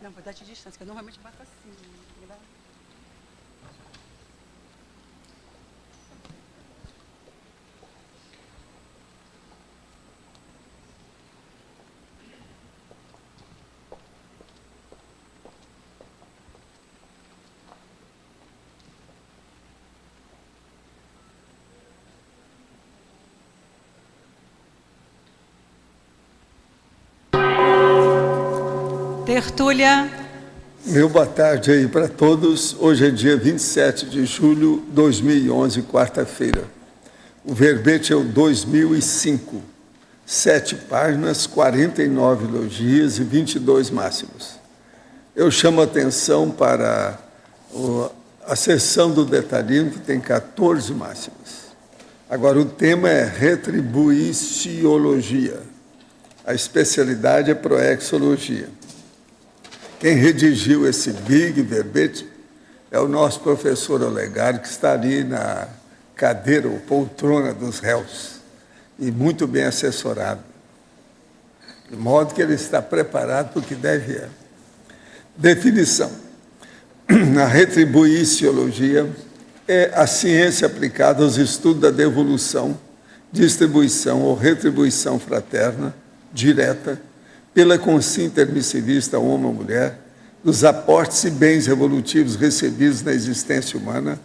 Não, vou dar de distância, que eu normalmente bato assim. Né? Tertúlia. Meu boa tarde aí para todos. Hoje é dia 27 de julho de 2011, quarta-feira. O verbete é o 2005. 7 páginas, 49 elogias e 22 máximos. Eu chamo a atenção para a seção do detalhismo, que tem 14 máximos. Agora, o tema é retribuiciologia. A especialidade é proexologia. Quem redigiu esse big verbete é o nosso professor Olegário, que está ali na cadeira ou poltrona dos réus, e muito bem assessorado, de modo que ele está preparado para o que deve é. Definição. A retribuiciologia é a ciência aplicada aos estudos da devolução, distribuição ou retribuição fraterna, direta, pela consciência intermissivista homem ou mulher, dos aportes e bens evolutivos recebidos na existência humana,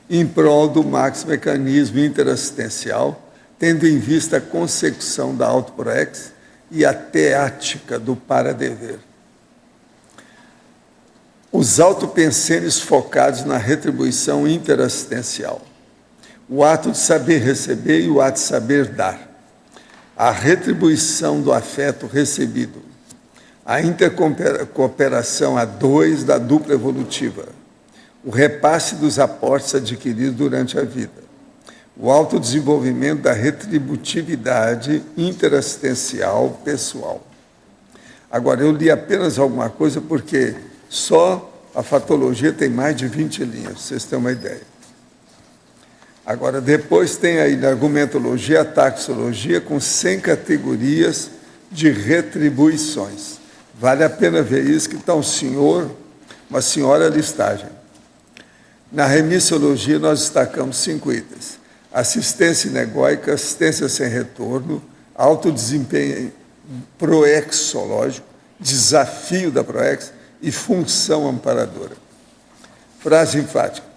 em prol do máximo mecanismo interassistencial, tendo em vista a consecução da autoproex e a teática do para-dever. Os autopenseres focados na retribuição interassistencial, o ato de saber receber e o ato de saber dar, a retribuição do afeto recebido, a intercooperação a dois da dupla evolutiva, o repasse dos aportes adquiridos durante a vida, o autodesenvolvimento da retributividade interassistencial pessoal. Agora, eu li apenas alguma coisa porque só a fatologia tem mais de 20 linhas, para vocês terem uma ideia. Agora, depois tem aí na argumentologia, a taxologia, com 100 categorias de retribuições. Vale a pena ver isso, que está um senhor, uma senhora listagem. Na remissiologia, nós destacamos 5 itens. Assistência inegóica, assistência sem retorno, autodesempenho proexológico, desafio da proex e função amparadora. Frase enfática.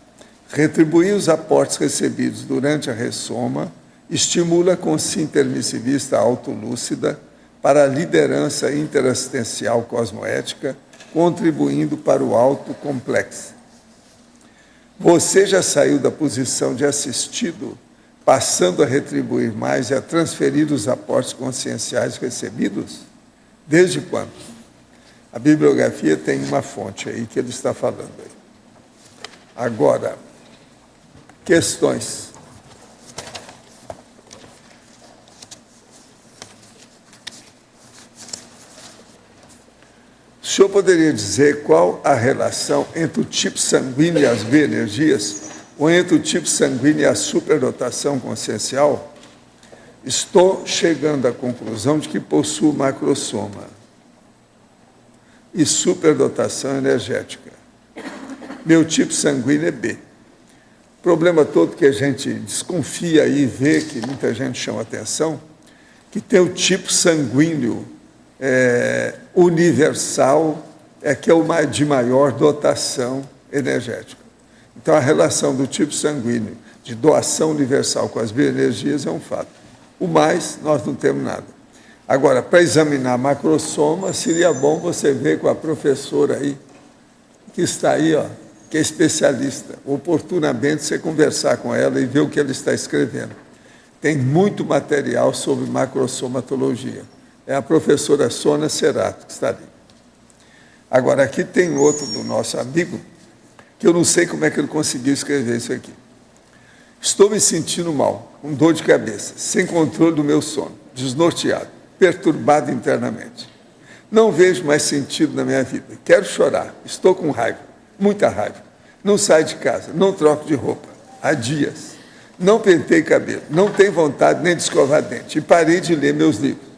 Retribuir os aportes recebidos durante a ressoma estimula a consciência intermissivista autolúcida para a liderança interassistencial cosmoética, contribuindo para o autocomplexo. Você já saiu da posição de assistido, passando a retribuir mais e a transferir os aportes conscienciais recebidos? Desde quando? A bibliografia tem uma fonte aí que ele está falando aí. Agora, questões. O senhor poderia dizer qual a relação entre o tipo sanguíneo e as bioenergias, ou entre o tipo sanguíneo e a superdotação consciencial? Estou chegando à conclusão de que possuo macrosoma e superdotação energética. Meu tipo sanguíneo é B. O problema todo que a gente desconfia e vê, que muita gente chama atenção, que tem o tipo sanguíneo universal, que é o de maior dotação energética. Então, a relação do tipo sanguíneo de doação universal com as bioenergias é um fato. O mais, nós não temos nada. Agora, para examinar macrosoma, seria bom você ver com a professora aí, que está aí, ó, que é especialista, oportunamente você conversar com ela e ver o que ela está escrevendo. Tem muito material sobre macrosomatologia. É a professora Sônia Cerato que está ali. Agora, aqui tem outro do nosso amigo, que eu não sei como é que ele conseguiu escrever isso aqui. Estou me sentindo mal, com dor de cabeça, sem controle do meu sono, desnorteado, perturbado internamente. Não vejo mais sentido na minha vida. Quero chorar, estou com raiva, muita raiva. Não saio de casa, não troco de roupa, há dias. Não pentei cabelo, não tenho vontade nem de escovar dente e parei de ler meus livros.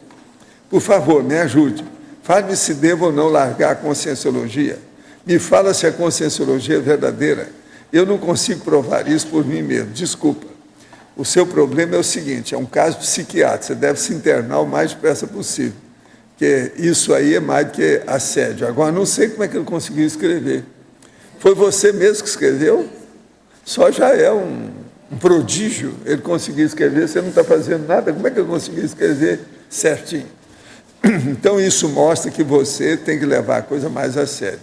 Por favor, me ajude. Fale-me se devo ou não largar a conscienciologia. Me fala se a conscienciologia é verdadeira. Eu não consigo provar isso por mim mesmo. Desculpa. O seu problema é o seguinte, é um caso psiquiátrico. Você deve se internar o mais depressa possível. Porque isso aí é mais do que assédio. Agora, não sei como é que ele conseguiu escrever. Foi você mesmo que escreveu? Só já é um prodígio ele conseguir escrever. Você não está fazendo nada. Como é que ele conseguiu escrever certinho? Então, isso mostra que você tem que levar a coisa mais a sério.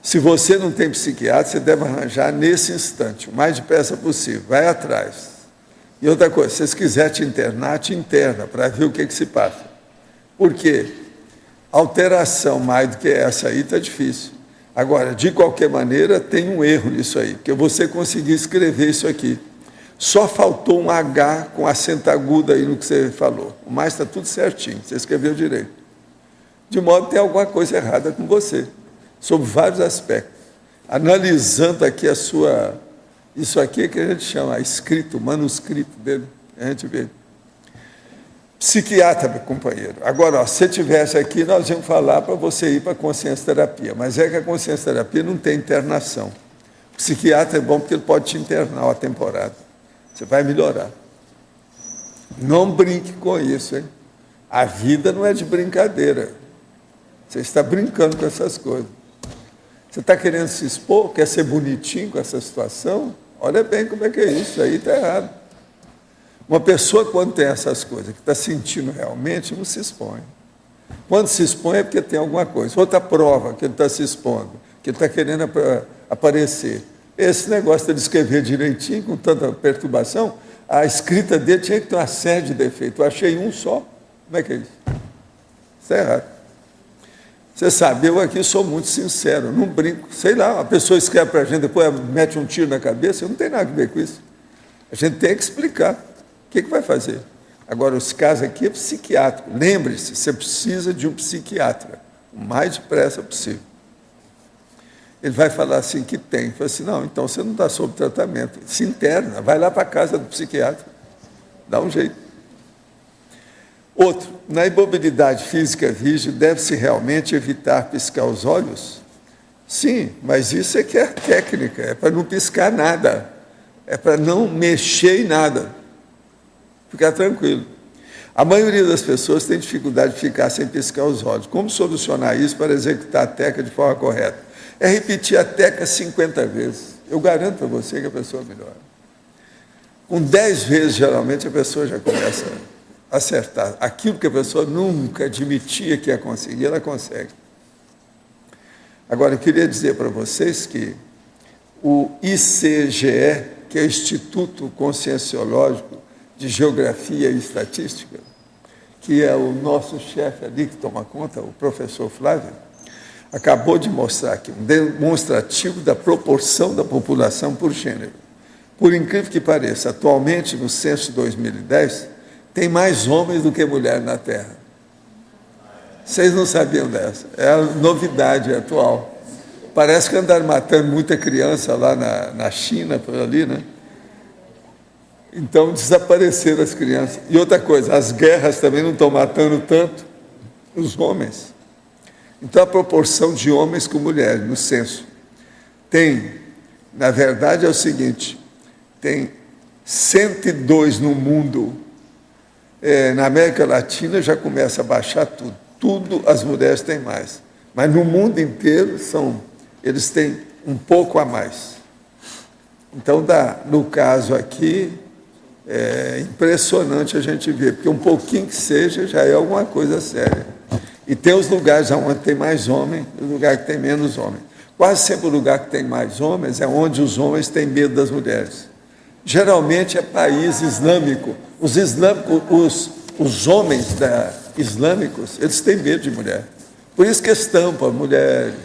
Se você não tem psiquiatra, você deve arranjar nesse instante, o mais depressa possível. Vai atrás. E outra coisa, se você quiser te internar, te interna, para ver o que se passa. Por quê? Alteração mais do que essa aí está difícil. Agora, de qualquer maneira, tem um erro nisso aí, porque você conseguiu escrever isso aqui. Só faltou um H com acento agudo aí no que você falou. O mais está tudo certinho, você escreveu direito. De modo que tem alguma coisa errada com você, sob vários aspectos. Analisando aqui a sua... Isso aqui é que a gente chama escrito, manuscrito dele, a gente vê. Psiquiatra, meu companheiro. Agora, ó, se tivesse aqui, nós íamos falar para você ir para a consciência-terapia, mas é que a consciência-terapia não tem internação. O psiquiatra é bom porque ele pode te internar uma temporada. Você vai melhorar. Não brinque com isso, hein? A vida não é de brincadeira. Você está brincando com essas coisas. Você está querendo se expor? Quer ser bonitinho com essa situação? Olha bem como é que é isso, aí está errado. Uma pessoa, quando tem essas coisas, que está sentindo realmente, não se expõe. Quando se expõe é porque tem alguma coisa. Outra prova que ele está se expondo, que ele está querendo aparecer. Esse negócio de escrever direitinho, com tanta perturbação, a escrita dele tinha que ter uma série de defeitos. Eu achei um só. Como é que é isso? Isso é errado. Você sabe, eu aqui sou muito sincero, não brinco. Sei lá, a pessoa escreve para a gente, depois mete um tiro na cabeça, eu não tenho nada a ver com isso. A gente tem que explicar. O que vai fazer? Agora, esse caso aqui é psiquiátrico. Lembre-se, você precisa de um psiquiatra, o mais depressa possível. Ele vai falar assim que tem. Fala assim, não, então você não está sob tratamento. Se interna, vai lá para a casa do psiquiatra. Dá um jeito. Outro, na imobilidade física rígida, deve-se realmente evitar piscar os olhos? Sim, mas isso é que é técnica, é para não piscar nada, é para não mexer em nada. Ficar tranquilo. A maioria das pessoas tem dificuldade de ficar sem piscar os olhos. Como solucionar isso para executar a técnica de forma correta? É repetir a técnica 50 vezes. Eu garanto para você que a pessoa melhora. Com 10 vezes, geralmente, a pessoa já começa a acertar. Aquilo que a pessoa nunca admitia que ia conseguir, ela consegue. Agora, eu queria dizer para vocês que o ICGE, que é o Instituto Conscienciológico de Geografia e Estatística, que é o nosso chefe ali que toma conta, o professor Flávio, acabou de mostrar aqui um demonstrativo da proporção da população por gênero. Por incrível que pareça, atualmente, no censo de 2010, tem mais homens do que mulheres na Terra. Vocês não sabiam dessa? É a novidade atual. Parece que andaram matando muita criança lá na China, por ali, né? Então, desapareceram as crianças. E outra coisa, as guerras também não estão matando tanto os homens. Então, a proporção de homens com mulheres no censo tem, na verdade, é o seguinte, tem 102 no mundo. Na América Latina já começa a baixar tudo. Tudo as mulheres têm mais. Mas no mundo inteiro, eles têm um pouco a mais. Então, no caso aqui, é impressionante a gente ver, porque um pouquinho que seja já é alguma coisa séria. E tem os lugares onde tem mais homens e os lugares que tem menos homens. Quase sempre o lugar que tem mais homens é onde os homens têm medo das mulheres. Geralmente é país islâmico. Os islâmicos, os homens islâmicos, eles têm medo de mulher. Por isso que estampam mulheres,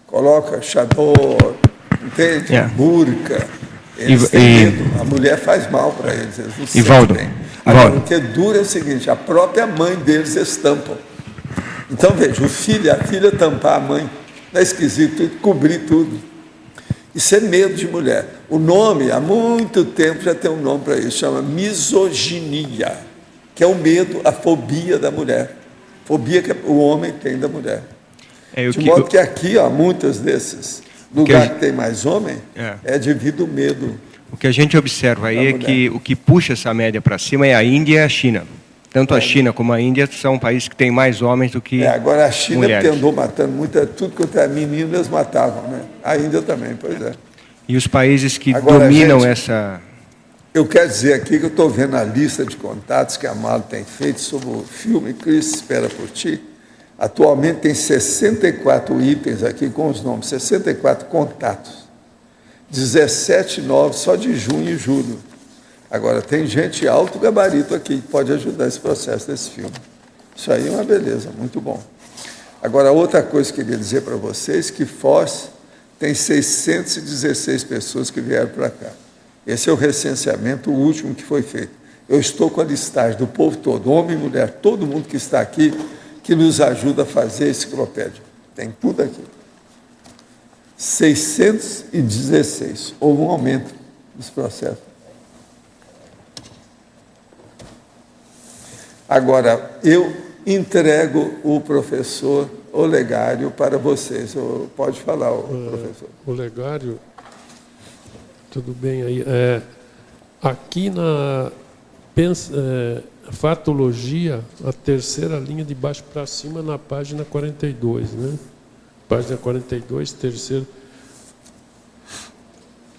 coloca chador, entende? Burca. Eles têm medo. A mulher faz mal para eles não sentem. Agora, o que é duro é o seguinte, a própria mãe deles estampam. Então, veja, a filha tampar a mãe, não é esquisito, cobrir tudo. Isso é medo de mulher. O nome, há muito tempo já tem um nome para isso, chama misoginia, que é o medo, a fobia da mulher. fobia que o homem tem da mulher. É, De modo que aqui, ó, muitos desses lugares que tem mais homem, é devido ao medo. O que a gente observa aí é que o que puxa essa média para cima é a Índia e a China. Tanto a China como a Índia são países que têm mais homens do que agora a China mulheres. andou matando tudo quanto é menino, eles matavam, né? A Índia também, pois é. E os países que Agora, dominam gente, essa... Eu quero dizer aqui que eu estou vendo a lista de contatos que a Amado tem feito sobre o filme Cristo Espera por Ti. Atualmente tem 64 itens aqui com os nomes, 64 contatos. 17 novos só de junho e julho. Agora, tem gente alto gabarito aqui que pode ajudar esse processo desse filme. Isso aí é uma beleza, muito bom. Agora, outra coisa que eu queria dizer para vocês, que Foz tem 616 pessoas que vieram para cá. Esse é o recenseamento, o último que foi feito. Eu estou com a listagem do povo todo, homem e mulher, todo mundo que está aqui, que nos ajuda a fazer a enciclopédia. Tem tudo aqui. 616. Houve um aumento desse processo. Agora, eu entrego o professor Olegário para vocês. Pode falar, professor. Olegário, tudo bem aí. Aqui na fatologia, a terceira linha de baixo para cima, na página 42, né? Página 42, terceiro.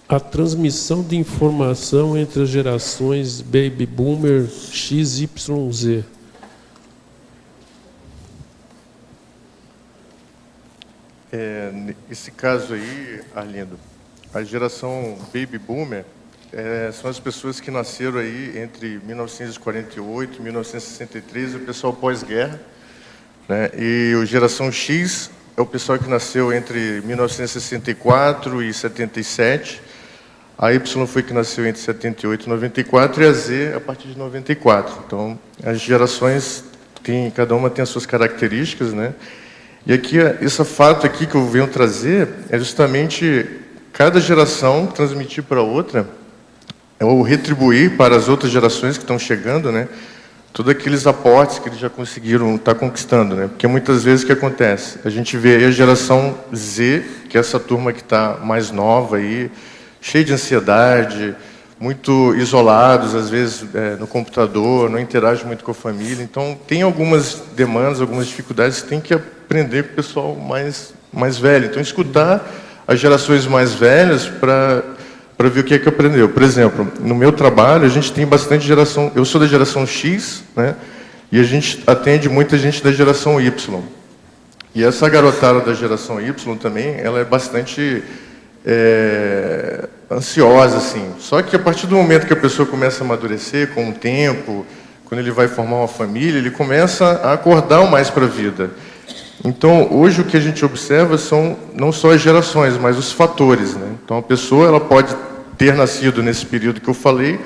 A transmissão de informação entre as gerações Baby Boomer XYZ. Esse caso aí, Arlindo, a geração Baby Boomer são as pessoas que nasceram aí entre 1948 e 1963, o pessoal pós-guerra, né? E a geração X é o pessoal que nasceu entre 1964 e 77, a Y foi que nasceu entre 78 e 94 e a Z a partir de 94. Então, as gerações, cada uma tem as suas características, né? E aqui, esse fato aqui que eu venho trazer é justamente cada geração transmitir para a outra, ou retribuir para as outras gerações que estão chegando, né? Todos aqueles aportes que eles já conseguiram estar conquistando, né? Porque muitas vezes o que acontece? A gente vê aí a geração Z, que é essa turma que está mais nova aí, cheia de ansiedade, muito isolados, às vezes no computador, não interage muito com a família. Então, tem algumas demandas, algumas dificuldades que tem que aprender com o pessoal mais velho. Então, escutar as gerações mais velhas para ver o que é que aprendeu. Por exemplo, no meu trabalho, a gente tem bastante geração... Eu sou da geração X, né? E a gente atende muita gente da geração Y. E essa garotada da geração Y também, ela é bastante ansiosa, assim. Só que a partir do momento que a pessoa começa a amadurecer, com o tempo, quando ele vai formar uma família, ele começa a acordar mais para a vida. Então, hoje o que a gente observa são não só as gerações, mas os fatores, né? Então, a pessoa ela pode ter nascido nesse período que eu falei,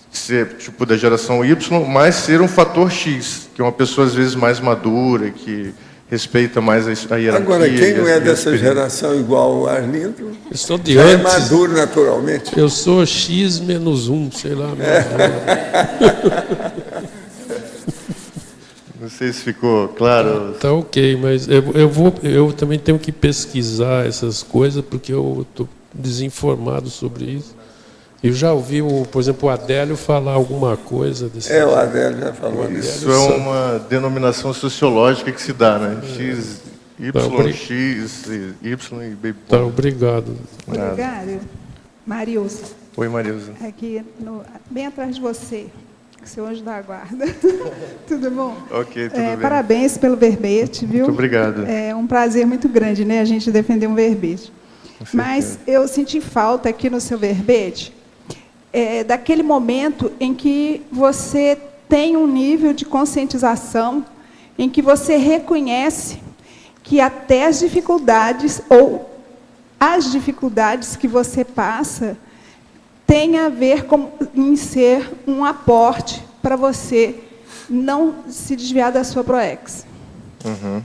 ser tipo da geração Y, mas ser um fator X, que é uma pessoa às vezes mais madura, que respeita mais a hierarquia. Agora, quem não é dessa geração igual o Arlindo, eu sou de já antes. é maduro naturalmente. Eu sou X-1, sei lá. Não sei se ficou claro. Tá ok, mas eu também tenho que pesquisar essas coisas, porque eu estou desinformado sobre isso. Eu já ouvi, por exemplo, o Adélio falar alguma coisa desse o Adélio já falou nisso. Isso é uma denominação sociológica que se dá, né? X, Y, X, Y e B. Tá, obrigado. Olegário, Marilza. Oi, Marilza. Aqui, bem atrás de você, seu anjo da guarda. Tudo bom? Ok, tudo bem. Parabéns pelo verbete, viu? Muito obrigado. É um prazer muito grande, né, a gente defender um verbete. Mas eu senti falta aqui no seu verbete daquele momento em que você tem um nível de conscientização, em que você reconhece que até as dificuldades que você passa tem a ver em ser um aporte para você não se desviar da sua ProEx. Uhum.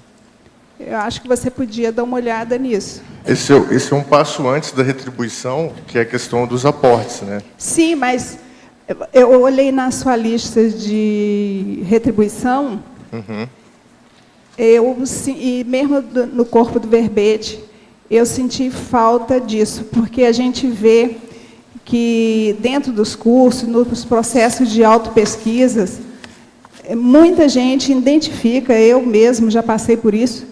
Eu acho que você podia dar uma olhada nisso. Esse é um passo antes da retribuição, que é a questão dos aportes, né? Sim, mas eu olhei na sua lista de retribuição, E mesmo no corpo do verbete, eu senti falta disso, porque a gente vê que dentro dos cursos, nos processos de autopesquisas, muita gente identifica, eu mesmo já passei por isso,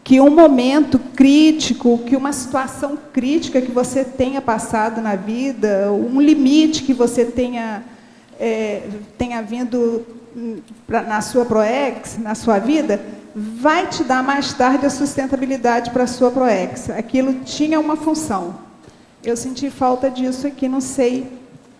que um momento crítico, que uma situação crítica que você tenha passado na vida, um limite que você tenha vindo na sua PROEX, na sua vida, vai te dar mais tarde a sustentabilidade para a sua PROEX. Aquilo tinha uma função. Eu senti falta disso aqui, não sei.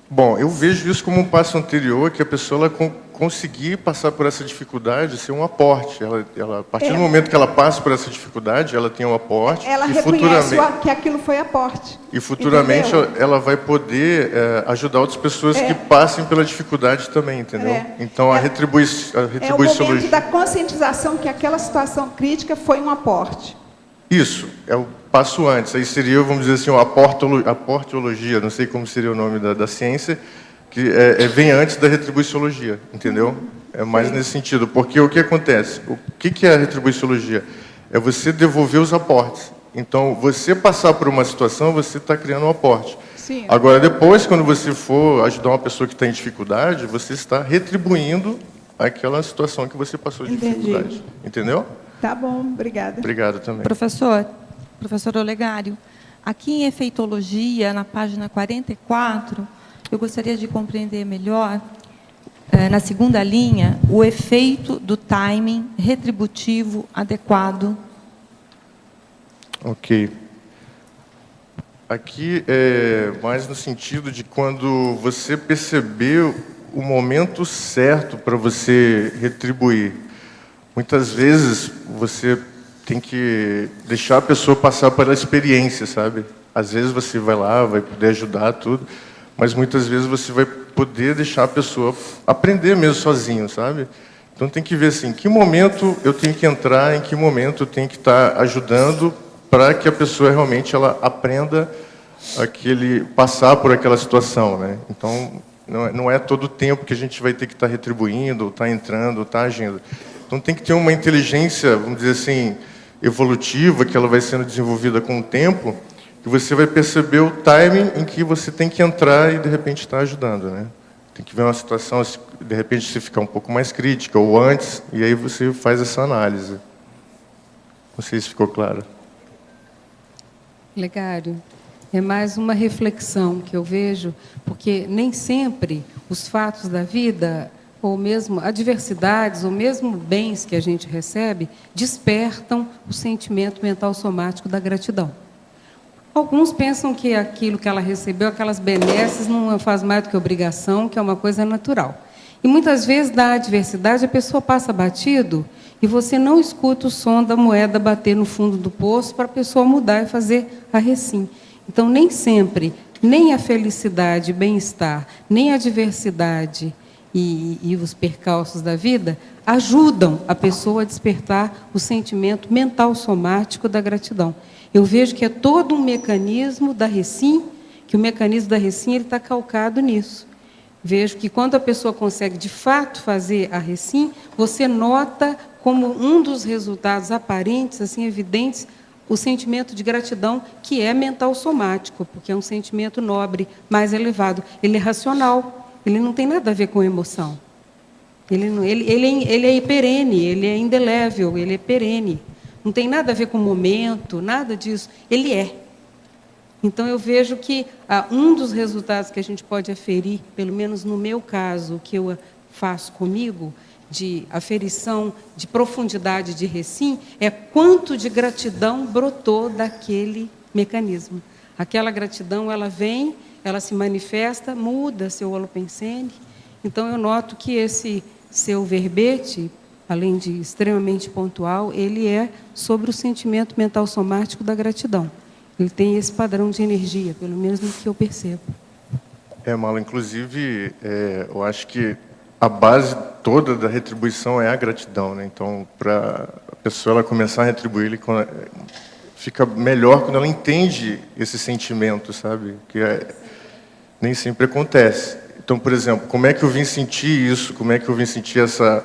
Bom, eu vejo isso como um passo anterior, que a pessoa conseguir passar por essa dificuldade, ser um aporte. Ela, a partir do momento que ela passa por essa dificuldade, ela tem um aporte. Ela e reconhece que aquilo foi aporte. E futuramente ela vai poder ajudar outras pessoas que passem pela dificuldade também, entendeu? Então a retribuição... É o momento da conscientização que aquela situação crítica foi um aporte. Isso, é o passo antes. Aí seria, vamos dizer assim, a aporteologia, não sei como seria o nome da ciência, que vem antes da retribuiçologia, entendeu? É mais nesse sentido, porque o que acontece? O que é a retribuiçologia? É você devolver os aportes. Então, você passar por uma situação, você está criando um aporte. Sim. Agora, depois, quando você for ajudar uma pessoa que está em dificuldade, você está retribuindo aquela situação que você passou de dificuldade. Entendeu? Tá bom, obrigada. Obrigado também. Professor Olegário, aqui em efeitologia, na página 44, eu gostaria de compreender melhor, na segunda linha, o efeito do timing retributivo adequado. Ok. Aqui é mais no sentido de quando você percebeu o momento certo para você retribuir. Muitas vezes você tem que deixar a pessoa passar pela experiência, sabe? Às vezes você vai lá, vai poder ajudar tudo, mas muitas vezes você vai poder deixar a pessoa aprender mesmo sozinho, sabe? Então tem que ver assim, em que momento eu tenho que entrar, em que momento eu tenho que estar ajudando para que a pessoa realmente ela aprenda passar por aquela situação, né? Então não é todo o tempo que a gente vai ter que estar retribuindo, ou estar entrando, ou estar agindo. Então tem que ter uma inteligência, vamos dizer assim, evolutiva, que ela vai sendo desenvolvida com o tempo, que você vai perceber o timing em que você tem que entrar e, de repente, estar ajudando, né? Tem que ver uma situação, de repente, se ficar um pouco mais crítica, ou antes, e aí você faz essa análise. Não sei se ficou claro. Olegário, é mais uma reflexão que eu vejo, porque nem sempre os fatos da vida, ou mesmo adversidades, ou mesmo bens que a gente recebe, despertam o sentimento mental somático da gratidão. Alguns pensam que aquilo que ela recebeu, aquelas benesses, não faz mais do que obrigação, que é uma coisa natural. E muitas vezes, da adversidade, a pessoa passa batido e você não escuta o som da moeda bater no fundo do poço para a pessoa mudar e fazer a recim. Então, nem sempre, nem a felicidade, bem-estar, nem a adversidade e os percalços da vida ajudam a pessoa a despertar o sentimento mental somático da gratidão. Eu vejo que é todo um mecanismo da recim, que o mecanismo da recim está calcado nisso. Vejo que quando a pessoa consegue, de fato, fazer a recim, você nota como um dos resultados aparentes, assim, evidentes, o sentimento de gratidão, que é mental somático, porque é um sentimento nobre, mais elevado. Ele é racional, ele não tem nada a ver com emoção. Ele é perene, ele é indelével, ele é perene. Não tem nada a ver com momento, nada disso. Ele é. Então, eu vejo que um dos resultados que a gente pode aferir, pelo menos no meu caso, que eu faço comigo, de aferição, de profundidade de recim, é quanto de gratidão brotou daquele mecanismo. Aquela gratidão, ela vem, ela se manifesta, muda seu holopensene. Então, eu noto que esse seu verbete, além de extremamente pontual, ele é sobre o sentimento mental somático da gratidão. Ele tem esse padrão de energia, pelo menos no que eu percebo. Mala, inclusive, eu acho que a base toda da retribuição é a gratidão, né? Então, para a pessoa ela começar a retribuir, fica melhor quando ela entende esse sentimento, sabe? Que nem sempre acontece. Então, por exemplo, como é que eu vim sentir isso? Como é que eu vim sentir essa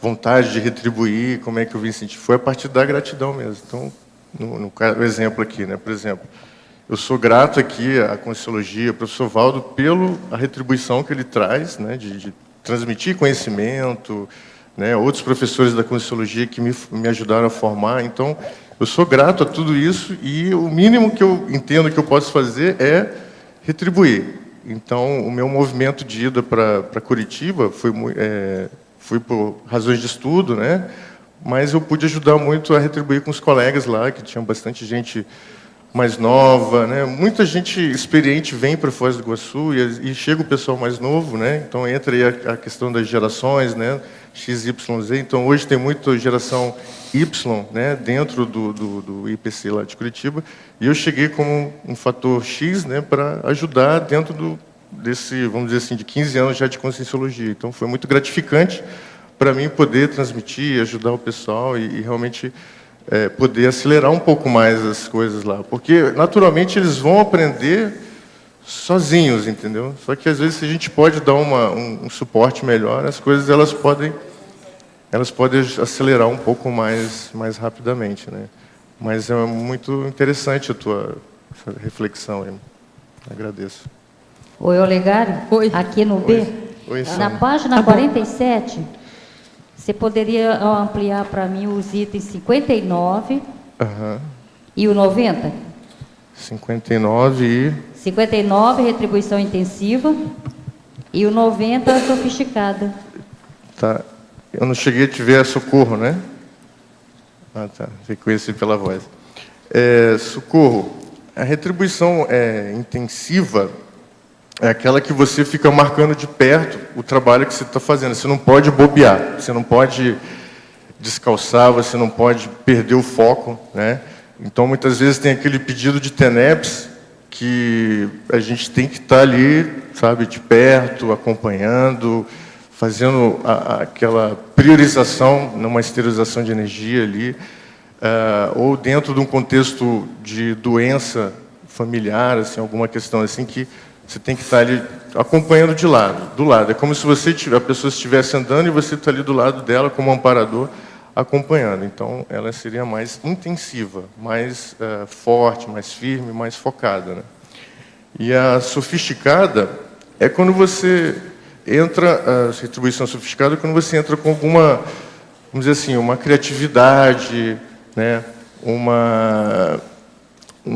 vontade de retribuir, como é que eu vim sentir? Foi a partir da gratidão mesmo. Então, no exemplo aqui, né? Por exemplo, eu sou grato aqui à Conscienciologia, ao professor Valdo, pela retribuição que ele traz, né? De transmitir conhecimento, né? Outros professores da Conscienciologia que me ajudaram a formar. Então, eu sou grato a tudo isso e o mínimo que eu entendo que eu posso fazer é retribuir. Então, o meu movimento de ida para Curitiba fui por razões de estudo, né? Mas eu pude ajudar muito a retribuir com os colegas lá, que tinham bastante gente mais nova, né? Muita gente experiente vem para Foz do Iguaçu e chega o pessoal mais novo, né? Então entra aí a questão das gerações, né? X, Y, Z. Então hoje tem muita geração Y, né? Dentro do IPC lá de Curitiba. E eu cheguei como um fator X, né? Para ajudar dentro desse, vamos dizer assim, de 15 anos já de Conscienciologia. Então foi muito gratificante para mim poder transmitir, ajudar o pessoal e realmente poder acelerar um pouco mais as coisas lá. Porque, naturalmente, eles vão aprender sozinhos, entendeu? Só que, às vezes, se a gente pode dar um suporte melhor, as coisas elas podem acelerar um pouco mais rapidamente, né? Mas é muito interessante a tua reflexão aí. Agradeço. Oi, Olegário. Oi. Aqui no B, Oi, na Sônia. página 47, você poderia ampliar para mim os itens 59 e o 90? 59 e... 59, retribuição intensiva, e o 90, sofisticada. Tá. Eu não cheguei a te ver a Socorro, né? Ah, tá. Reconheci pela voz. Socorro, a retribuição intensiva é aquela que você fica marcando de perto o trabalho que você está fazendo. Você não pode bobear, você não pode descalçar, você não pode perder o foco, né? Então, muitas vezes tem aquele pedido de TENEPS que a gente tem que estar ali, sabe, de perto, acompanhando, fazendo aquela priorização, numa esterilização de energia ali, ou dentro de um contexto de doença familiar, assim, alguma questão assim que você tem que estar ali acompanhando do lado. É como se a pessoa estivesse andando e você está ali do lado dela como amparador, acompanhando. Então, ela seria mais intensiva, mais forte, mais firme, mais focada, né? E a sofisticada é quando você entra, a retribuição sofisticada é quando você entra com alguma, vamos dizer assim, uma criatividade, né? Um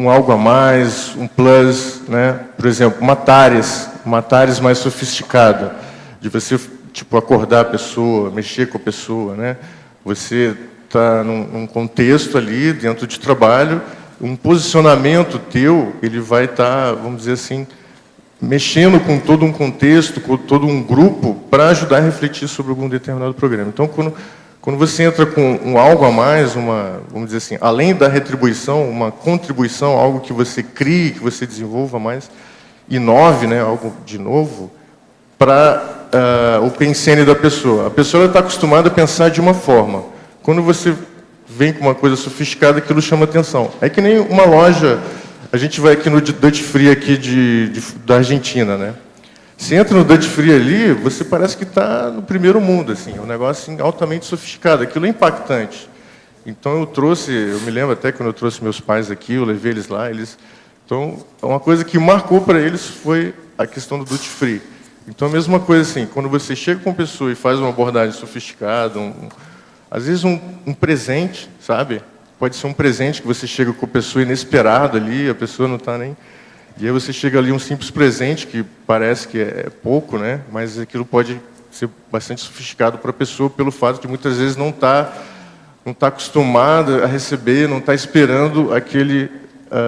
algo a mais, um plus, né? Por exemplo, uma TARES mais sofisticada, de você tipo acordar a pessoa, mexer com a pessoa, né? Você está num contexto ali dentro de trabalho, um posicionamento teu, ele vai estar, vamos dizer assim, mexendo com todo um contexto, com todo um grupo, para ajudar a refletir sobre algum determinado programa. Então, quando você entra com algo a mais, vamos dizer assim, além da retribuição, uma contribuição, algo que você crie, que você desenvolva mais, inove, né, algo de novo, para o pensene da pessoa. A pessoa está acostumada a pensar de uma forma. Quando você vem com uma coisa sofisticada, aquilo chama atenção. É que nem uma loja, a gente vai aqui no Duty Free aqui da Argentina, né? Você entra no Duty Free ali, você parece que está no primeiro mundo, assim, é um negócio assim, altamente sofisticado, aquilo é impactante. Então eu me lembro até quando eu trouxe meus pais aqui, eu levei eles lá, então uma coisa que marcou para eles foi a questão do Duty Free. Então a mesma coisa assim, quando você chega com uma pessoa e faz uma abordagem sofisticada, às vezes um presente, sabe? Pode ser um presente que você chega com a pessoa inesperado ali, a pessoa não está nem... E aí você chega ali um simples presente, que parece que é pouco, né? Mas aquilo pode ser bastante sofisticado para a pessoa, pelo fato de muitas vezes não tá acostumada a receber, não está esperando aquele,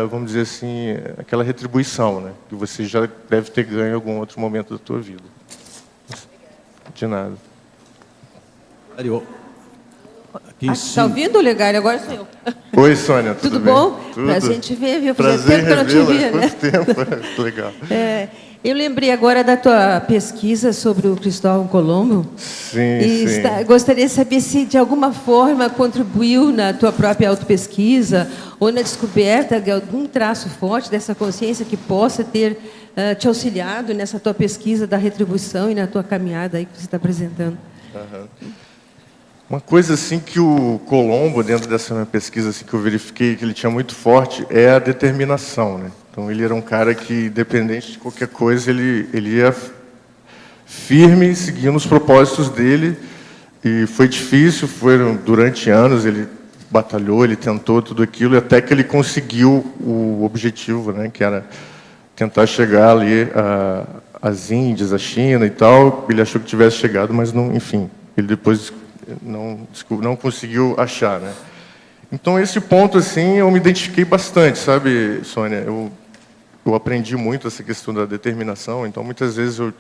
vamos dizer assim, aquela retribuição, né? Que você já deve ter ganho em algum outro momento da tua vida. De nada. Está ouvindo, Olegário? Agora sou eu. Oi, Sônia, tudo bem? Bom? Tudo. Pra gente ver, viu? Prazer Fazia tempo que eu não te via, né? Quanto tempo? Legal. Eu lembrei agora da tua pesquisa sobre o Cristóvão Colombo. Sim. Gostaria de saber se, de alguma forma, contribuiu na tua própria autopesquisa ou na descoberta de algum traço forte dessa consciência que possa ter te auxiliado nessa tua pesquisa da retribuição e na tua caminhada aí que você está apresentando. Uma coisa assim que o Colombo, dentro dessa minha pesquisa assim, que eu verifiquei que ele tinha muito forte, é a determinação, né? Então ele era um cara que, independente de qualquer coisa, ele ia firme, seguindo os propósitos dele, e foi difícil, durante anos, ele batalhou, ele tentou tudo aquilo, até que ele conseguiu o objetivo, né? Que era tentar chegar ali às Índias, à China e tal. Ele achou que tivesse chegado, mas não, enfim, ele depois não conseguiu achar, né? Então esse ponto assim eu me identifiquei bastante, sabe, Sônia? Eu aprendi muito essa questão da determinação. Então muitas vezes eu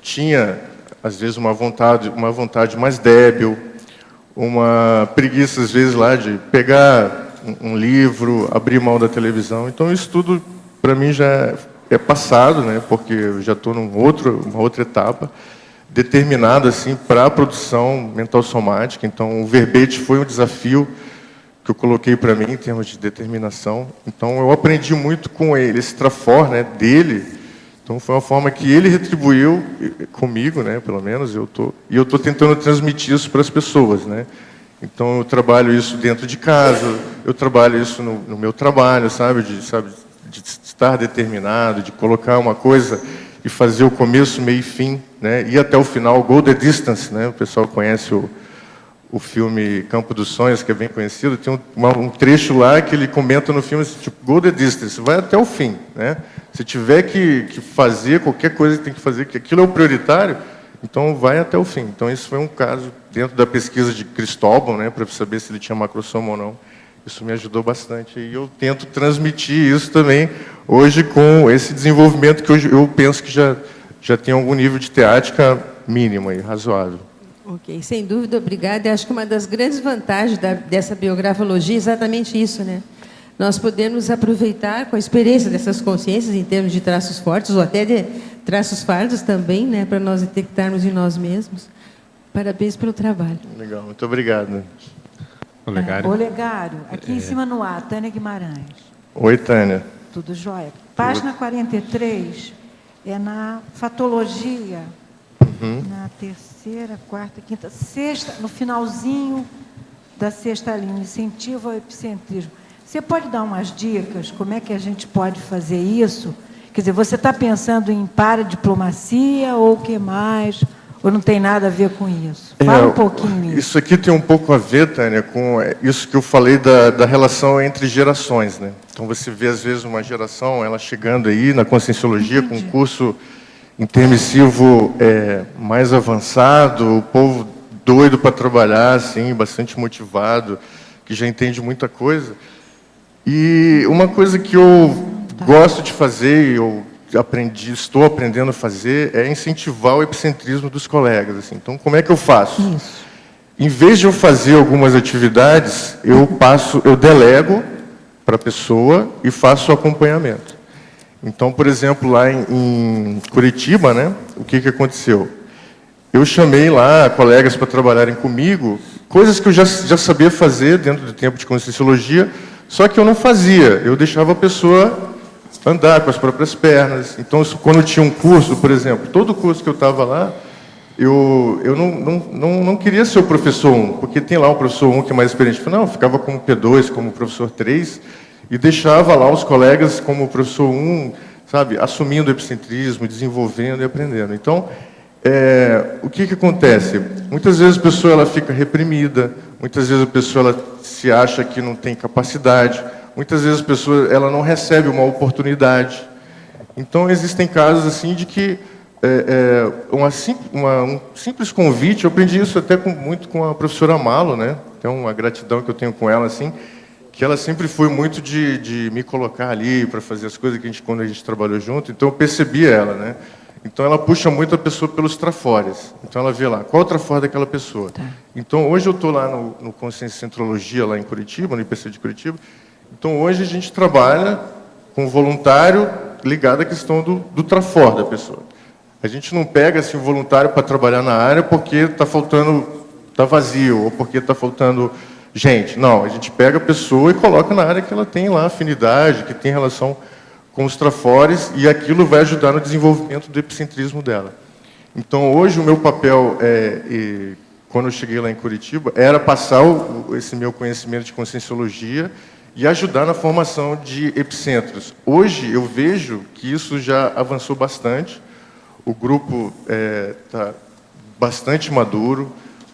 tinha às vezes uma vontade mais débil, uma preguiça às vezes lá de pegar um livro, abrir mão da televisão. Então isso tudo para mim já é passado, né? Porque eu já estou uma outra etapa, determinado assim para a produção mental somática. Então o verbete foi um desafio que eu coloquei para mim em termos de determinação. Então eu aprendi muito com ele, esse trafor, né, dele. Então foi uma forma que ele retribuiu comigo, né, pelo menos eu tô tentando transmitir isso para as pessoas, né? Então eu trabalho isso dentro de casa, eu trabalho isso no meu trabalho, sabe, de estar determinado, de colocar uma coisa e fazer o começo, meio e fim, né? Ir até o final, go the distance, né? O pessoal conhece o filme Campo dos Sonhos, que é bem conhecido. Tem um trecho lá que ele comenta no filme, tipo, go the distance, vai até o fim, né? Se tiver que fazer qualquer coisa que tem que fazer, que aquilo é o prioritário, então vai até o fim. Então esse foi um caso dentro da pesquisa de Cristóbal, né? Para saber se ele tinha macrosoma ou não. Isso me ajudou bastante e eu tento transmitir isso também hoje com esse desenvolvimento que hoje eu penso que já tem algum nível de teática mínimo e razoável. Ok, sem dúvida, obrigada. Eu acho que uma das grandes vantagens dessa biografologia é exatamente isso, né? Nós podemos aproveitar com a experiência dessas consciências em termos de traços fortes ou até de traços fardos também, né? Para nós detectarmos em nós mesmos. Parabéns pelo trabalho. Legal, muito obrigado. Olegário. Olegário, aqui em cima no ar, Tânia Guimarães. Oi, Tânia. Tudo jóia. Página 43 é na fatologia, na terceira, quarta, quinta, sexta, no finalzinho da sexta linha, incentivo ao epicentrismo. Você pode dar umas dicas, como é que a gente pode fazer isso? Quer dizer, você está pensando em paradiplomacia ou o que mais? Ou não tem nada a ver com isso? Fala um pouquinho nisso. Isso aqui tem um pouco a ver, Tânia, com isso que eu falei da relação entre gerações, né? Então você vê, às vezes, uma geração, ela chegando aí na Conscienciologia com um curso intermissivo mais avançado, o povo doido para trabalhar, assim, bastante motivado, que já entende muita coisa. E uma coisa que eu gosto de fazer, e eu estou aprendendo a fazer, é incentivar o epicentrismo dos colegas. Assim. Então, como é que eu faço? Isso. Em vez de eu fazer algumas atividades, eu delego para a pessoa e faço o acompanhamento. Então, por exemplo, lá em Curitiba, né, o que aconteceu? Eu chamei lá colegas para trabalharem comigo, coisas que eu já sabia fazer dentro do tempo de Conscienciologia, só que eu não fazia, eu deixava a pessoa andar com as próprias pernas. Então, quando eu tinha um curso, por exemplo, todo curso que eu estava lá, eu não queria ser o professor 1, porque tem lá o professor 1 que é mais experiente. Não, eu ficava como P2, como professor 3, e deixava lá os colegas como professor 1, sabe, assumindo o epicentrismo, desenvolvendo e aprendendo. Então, o que acontece? Muitas vezes a pessoa ela fica reprimida, muitas vezes a pessoa ela se acha que não tem capacidade, muitas vezes a pessoa ela não recebe uma oportunidade. Então, existem casos assim de que um simples convite, eu aprendi isso até muito com a professora Malo, né? Tem uma gratidão que eu tenho com ela, assim, que ela sempre foi muito de me colocar ali para fazer as coisas que quando a gente trabalhou junto, então eu percebia ela, né? Então ela puxa muito a pessoa pelos trafores. Então ela vê lá, qual é o trafor daquela pessoa? Tá. Então hoje eu estou lá no Consciencientrologia, lá em Curitiba, no IPC de Curitiba. Então hoje a gente trabalha com voluntário ligado à questão do trafor da pessoa. A gente não pega assim, um voluntário para trabalhar na área porque está vazio, ou porque está faltando gente. Não, a gente pega a pessoa e coloca na área que ela tem lá afinidade, que tem relação com os trafores, e aquilo vai ajudar no desenvolvimento do epicentrismo dela. Então, hoje, o meu papel quando eu cheguei lá em Curitiba, era passar esse meu conhecimento de conscienciologia e ajudar na formação de epicentros. Hoje, eu vejo que isso já avançou bastante. O grupo está bastante maduro.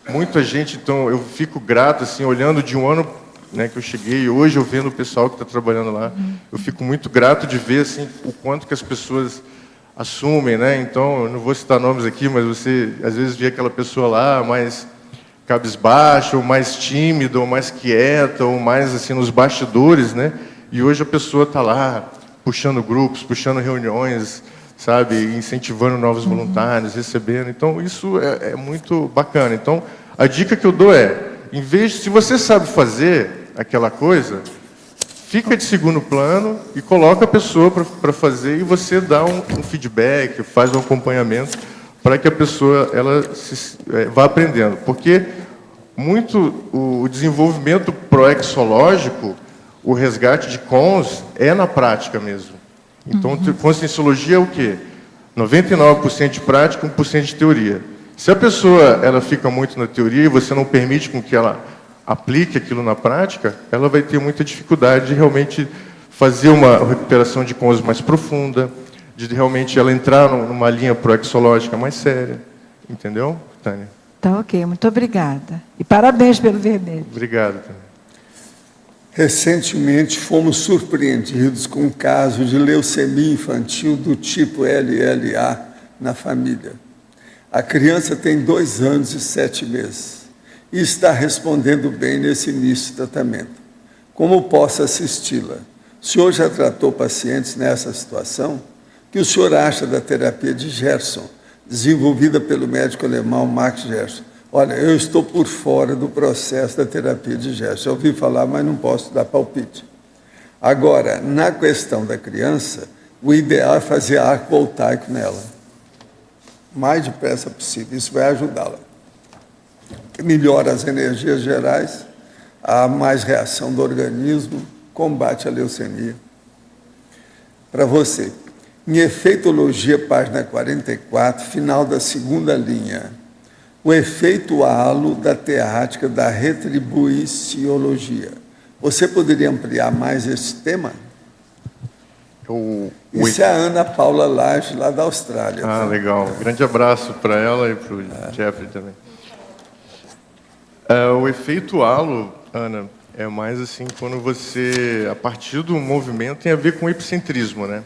Muita gente, então, eu fico grato, assim, olhando de um ano, né, que eu cheguei, e hoje eu vendo o pessoal que está trabalhando lá, eu fico muito grato de ver, assim, o quanto que as pessoas assumem, né? Então, eu não vou citar nomes aqui, mas você, às vezes, vê aquela pessoa lá mais cabisbaixa, ou mais tímida, ou mais quieta, ou mais, assim, nos bastidores, né? E hoje a pessoa está lá, puxando grupos, puxando reuniões, sabe? Incentivando novos voluntários, recebendo. Então, isso é muito bacana. Então, a dica que eu dou é, em vez, se você sabe fazer aquela coisa, fica de segundo plano e coloca a pessoa para fazer e você dá um feedback, faz um acompanhamento para que a pessoa vá aprendendo. Porque muito o desenvolvimento proexológico, o resgate de cons, é na prática mesmo. Então, conscienciologia é o quê? 99% de prática, 1% de teoria. Se a pessoa ela fica muito na teoria e você não permite com que ela aplique aquilo na prática, ela vai ter muita dificuldade de realmente fazer uma recuperação de cons mais profunda, de realmente ela entrar numa linha proexológica mais séria. Entendeu, Tânia? Tá ok, muito obrigada. E parabéns pelo verbete. Obrigado, Tânia. Recentemente, fomos surpreendidos com um caso de leucemia infantil do tipo LLA na família. A criança tem 2 anos e 7 meses e está respondendo bem nesse início de tratamento. Como posso assisti-la? O senhor já tratou pacientes nessa situação? O que o senhor acha da terapia de Gerson, desenvolvida pelo médico alemão Max Gerson? Olha, eu estou por fora do processo da terapia de Gerson. Eu ouvi falar, mas não posso dar palpite. Agora, na questão da criança, o ideal é fazer arco voltaico nela. O mais depressa possível. Isso vai ajudá-la. Melhora as energias gerais, há mais reação do organismo, combate a leucemia. Para você, em efeitologia, página 44, final da 2ª linha, o efeito halo da teática da retribuiciologia. Você poderia ampliar mais esse tema? Isso é a Ana Paula Lage, lá da Austrália. Ah, legal. Um grande abraço para ela e para o Jeffrey também. O efeito halo, Ana, é mais assim, quando você, a partir do movimento, tem a ver com o epicentrismo, né?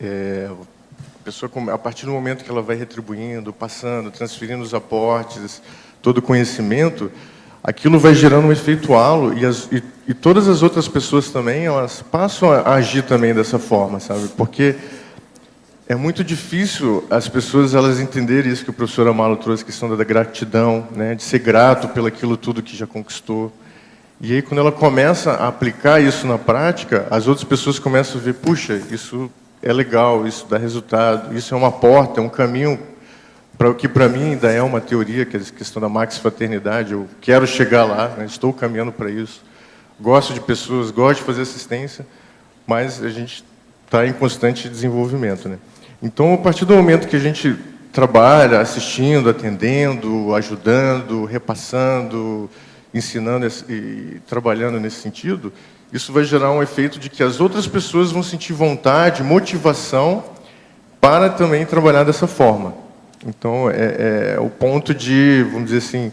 A pessoa, a partir do momento que ela vai retribuindo, passando, transferindo os aportes, todo o conhecimento, aquilo vai gerando um efeito halo e todas as outras pessoas também, elas passam a agir também dessa forma, sabe? Porque é muito difícil as pessoas elas entenderem isso que o professor Amalo trouxe, a questão da gratidão, né? De ser grato pelo aquilo tudo que já conquistou. E aí, quando ela começa a aplicar isso na prática, as outras pessoas começam a ver, puxa, isso é legal, isso dá resultado, isso é uma porta, é um caminho para o que para mim ainda é uma teoria, que é a questão da maxifraternidade. Eu quero chegar lá, né? Estou caminhando para isso. Gosto de pessoas, gosto de fazer assistência, mas a gente está em constante desenvolvimento, né? Então, a partir do momento que a gente trabalha assistindo, atendendo, ajudando, repassando, ensinando e trabalhando nesse sentido, isso vai gerar um efeito de que as outras pessoas vão sentir vontade, motivação para também trabalhar dessa forma. Então, é o ponto de, vamos dizer assim,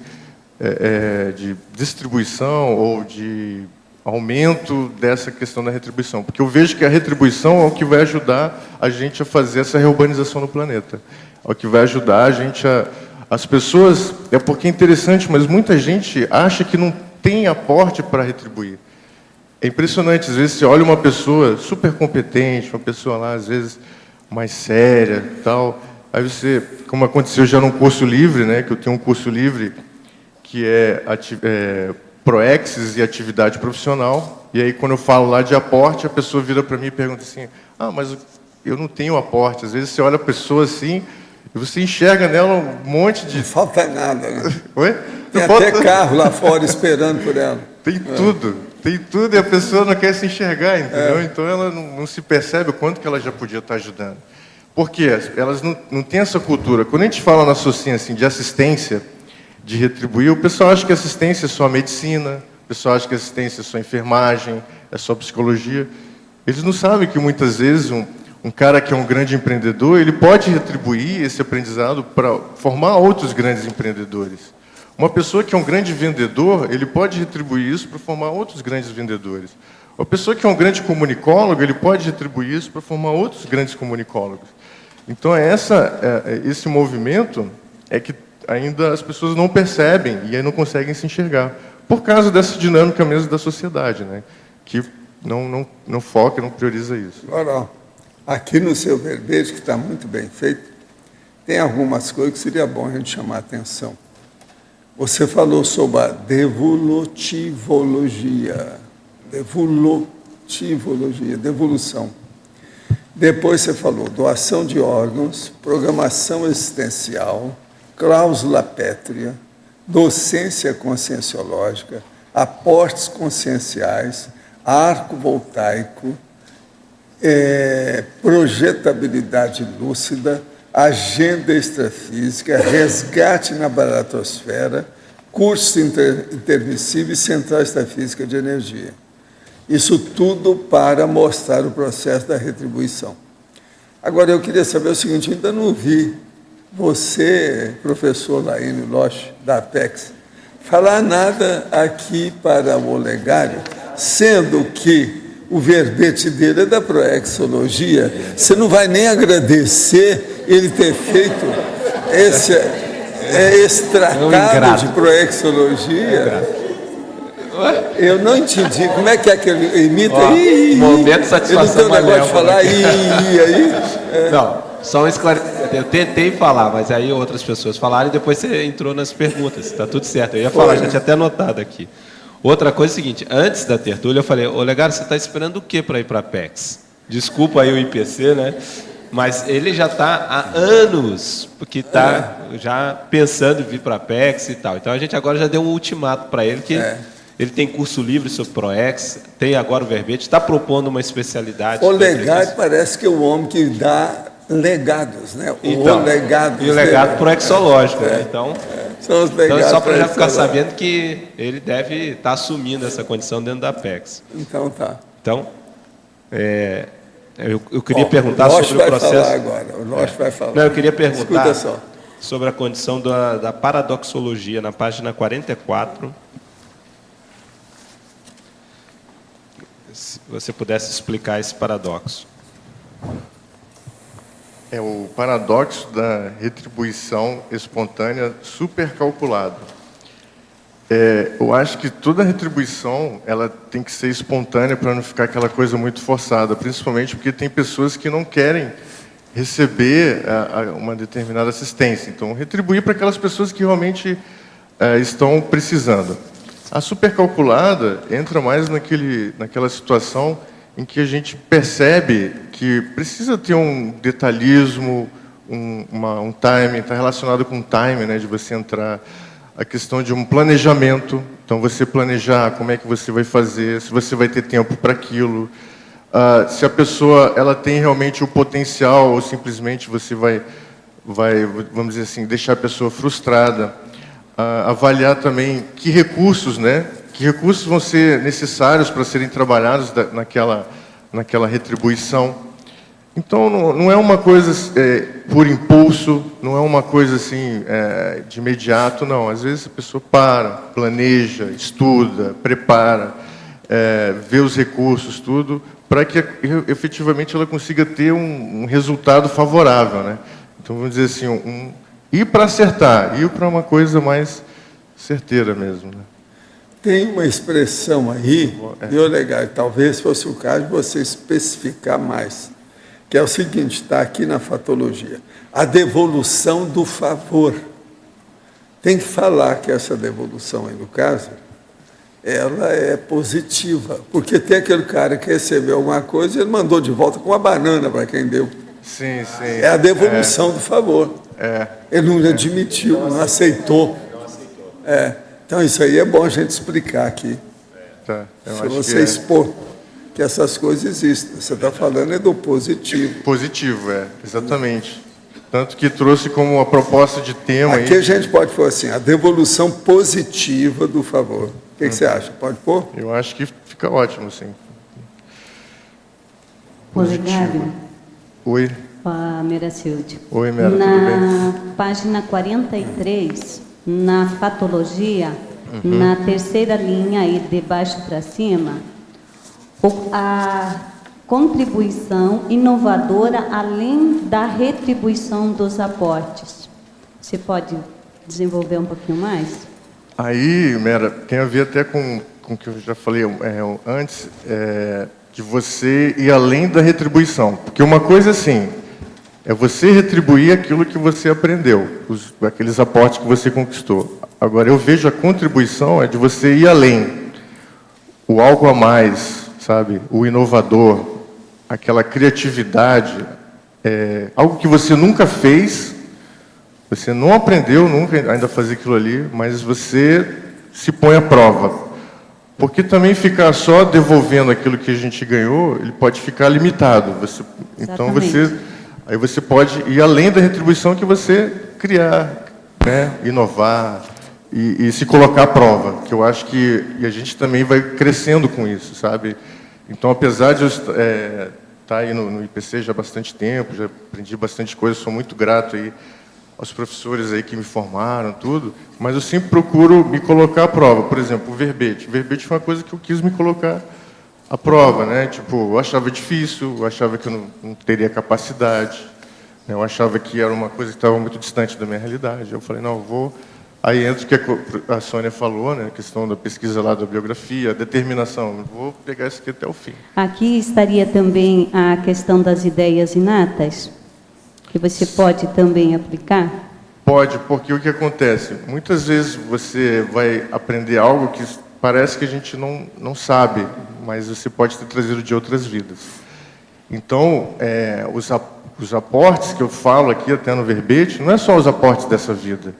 de distribuição ou de aumento dessa questão da retribuição. Porque eu vejo que a retribuição é o que vai ajudar a gente a fazer essa reurbanização no planeta. É o que vai ajudar a gente a... As pessoas... É porque é interessante, mas muita gente acha que não tem aporte para retribuir. É impressionante, às vezes você olha uma pessoa super competente, uma pessoa lá, às vezes, mais séria, tal. Aí você, como aconteceu já num curso livre, né, que eu tenho um curso livre, que é Proexis e atividade profissional, e aí quando eu falo lá de aporte, a pessoa vira para mim e pergunta assim, mas eu não tenho aporte. Às vezes você olha a pessoa assim, e você enxerga nela um monte de... Não falta nada, né? Oi? Tem até carro lá fora esperando por ela. Tem tudo, e a pessoa não quer se enxergar, entendeu? Então ela não se percebe o quanto que ela já podia estar ajudando. Por quê? Elas não têm essa cultura. Quando a gente fala na SOCIM, assim, de assistência, de retribuir, o pessoal acha que assistência é só medicina, o pessoal acha que assistência é só enfermagem, é só psicologia. Eles não sabem que muitas vezes um cara que é um grande empreendedor, ele pode retribuir esse aprendizado para formar outros grandes empreendedores. Uma pessoa que é um grande vendedor, ele pode retribuir isso para formar outros grandes vendedores. Uma pessoa que é um grande comunicólogo, ele pode retribuir isso para formar outros grandes comunicólogos. Então, esse movimento é que ainda as pessoas não percebem e aí não conseguem se enxergar, por causa dessa dinâmica mesmo da sociedade, né? Que não foca, não prioriza isso. Agora, aqui no seu verbete, que está muito bem feito, tem algumas coisas que seria bom a gente chamar a atenção. Você falou sobre a devolutivologia, devolução. Depois você falou doação de órgãos, programação existencial, cláusula pétrea, docência conscienciológica, aportes conscienciais, arco voltaico, projetabilidade lúcida, agenda extrafísica, resgate na baratosfera, curso intermissivo e central extrafísica de energia. Isso tudo para mostrar o processo da retribuição. Agora, eu queria saber o seguinte, ainda não vi você, professor Laínio Loche, da Apex, falar nada aqui para o Olegário, sendo que o verbete dele é da Proexologia. Você não vai nem agradecer ele ter feito esse tratado de Proexologia. Eu não entendi. Como é que ele imita? Momento de satisfação. Ele tem um negócio de falar aí. Não, só um esclarecimento. Eu tentei falar, mas aí outras pessoas falaram e depois você entrou nas perguntas. Está tudo certo. Eu ia falar, já tinha até anotado aqui. Outra coisa é o seguinte, antes da tertúlia eu falei, Olegário, você está esperando o quê para ir para a Apex? Desculpa aí o IPC, né? Mas ele já está há anos, porque está já pensando em vir para a Apex e tal. Então a gente agora já deu um ultimato para ele, que ele tem curso livre sobre ProEx, tem agora o verbete, está propondo uma especialidade. O Olegário parece que é o homem que dá legados, né? Então, e o legado proexológico, né? Então, são os legados, então, só para já ficar sabendo que ele deve estar assumindo essa condição dentro da Apex. Então, tá. Então, eu queria perguntar sobre o processo... Falar agora. O Loche vai falar. Não, eu queria perguntar só sobre a condição da paradoxologia, na página 44. Se você pudesse explicar esse paradoxo. É o paradoxo da retribuição espontânea supercalculada. Eu acho que toda retribuição ela tem que ser espontânea para não ficar aquela coisa muito forçada, principalmente porque tem pessoas que não querem receber uma determinada assistência. Então, retribuir para aquelas pessoas que realmente estão precisando. A supercalculada entra mais naquela situação em que a gente percebe que precisa ter um detalhismo, um timing, está relacionado com o timing, né, de você entrar, a questão de um planejamento, então você planejar como é que você vai fazer, se você vai ter tempo para aquilo, se a pessoa ela tem realmente o potencial ou simplesmente você vai, vamos dizer assim, deixar a pessoa frustrada, avaliar também que recursos, né? Que recursos vão ser necessários para serem trabalhados naquela retribuição. Então, não é uma coisa por impulso, não é uma coisa assim de imediato, não. Às vezes a pessoa planeja, estuda, prepara, vê os recursos, tudo, para que efetivamente ela consiga ter um resultado favorável, né? Então, vamos dizer assim, ir para acertar, ir para uma coisa mais certeira mesmo, né? Tem uma expressão aí, Olegário, talvez fosse o caso de você especificar mais, que é o seguinte, está aqui na fatologia, a devolução do favor. Tem que falar que essa devolução aí, no caso, ela é positiva, porque tem aquele cara que recebeu alguma coisa e ele mandou de volta com uma banana para quem deu. Sim, sim. É a devolução do favor. Ele não admitiu, não aceitou. Então, isso aí é bom a gente explicar aqui. Se você expor que essas coisas existem. Você está falando do positivo. Positivo, exatamente. Tanto que trouxe como uma proposta de tema... Aqui aí. a gente pode pôr assim, a devolução positiva do favor. O que você acha? Pode pôr? Eu acho que fica ótimo, sim. Olegário. Oi. A Meracilde. Oi, Mera, tudo Na página 43, na fatologia, na terceira linha, aí de baixo para cima, a contribuição inovadora além da retribuição dos aportes. Você pode desenvolver um pouquinho mais? Aí, Mera, tem a ver até com o que eu já falei antes, de você ir além da retribuição. Porque uma coisa assim, é você retribuir aquilo que você aprendeu, aqueles aportes que você conquistou. Agora, eu vejo a contribuição é de você ir além, o algo a mais, sabe? O inovador, aquela criatividade, algo que você nunca fez, você não aprendeu nunca ainda a fazer aquilo ali, mas você se põe à prova. Porque também ficar só devolvendo aquilo que a gente ganhou, ele pode ficar limitado. Então aí você pode ir além da retribuição que você criar, né? Inovar e se colocar à prova, que eu acho que a gente também vai crescendo com isso, sabe? Então, apesar de eu estar aí no IPC já há bastante tempo, já aprendi bastante coisa, sou muito grato aí aos professores aí que me formaram, tudo, mas eu sempre procuro me colocar à prova. Por exemplo, o verbete. O verbete foi uma coisa que eu quis me colocar à prova, né? Tipo, eu achava difícil, eu achava que eu não teria capacidade, né? Eu achava que era uma coisa que estava muito distante da minha realidade. Eu falei, não, eu vou... Aí entra o que a Sônia falou, né? A questão da pesquisa lá da biografia, a determinação. Eu vou pegar isso aqui até o fim. Aqui estaria também a questão das ideias inatas, que você pode também aplicar? Pode, porque o que acontece? Muitas vezes você vai aprender algo que parece que a gente não sabe, mas você pode ter trazido de outras vidas. Então, os aportes que eu falo aqui até no verbete, não é só os aportes dessa vida.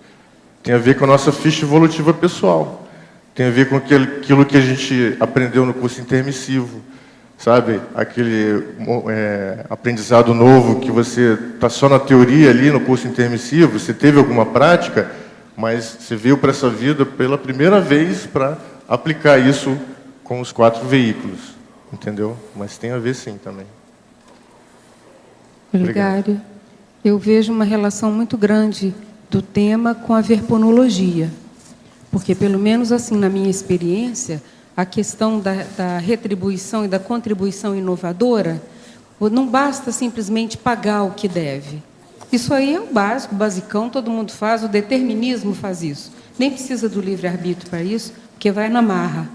Tem a ver com a nossa ficha evolutiva pessoal. Tem a ver com aquilo que a gente aprendeu no curso intermissivo. Sabe? Aquele aprendizado novo que você está só na teoria ali no curso intermissivo, você teve alguma prática, mas você veio para essa vida pela primeira vez para aplicar isso com os 4 veículos. Entendeu? Mas tem a ver sim também. Olegário, eu vejo uma relação muito grande do tema com a verponologia, porque pelo menos assim na minha experiência, a questão da retribuição e da contribuição inovadora, não basta simplesmente pagar o que deve. Isso aí é o básico, o basicão, todo mundo faz, o determinismo faz isso. Nem precisa do livre-arbítrio para isso, porque vai na marra.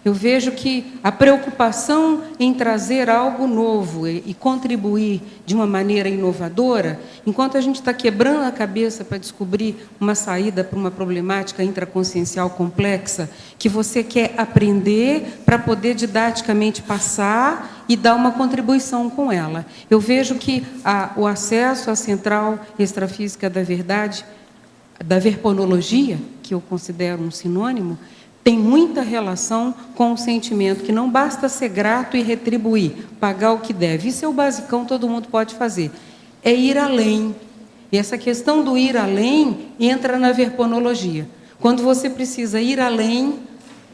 Eu vejo que a preocupação em trazer algo novo e contribuir de uma maneira inovadora, enquanto a gente está quebrando a cabeça para descobrir uma saída para uma problemática intraconsciencial complexa, que você quer aprender para poder didaticamente passar e dar uma contribuição com ela. Eu vejo que o acesso à central extrafísica da verdade, da verponologia, que eu considero um sinônimo, tem muita relação com o sentimento que não basta ser grato e retribuir, pagar o que deve. Isso é o basicão, todo mundo pode fazer. É ir além. E essa questão do ir além entra na verponologia. Quando você precisa ir além,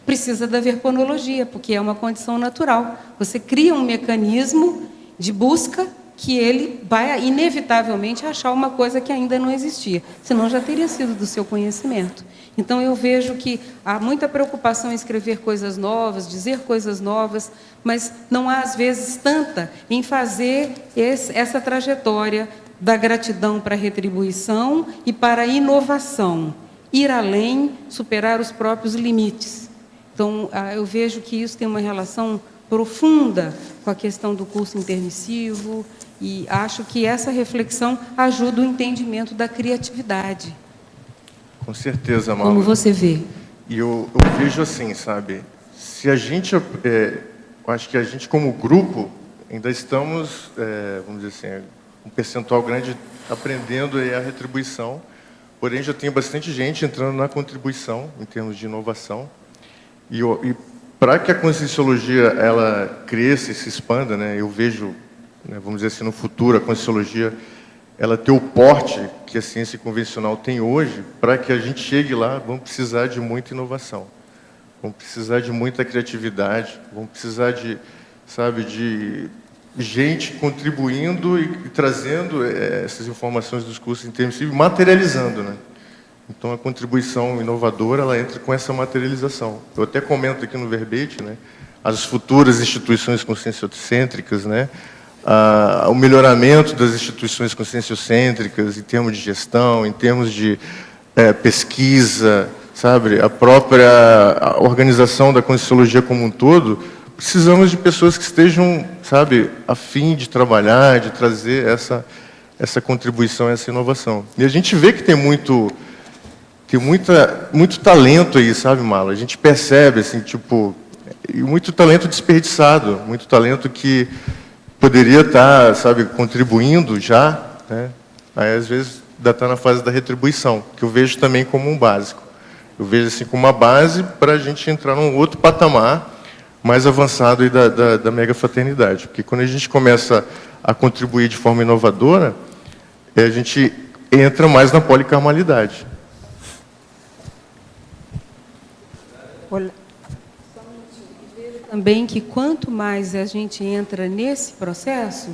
precisa da verponologia, porque é uma condição natural. Você cria um mecanismo de busca que ele vai inevitavelmente achar uma coisa que ainda não existia, senão já teria sido do seu conhecimento. Então, eu vejo que há muita preocupação em escrever coisas novas, dizer coisas novas, mas não há, às vezes, tanta em fazer essa trajetória da gratidão para a retribuição e para a inovação. Ir além, superar os próprios limites. Então, eu vejo que isso tem uma relação profunda com a questão do curso intermissivo e acho que essa reflexão ajuda o entendimento da criatividade. Com certeza, Mauro. Como você vê? E eu vejo assim, sabe? Se a gente, eu acho que a gente como grupo ainda estamos, vamos dizer assim, um percentual grande aprendendo a retribuição, porém já tem bastante gente entrando na contribuição em termos de inovação. E para que a conscienciologia ela cresça e se expanda, né? Eu vejo, né, vamos dizer assim, no futuro a conscienciologia ela ter o porte que a ciência convencional tem hoje, para que a gente chegue lá, vamos precisar de muita inovação, vamos precisar de muita criatividade, vamos precisar de, sabe, de gente contribuindo e trazendo essas informações dos cursos intensivos, materializando, né? Então, a contribuição inovadora, ela entra com essa materialização. Eu até comento aqui no verbete, né, as futuras instituições conscienciocêntricas, né, o melhoramento das instituições conscienciocêntricas em termos de gestão, em termos de pesquisa, sabe, a própria organização da Conscienciologia como um todo. Precisamos de pessoas que estejam, sabe, a fim de trabalhar, de trazer essa contribuição, essa inovação. E a gente vê que tem muito talento aí, sabe, Marlon? A gente percebe, assim, tipo, e muito talento desperdiçado, muito talento que poderia estar, sabe, contribuindo já, né? Aí, às vezes, ainda está na fase da retribuição, que eu vejo também como um básico. Eu vejo assim como uma base para a gente entrar num outro patamar mais avançado aí da mega fraternidade. Porque quando a gente começa a contribuir de forma inovadora, a gente entra mais na policarmalidade. Também que quanto mais a gente entra nesse processo,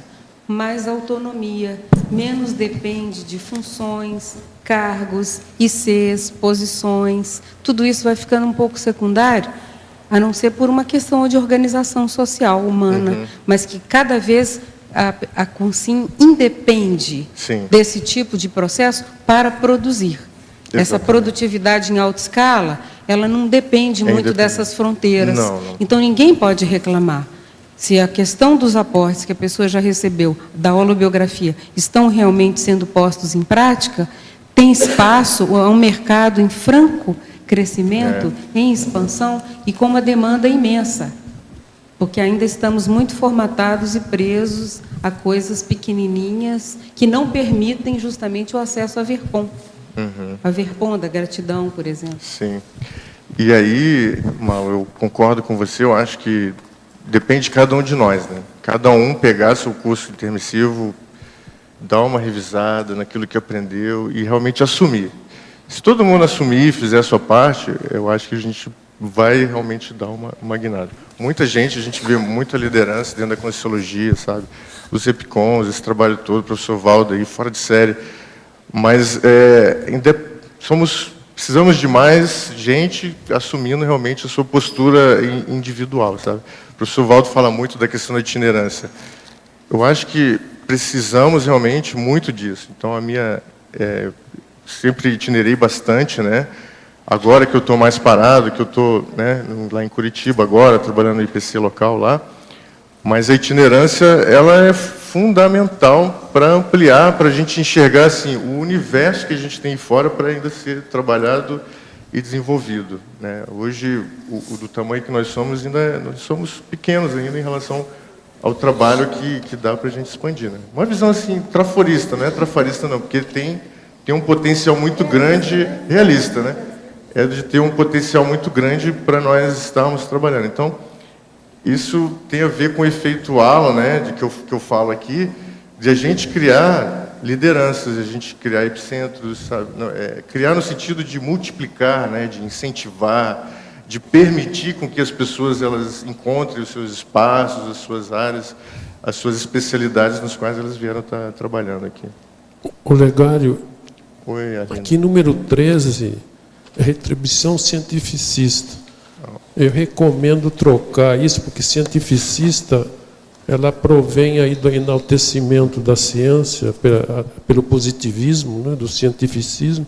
mais autonomia, menos depende de funções, cargos, ICs, posições, tudo isso vai ficando um pouco secundário, a não ser por uma questão de organização social, humana, mas que cada vez a Consim independe desse tipo de processo para produzir. Exatamente. Essa produtividade em alta escala, ela não depende muito dessas fronteiras. Não. Então, ninguém pode reclamar. Se a questão dos aportes que a pessoa já recebeu da holobiografia estão realmente sendo postos em prática, tem espaço, é um mercado em franco crescimento, em expansão e com uma demanda imensa. Porque ainda estamos muito formatados e presos a coisas pequenininhas que não permitem justamente o acesso à Verpom. A Verpom da gratidão, por exemplo. Sim. E aí, Mal, eu concordo com você, eu acho que depende de cada um de nós, né? Cada um pegar seu curso intermissivo, dar uma revisada naquilo que aprendeu e realmente assumir. Se todo mundo assumir e fizer a sua parte, eu acho que a gente vai realmente dar uma guinada. Muita gente, a gente vê muita liderança dentro da Conscienciologia, sabe? Os EPICONs, esse trabalho todo, o professor Valdo aí, fora de série. Mas precisamos de mais gente assumindo realmente a sua postura individual, sabe? O professor Valdo fala muito da questão da itinerância. Eu acho que precisamos realmente muito disso. Então, sempre itinerei bastante, né? Agora que eu estou mais parado, que eu estou, né, lá em Curitiba agora, trabalhando no IPC local lá, mas a itinerância, ela é fundamental para ampliar, para a gente enxergar assim, o universo que a gente tem fora para ainda ser trabalhado e desenvolvido, né? Hoje, do tamanho que nós somos, nós somos pequenos ainda em relação ao trabalho que dá para a gente expandir, né? Uma visão assim, traforista, não é trafarista não, porque tem um potencial muito grande, realista, né? É de ter um potencial muito grande para nós estarmos trabalhando. Então, isso tem a ver com o efeito halo, né, que eu falo aqui, de a gente criar lideranças, de a gente criar epicentros, sabe? Criar no sentido de multiplicar, né, de incentivar, de permitir com que as pessoas elas encontrem os seus espaços, as suas áreas, as suas especialidades nos quais elas vieram estar trabalhando aqui. Olegário, Oi, aqui número 13, retribuição cientificista. Eu recomendo trocar isso, porque cientificista, ela provém aí do enaltecimento da ciência, pelo positivismo, né, do cientificismo,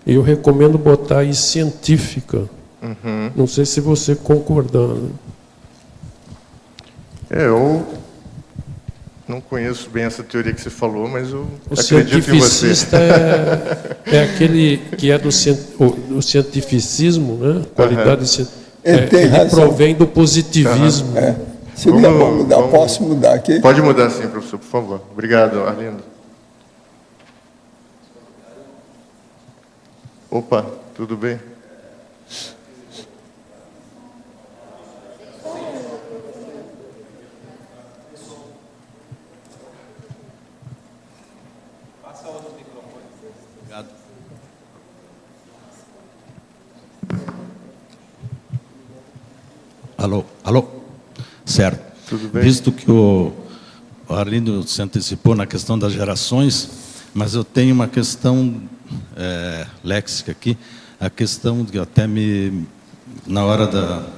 e eu recomendo botar aí científica. Não sei se você concordar. Né? Eu não conheço bem essa teoria que você falou, mas eu acredito em você. O cientificista é aquele que é do cientificismo, né? Qualidade científica. Ele provém do positivismo. Seria bom mudar. Posso mudar aqui? Pode mudar sim, professor, por favor. Obrigado, Arlindo. Opa, tudo bem? Passa outro microfone. Obrigado. Alô, alô. Certo. Tudo bem? Visto que o Arlindo se antecipou na questão das gerações, mas eu tenho uma questão léxica aqui, a questão que até na hora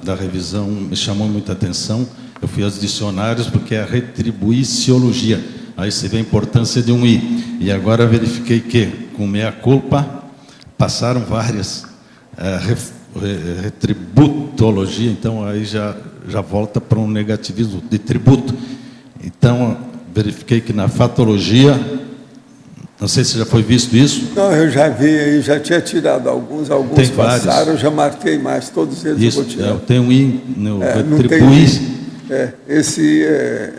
da revisão me chamou muita atenção. Eu fui aos dicionários porque é a retribuiciologia. Aí você vê a importância de um I. E agora verifiquei que, com meia culpa, passaram várias retributologia, então aí já volta para um negativismo de tributo. Então, verifiquei que na fatologia, não sei se já foi visto isso. Não, eu já vi aí, já tinha tirado alguns Tem passaram, vários. eu já marquei mais, todos eles Isso, eu vou tirar. tem um I no Não tem retribuir. esse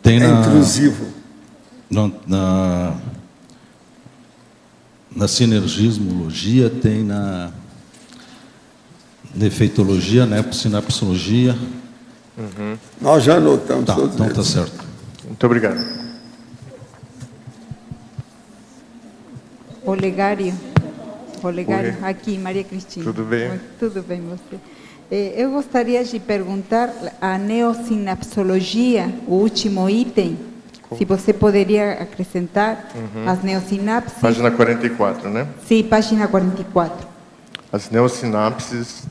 Tem é na, intrusivo. Na sinergismologia, tem na efeitologia, na sinapsologia. Uhum. Nós já anotamos todos então eles. está certo. Muito obrigado. Olegário, Oi. aqui, Maria Cristina. Tudo bem? Tudo bem, você. Eu gostaria de perguntar a neossinapsologia, o último item, se você poderia acrescentar as neossinapses. Página 44, né? Sim, página 44. As neossinapses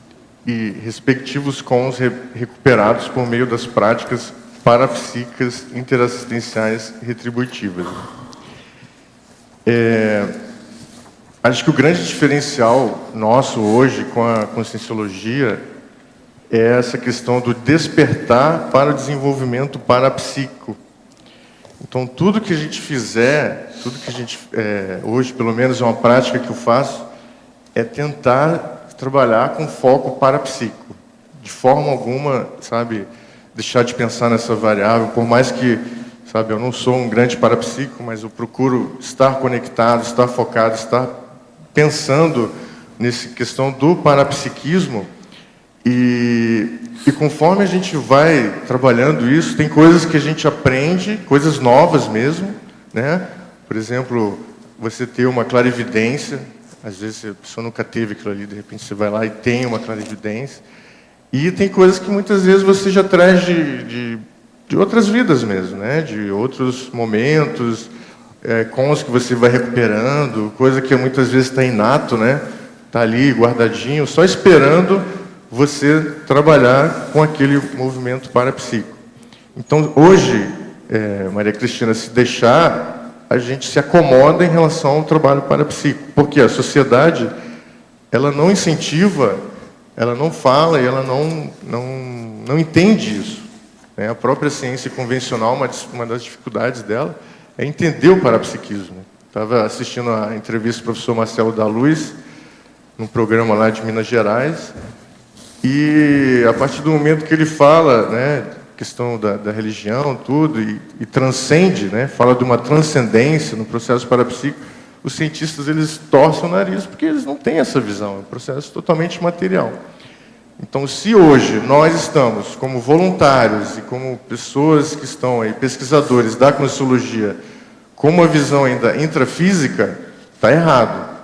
e respectivos cons recuperados por meio das práticas parapsíquicas interassistenciais retributivas. Acho que o grande diferencial nosso hoje com a conscienciologia é essa questão do despertar para o desenvolvimento parapsíquico. Então, tudo que a gente fizer, tudo que a gente, hoje, pelo menos, é uma prática que eu faço, é tentar trabalhar com foco parapsíquico. De forma alguma, sabe, deixar de pensar nessa variável, por mais que, sabe, eu não sou um grande parapsíquico, mas eu procuro estar conectado, estar focado, estar pensando nessa questão do parapsiquismo. E conforme a gente vai trabalhando isso, tem coisas que a gente aprende, coisas novas mesmo, né? Por exemplo, você ter uma clarividência, às vezes a pessoa nunca teve aquilo ali, de repente você vai lá e tem uma clarividência. E tem coisas que muitas vezes você já traz de outras vidas mesmo, né? De outros momentos, com os que você vai recuperando, coisa que muitas vezes está inato, né? Está ali guardadinho, só esperando você trabalhar com aquele movimento parapsíquico. Então, hoje, Maria Cristina, se deixar, a gente se acomoda em relação ao trabalho parapsíquico, porque a sociedade, ela não incentiva, ela não fala e ela não entende isso. Né? A própria ciência convencional, uma das dificuldades dela, é entender o parapsiquismo. Estava assistindo a entrevista do professor Marcelo da Luz, num programa lá de Minas Gerais, e a partir do momento que ele fala, né, questão da religião, tudo, e transcende, né, fala de uma transcendência no processo parapsíquico, os cientistas eles torcem o nariz porque eles não têm essa visão, é um processo totalmente material. Então, se hoje nós estamos como voluntários e como pessoas que estão aí, pesquisadores da conscienciologia, com uma visão ainda intrafísica, está errado.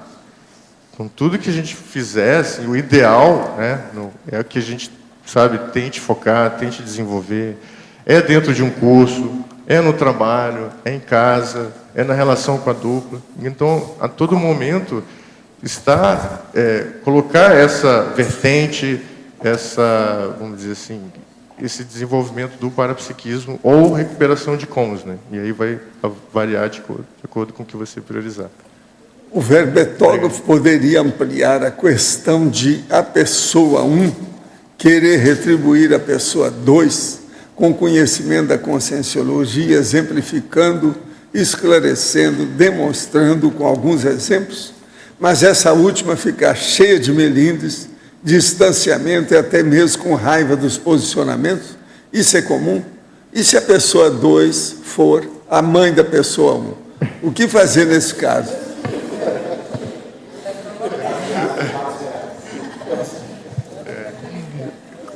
Com tudo que a gente fizesse, o ideal, né, é o que a gente, sabe, tente focar, tente desenvolver. É dentro de um curso, é no trabalho, é em casa, é na relação com a dupla. Então, a todo momento, colocar essa vertente, vamos dizer assim, esse desenvolvimento do parapsiquismo ou recuperação de cons, né? E aí vai variar de acordo com o que você priorizar. O verbetógrafo poderia ampliar a questão de a pessoa 1 querer retribuir a pessoa 2 com conhecimento da conscienciologia, exemplificando, esclarecendo, demonstrando com alguns exemplos, mas essa última ficar cheia de melindres, distanciamento e até mesmo com raiva dos posicionamentos. Isso é comum? E se a pessoa 2 for a mãe da pessoa 1? O que fazer nesse caso?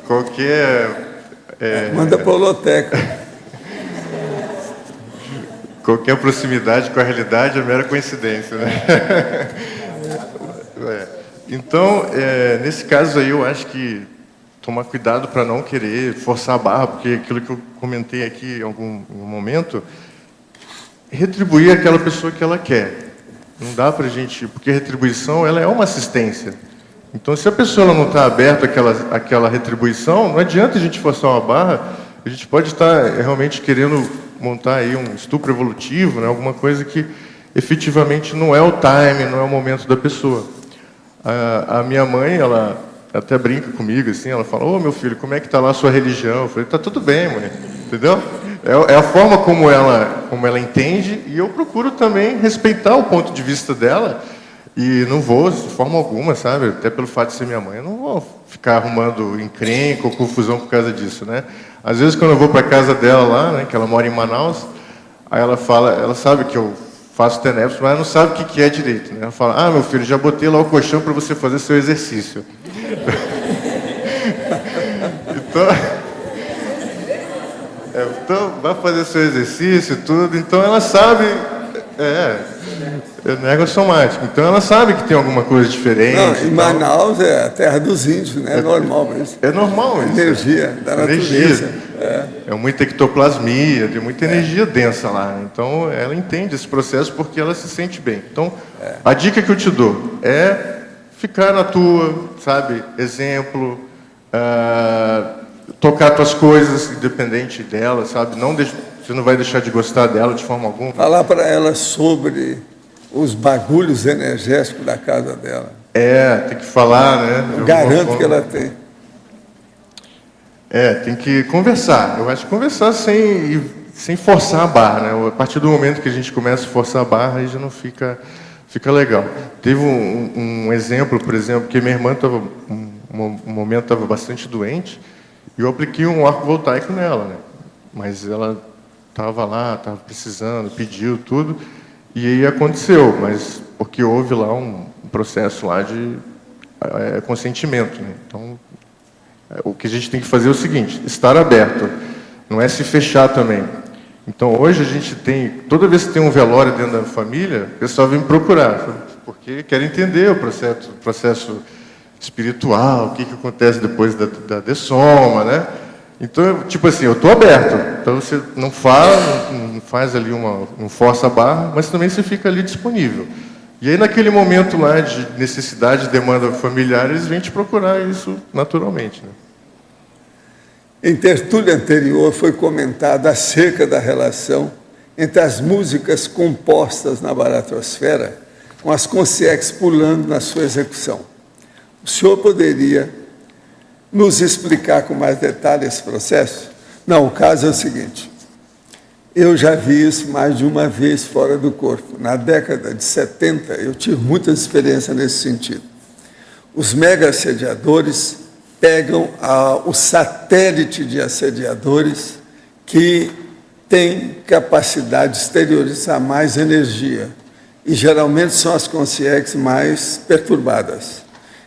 Qualquer... Manda para o holoteca. qualquer proximidade com a realidade é mera coincidência, né? Então, nesse caso aí, eu acho que tomar cuidado para não querer forçar a barra, porque aquilo que eu comentei aqui em algum momento, retribuir aquela pessoa que ela quer. Não dá para a gente... Porque a retribuição, ela é uma assistência. Então, se a pessoa não está aberta àquela retribuição, não adianta a gente forçar uma barra, a gente pode estar realmente querendo montar aí um estupro evolutivo, né? Alguma coisa que efetivamente não é o time, não é o momento da pessoa. A minha mãe, ela até brinca comigo, assim, ela fala, ô meu filho, como é que está lá a sua religião? Eu falei, tá tudo bem, mãe, entendeu? É a forma como ela entende, e eu procuro também respeitar o ponto de vista dela, e não vou, de forma alguma, sabe, até pelo fato de ser minha mãe, eu não vou ficar arrumando encrenca ou confusão por causa disso, né? Às vezes, quando eu vou para a casa dela lá, né, que ela mora em Manaus, aí ela fala, ela sabe que eu faço TENEPS, mas não sabe o que é direito, né? Ela fala, meu filho, já botei lá o colchão para você fazer seu exercício. Então, vai fazer seu exercício e tudo, então ela sabe, eu nego automático, então ela sabe que tem alguma coisa diferente. Não, em Manaus é a terra dos índios, né? É normal isso. É normal isso. Energia da natureza. É muita ectoplasmia, tem muita energia densa lá. Então, ela entende esse processo porque ela se sente bem. Então, a dica que eu te dou é ficar na tua, sabe? Exemplo, tocar tuas coisas, independente dela, sabe? Você não vai deixar de gostar dela de forma alguma. Falar para ela sobre os bagulhos energéticos da casa dela. Tem que falar, né? Eu garanto que ela tem. Tem que conversar. Eu acho que conversar sem forçar a barra, né? A partir do momento que a gente começa a forçar a barra, aí já não fica legal. Teve um exemplo, por exemplo, que minha irmã estava, um momento estava bastante doente, e eu apliquei um arco voltaico nela, né? Mas ela estava lá, estava precisando, pediu tudo, e aí aconteceu, mas porque houve lá um processo lá de consentimento, né? Então, o que a gente tem que fazer é o seguinte, estar aberto, não é se fechar também. Então, hoje a gente tem, toda vez que tem um velório dentro da família, o pessoal vem me procurar, porque quer entender o processo espiritual, o que acontece depois da dessoma, né? Então, tipo assim, eu estou aberto. Então, você não fala, não faz ali não força a barra, mas também você fica ali disponível. E aí, naquele momento lá de necessidade, demanda familiar, eles vêm te procurar isso naturalmente, né? Em tertúlia anterior foi comentada acerca da relação entre as músicas compostas na baratrosfera com as consciências pulando na sua execução. O senhor poderia nos explicar com mais detalhe esse processo? Não, o caso é o seguinte. Eu já vi isso mais de uma vez fora do corpo. Na década de 70, eu tive muita experiência nesse sentido. Os mega assediadores pegam o satélite de assediadores que tem capacidade de exteriorizar mais energia. E, geralmente, são as consciências mais perturbadas.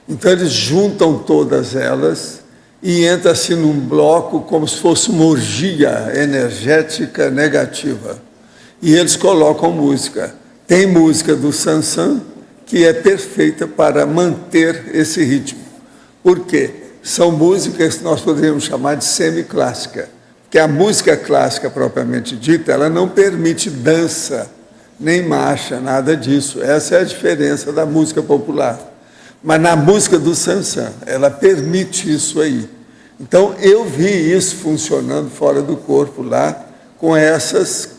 Então, eles juntam todas elas e entra-se num bloco como se fosse uma orgia energética negativa. E eles colocam música. Tem música do Sansão que é perfeita para manter esse ritmo. Por quê? São músicas que nós poderíamos chamar de semiclássica. Porque a música clássica, propriamente dita, ela não permite dança, nem marcha, nada disso. Essa é a diferença da música popular. Mas na música do Sansão, ela permite isso aí. Então, eu vi isso funcionando fora do corpo lá, com essas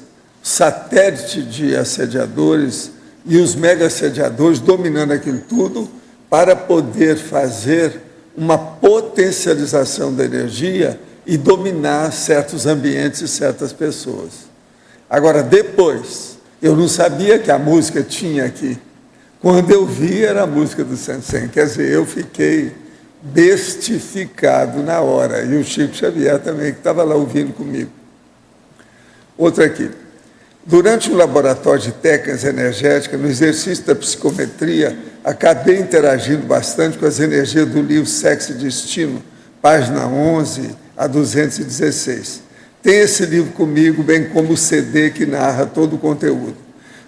satélites de assediadores e os mega assediadores dominando aquilo tudo para poder fazer uma potencialização da energia e dominar certos ambientes e certas pessoas. Agora, depois, eu não sabia que a música tinha aqui. Quando eu vi, era a música do Sansão. Quer dizer, eu fiquei bestificado na hora. E o Chico Xavier também, que estava lá ouvindo comigo. Outra aqui. Durante um laboratório de técnicas energéticas, no exercício da psicometria, acabei interagindo bastante com as energias do livro Sexo e Destino, página 11 a 216. Tenho esse livro comigo, bem como o CD que narra todo o conteúdo.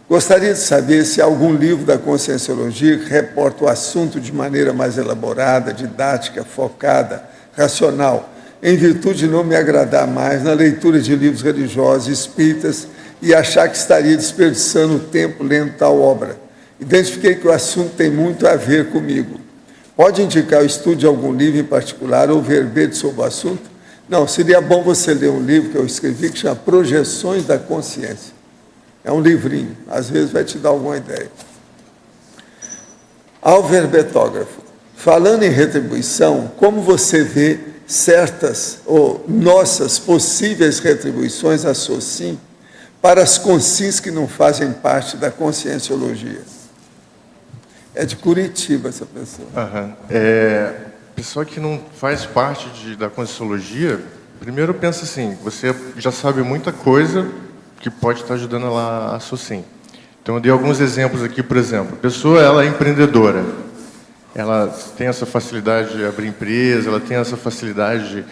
Gostaria de saber se há algum livro da Conscienciologia que reporta o assunto de maneira mais elaborada, didática, focada, racional, em virtude de não me agradar mais na leitura de livros religiosos espíritas e achar que estaria desperdiçando o tempo lendo tal obra. Identifiquei que o assunto tem muito a ver comigo. Pode indicar o estudo de algum livro em particular ou verbete sobre o assunto? Não, seria bom você ler um livro que eu escrevi que chama Projeções da Consciência. É um livrinho, às vezes vai te dar alguma ideia. Ao verbetógrafo, falando em retribuição, como você vê certas ou nossas possíveis retribuições a SOCIM para as consciências que não fazem parte da Conscienciologia? É de Curitiba essa pessoa. Pessoa que não faz parte da Conscienciologia, primeiro pensa assim, você já sabe muita coisa que pode estar ajudando ela a SOCIM. Então, eu dei alguns exemplos aqui, por exemplo. A pessoa, ela é empreendedora. Ela tem essa facilidade de abrir empresa, ela tem essa facilidade de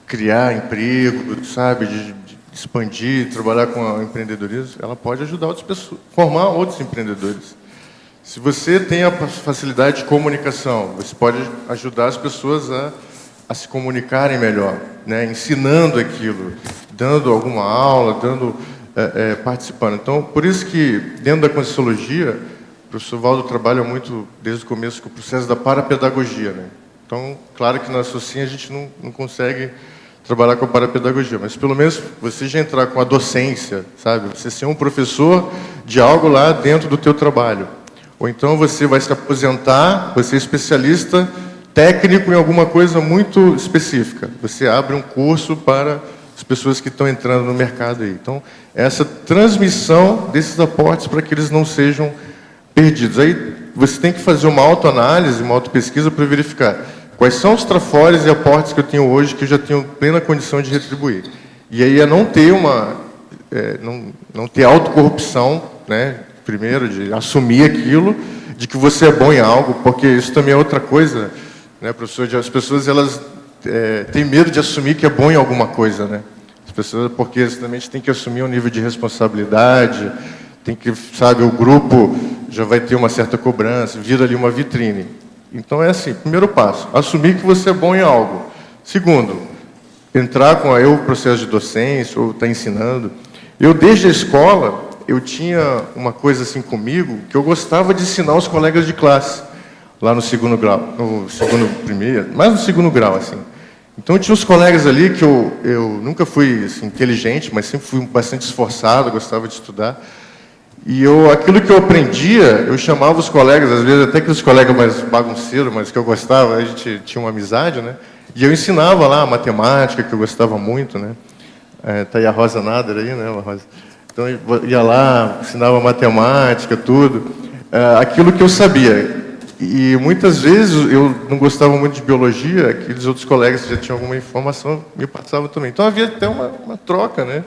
criar emprego, sabe, de expandir, trabalhar com o empreendedorismo. Ela pode ajudar outras pessoas, formar outros empreendedores. Se você tem a facilidade de comunicação, você pode ajudar as pessoas a se comunicarem melhor, né, ensinando aquilo, dando alguma aula, participando. Então, por isso que, dentro da Conscienciologia, o professor Valdo trabalha muito, desde o começo, com o processo da parapedagogia, né? Então, claro que na SOCIM a gente não consegue trabalhar com a parapedagogia, mas pelo menos você já entrar com a docência, sabe? Você ser um professor de algo lá dentro do teu trabalho. Ou então você vai se aposentar, você é especialista técnico em alguma coisa muito específica. Você abre um curso para as pessoas que estão entrando no mercado aí. Então, essa transmissão desses aportes para que eles não sejam perdidos. Aí você tem que fazer uma autoanálise, uma autopesquisa para verificar quais são os trafores e aportes que eu tenho hoje que eu já tenho plena condição de retribuir. E aí é não ter não ter autocorrupção, né? Primeiro, de assumir aquilo, de que você é bom em algo, porque isso também é outra coisa, né, professor? As pessoas, elas têm medo de assumir que é bom em alguma coisa, né? As pessoas, porque exatamente tem que assumir um nível de responsabilidade, tem que, sabe, o grupo já vai ter uma certa cobrança, vira ali uma vitrine. Então é assim, primeiro passo, assumir que você é bom em algo. Segundo, entrar com o processo de docência, ou estar ensinando. Eu, desde a escola, eu tinha uma coisa assim comigo, que eu gostava de ensinar os colegas de classe, lá no segundo grau, mais no segundo grau, assim. Então, tinha os colegas ali que eu nunca fui assim, inteligente, mas sempre fui bastante esforçado, gostava de estudar. E aquilo que eu aprendia, eu chamava os colegas, às vezes até que os colegas mais bagunceiros, mas que eu gostava, a gente tinha uma amizade, né? E eu ensinava lá a matemática, que eu gostava muito, né? Tá aí a Rosa Nader aí, né, Rosa? Então, eu ia lá, ensinava matemática, tudo. Aquilo que eu sabia. E muitas vezes eu não gostava muito de biologia, aqueles outros colegas que já tinham alguma informação me passavam também. Então havia até uma troca, né,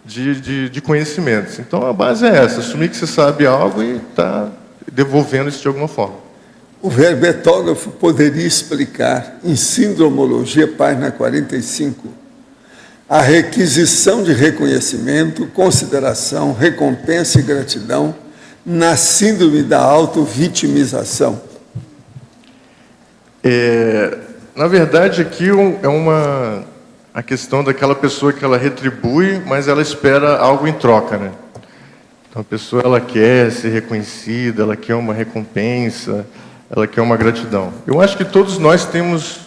de conhecimentos. Então a base é essa, assumir que você sabe algo e está devolvendo isso de alguma forma. O verbetógrafo poderia explicar, em Sindromologia, página 45, a requisição de reconhecimento, consideração, recompensa e gratidão na síndrome da auto-vitimização? Na verdade, aqui é a questão daquela pessoa que ela retribui, mas ela espera algo em troca, né? Então, a pessoa, ela quer ser reconhecida, ela quer uma recompensa, ela quer uma gratidão. Eu acho que todos nós temos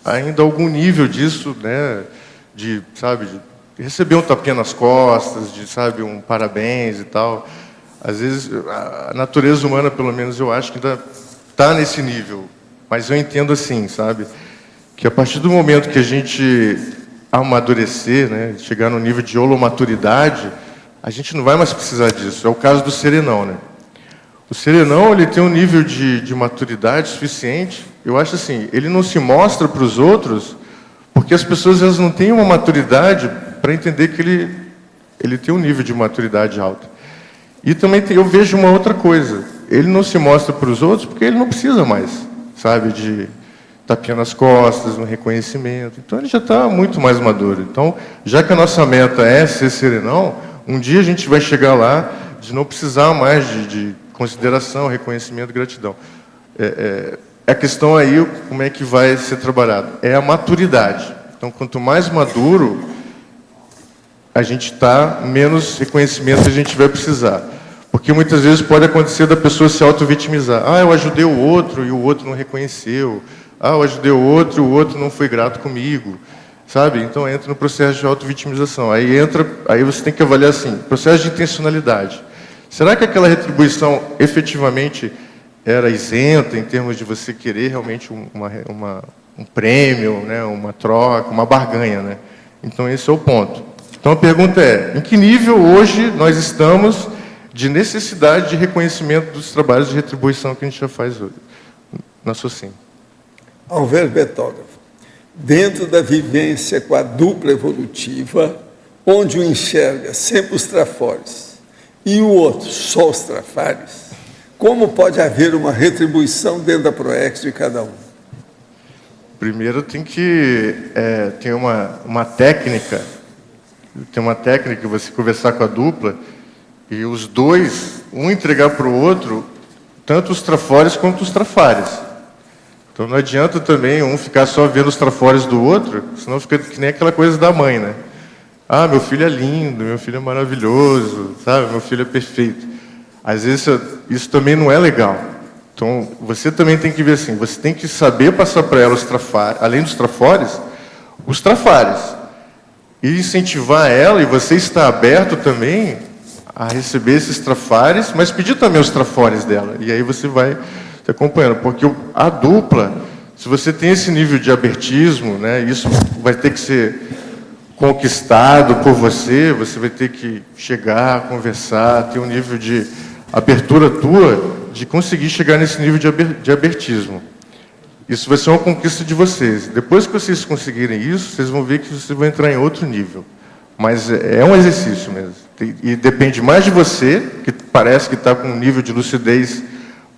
ainda algum nível disso, né? De receber um tapinha nas costas, de, sabe, um parabéns e tal. Às vezes, a natureza humana, pelo menos, eu acho que ainda está nesse nível. Mas eu entendo assim, sabe? Que a partir do momento que a gente amadurecer, né, chegar no nível de holomaturidade, a gente não vai mais precisar disso. É o caso do serenão, né? O serenão, ele tem um nível de maturidade suficiente. Eu acho assim, ele não se mostra para os outros porque as pessoas, elas não têm uma maturidade para entender que ele tem um nível de maturidade alta. E também eu vejo uma outra coisa. Ele não se mostra para os outros porque ele não precisa mais, sabe, de tapinha nas costas, um reconhecimento. Então, ele já está muito mais maduro. Então, já que a nossa meta é ser serenão, um dia a gente vai chegar lá de não precisar mais de consideração, reconhecimento, gratidão. A questão aí, como é que vai ser trabalhado? É a maturidade. Então, quanto mais maduro a gente está, menos reconhecimento a gente vai precisar. Porque muitas vezes pode acontecer da pessoa se auto-vitimizar. Ah, eu ajudei o outro e o outro não reconheceu. Ah, eu ajudei o outro não foi grato comigo. Sabe? Então entra no processo de auto-vitimização. Aí você tem que avaliar assim, processo de intencionalidade. Será que aquela retribuição efetivamente era isenta em termos de você querer realmente um prêmio, né, uma troca, uma barganha, né? Então esse é o ponto. Então a pergunta é, em que nível hoje nós estamos de necessidade de reconhecimento dos trabalhos de retribuição que a gente já faz hoje na SOCIM? Alver Betógrafo, dentro da vivência com a dupla evolutiva, onde um enxerga sempre os trafores e o outro só os trafares, como pode haver uma retribuição dentro da PROEX de cada um? Primeiro tem que ter uma técnica, você conversar com a dupla e os dois, um entregar para o outro, tanto os trafores quanto os trafares. Então não adianta também um ficar só vendo os trafores do outro, senão fica que nem aquela coisa da mãe, né? Ah, meu filho é lindo, meu filho é maravilhoso, sabe? Meu filho é perfeito. Às vezes isso também não é legal. Então você também tem que ver assim, você tem que saber passar para ela os trafares, além dos trafores, os trafares. E incentivar ela, e você está aberto também a receber esses trafares, mas pedir também os trafores dela. E aí você vai se acompanhando. Porque a dupla, se você tem esse nível de abertismo, né, isso vai ter que ser conquistado por você, você vai ter que chegar, conversar, ter um nível de abertura tua, de conseguir chegar nesse nível de abertismo. Isso vai ser uma conquista de vocês. Depois que vocês conseguirem isso, vocês vão ver que vocês vão entrar em outro nível. Mas é um exercício mesmo. E depende mais de você, que parece que está com um nível de lucidez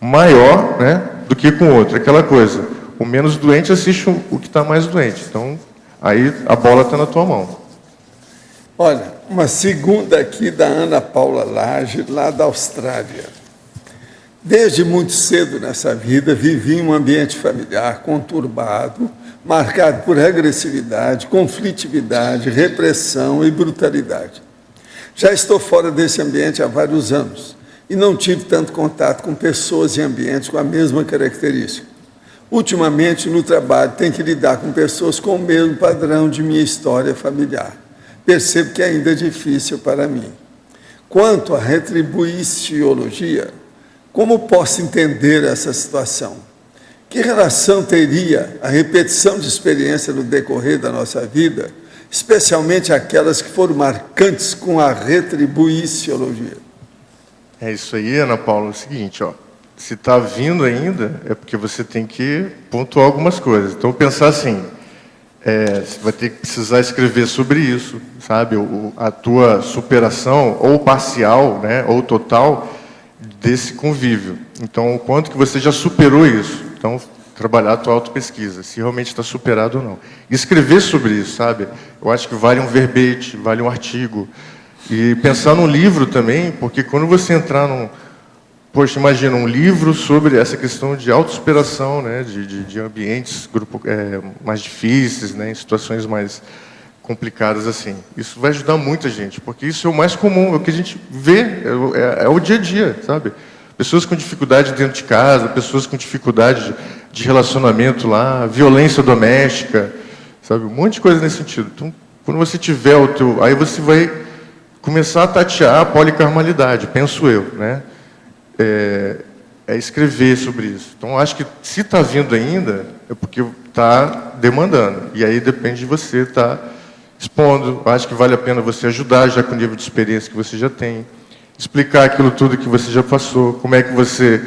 maior, né, do que com o outro. Aquela coisa, o menos doente assiste o que está mais doente. Então, aí a bola está na tua mão. Olha, uma segunda aqui da Ana Paula Lage, lá da Austrália. Desde muito cedo nessa vida, vivi em um ambiente familiar conturbado, marcado por agressividade, conflitividade, repressão e brutalidade. Já estou fora desse ambiente há vários anos e não tive tanto contato com pessoas e ambientes com a mesma característica. Ultimamente, no trabalho, tenho que lidar com pessoas com o mesmo padrão de minha história familiar. Percebo que ainda é difícil para mim. Quanto à retribuiciologia, como posso entender essa situação? Que relação teria a repetição de experiência no decorrer da nossa vida, especialmente aquelas que foram marcantes com a retribuiciologia? É isso aí, Ana Paula, é o seguinte, ó, se está vindo ainda, é porque você tem que pontuar algumas coisas. Então, pensar assim, você vai ter que precisar escrever sobre isso, sabe? A tua superação, ou parcial, né, ou total, desse convívio. Então, o quanto que você já superou isso. Então, trabalhar a tua autopesquisa, se realmente está superado ou não. E escrever sobre isso, sabe? Eu acho que vale um verbete, vale um artigo. E pensar num livro também, porque quando você entrar num... Poxa, imagina, um livro sobre essa questão de autossuperação, né? De ambientes mais difíceis, né? Em situações mais complicadas assim. Isso vai ajudar muita gente, porque isso é o mais comum, é o que a gente vê, é o dia a dia, sabe? Pessoas com dificuldade dentro de casa, pessoas com dificuldade de relacionamento lá, violência doméstica, sabe? Um monte de coisa nesse sentido. Então, quando você tiver o teu... Aí você vai começar a tatear a policarmalidade, penso eu, né? É escrever sobre isso. Então, acho que se está vindo ainda, é porque está demandando. E aí depende de você estar expondo. Acho que vale a pena você ajudar, já com o nível de experiência que você já tem. Explicar aquilo tudo que você já passou, como é que você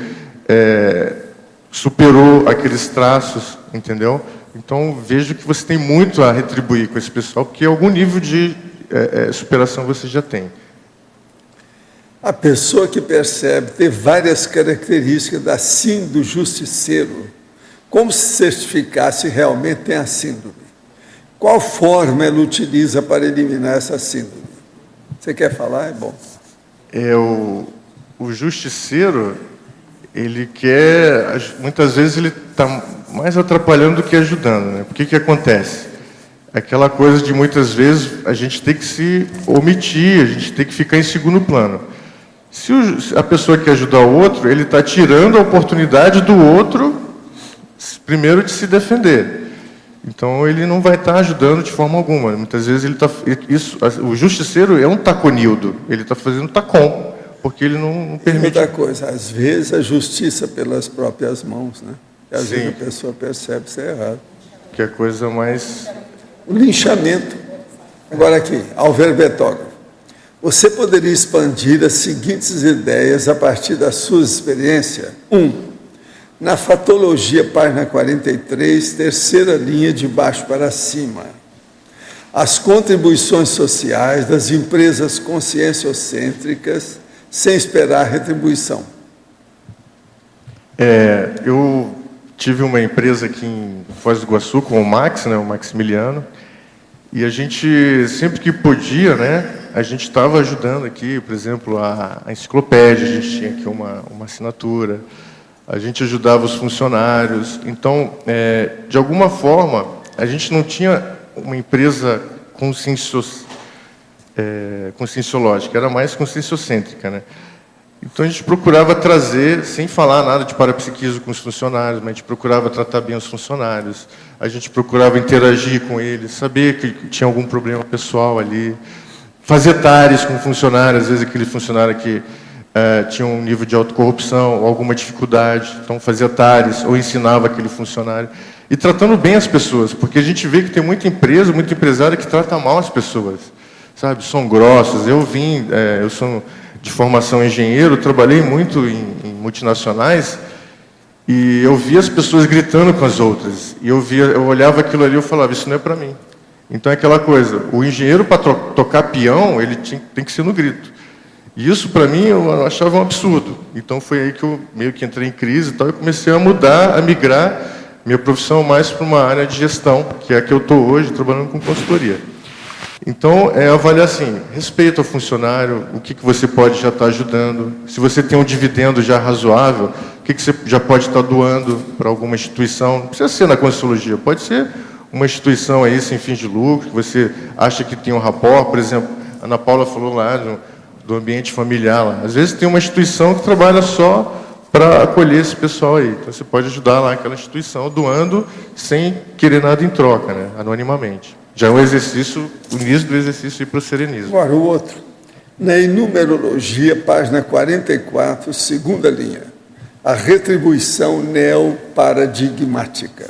superou aqueles traços, entendeu? Então, vejo que você tem muito a retribuir com esse pessoal, porque algum nível de superação você já tem. A pessoa que percebe ter várias características da síndrome do justiceiro, Como se certificar se realmente tem a síndrome? Qual forma ela utiliza para eliminar essa síndrome? Você quer falar? É bom. O justiceiro, ele quer... Muitas vezes ele está mais atrapalhando do que ajudando, né? Por que acontece? Aquela coisa de, muitas vezes, a gente tem que se omitir, a gente tem que ficar em segundo plano. Se a pessoa quer ajudar o outro, ele está tirando a oportunidade do outro, primeiro, de se defender. Então, ele não vai estar ajudando de forma alguma. Muitas vezes, o justiceiro é um taconildo, ele está fazendo tacon, porque ele não permite... Outra coisa, às vezes a justiça pelas próprias mãos, né? E às vezes a pessoa percebe ser errado. Que é a coisa mais... O linchamento. Agora aqui, alverbetógrafo. Você poderia expandir as seguintes ideias a partir da sua experiência? 1. Na fatologia, página 43, terceira linha de baixo para cima. As contribuições sociais das empresas conscienciocêntricas sem esperar retribuição. Eu tive uma empresa aqui em Foz do Iguaçu com o Max, né, o Maximiliano, e a gente, sempre que podia, né, a gente estava ajudando aqui, por exemplo, a enciclopédia, a gente tinha aqui uma assinatura, a gente ajudava os funcionários. Então, de alguma forma, a gente não tinha uma empresa conscienciológica, era mais conscienciocêntrica, né? Então, a gente procurava trazer, sem falar nada de parapsiquismo com os funcionários, mas a gente procurava tratar bem os funcionários, a gente procurava interagir com eles, saber que tinha algum problema pessoal ali, fazer tares com funcionários, às vezes aquele funcionário que tinha um nível de autocorrupção ou alguma dificuldade, então fazia tares ou ensinava aquele funcionário. E tratando bem as pessoas, porque a gente vê que tem muita empresa, muito empresário que trata mal as pessoas, sabe? São grossos. Eu sou de formação engenheiro, trabalhei muito em multinacionais e eu via as pessoas gritando com as outras. E eu olhava aquilo ali e eu falava, isso não é para mim. Então é aquela coisa, o engenheiro para tocar peão, ele tem que ser no grito. E isso para mim eu achava um absurdo. Então foi aí que eu meio que entrei em crise e tal, e comecei a mudar, a migrar minha profissão mais para uma área de gestão, que é a que eu estou hoje, trabalhando com consultoria. Então, avaliar assim, respeito ao funcionário, o que você pode já estar ajudando, se você tem um dividendo já razoável, o que você já pode estar doando para alguma instituição, não precisa ser na Conscienciologia, pode ser uma instituição aí sem fins de lucro, que você acha que tem um rapport, por exemplo, a Ana Paula falou lá do ambiente familiar, lá. Às vezes tem uma instituição que trabalha só para acolher esse pessoal aí, então você pode ajudar lá aquela instituição, doando sem querer nada em troca, né? Anonimamente. Já é um exercício, o início do exercício ir para o serenismo. Agora, o outro. Na enumerologia, página 44, segunda linha. A retribuição neoparadigmática.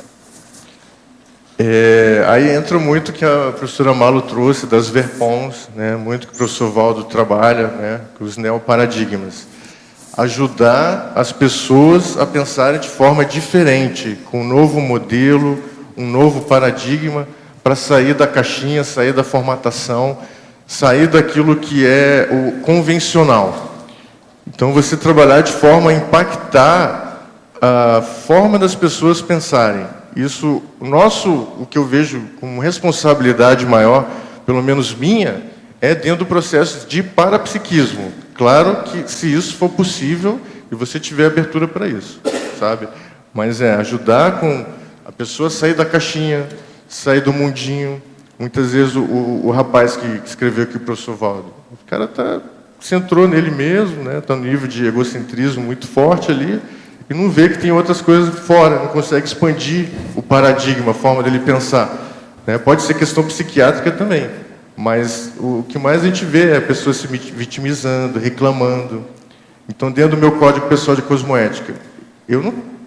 Aí entra muito que a professora Malo trouxe das verpons, né, muito que o professor Valdo trabalha, né, com os neoparadigmas. Ajudar as pessoas a pensarem de forma diferente, com um novo modelo, um novo paradigma, para sair da caixinha, sair da formatação, sair daquilo que é o convencional. Então, você trabalhar de forma a impactar a forma das pessoas pensarem. Isso, o que eu vejo como responsabilidade maior, pelo menos minha, é dentro do processo de parapsiquismo. Claro que, se isso for possível, e você tiver abertura para isso, sabe? Mas ajudar com a pessoa a sair da caixinha, sair do mundinho. Muitas vezes o rapaz que escreveu aqui, o professor Valdo, o cara centrou nele mesmo, né? Está no nível de egocentrismo muito forte ali, e não vê que tem outras coisas fora, não consegue expandir o paradigma, a forma dele pensar, né? Pode ser questão psiquiátrica também, mas o que mais a gente vê é a pessoa se vitimizando, reclamando. Então, dentro do meu código pessoal de cosmoética,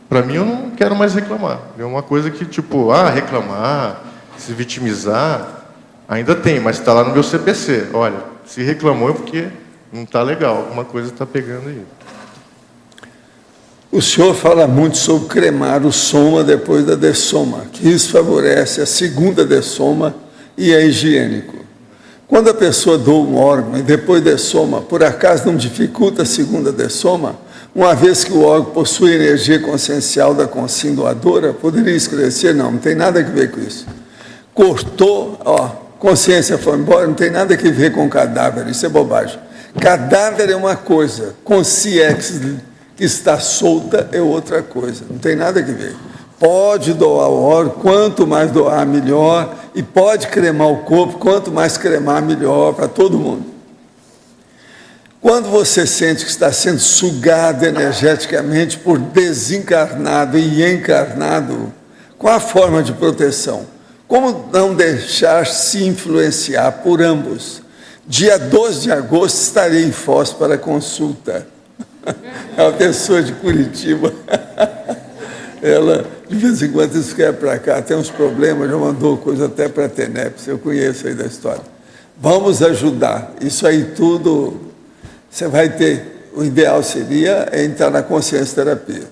para mim, eu não quero mais reclamar. É uma coisa que, reclamar, se vitimizar, ainda tem, mas está lá no meu CPC. Olha, se reclamou é porque não está legal, alguma coisa está pegando aí. O senhor fala muito sobre cremar o soma depois da dessoma, que isso favorece a segunda dessoma e é higiênico. Quando a pessoa doa um órgão e depois dessoma, por acaso não dificulta a segunda dessoma, uma vez que o órgão possui energia consciencial da consciência doadora, poderia esclarecer? Não, não tem nada a ver com isso. Cortou, consciência foi embora, não tem nada a ver com cadáver, isso é bobagem. Cadáver é uma coisa, consciência que está solta é outra coisa, não tem nada a ver. Pode doar o órgão, quanto mais doar, melhor, e pode cremar o corpo, quanto mais cremar, melhor, para todo mundo. Quando você sente que está sendo sugado energeticamente por desencarnado e encarnado, qual a forma de proteção? Como não deixar-se influenciar por ambos? Dia 12 de agosto estarei em Foz para consulta. É uma pessoa de Curitiba. Ela, de vez em quando, escreve para cá, tem uns problemas, já mandou coisa até para a TENEPS, eu conheço aí da história. Vamos ajudar. Isso aí tudo, você vai ter, o ideal seria entrar na consciência terapia.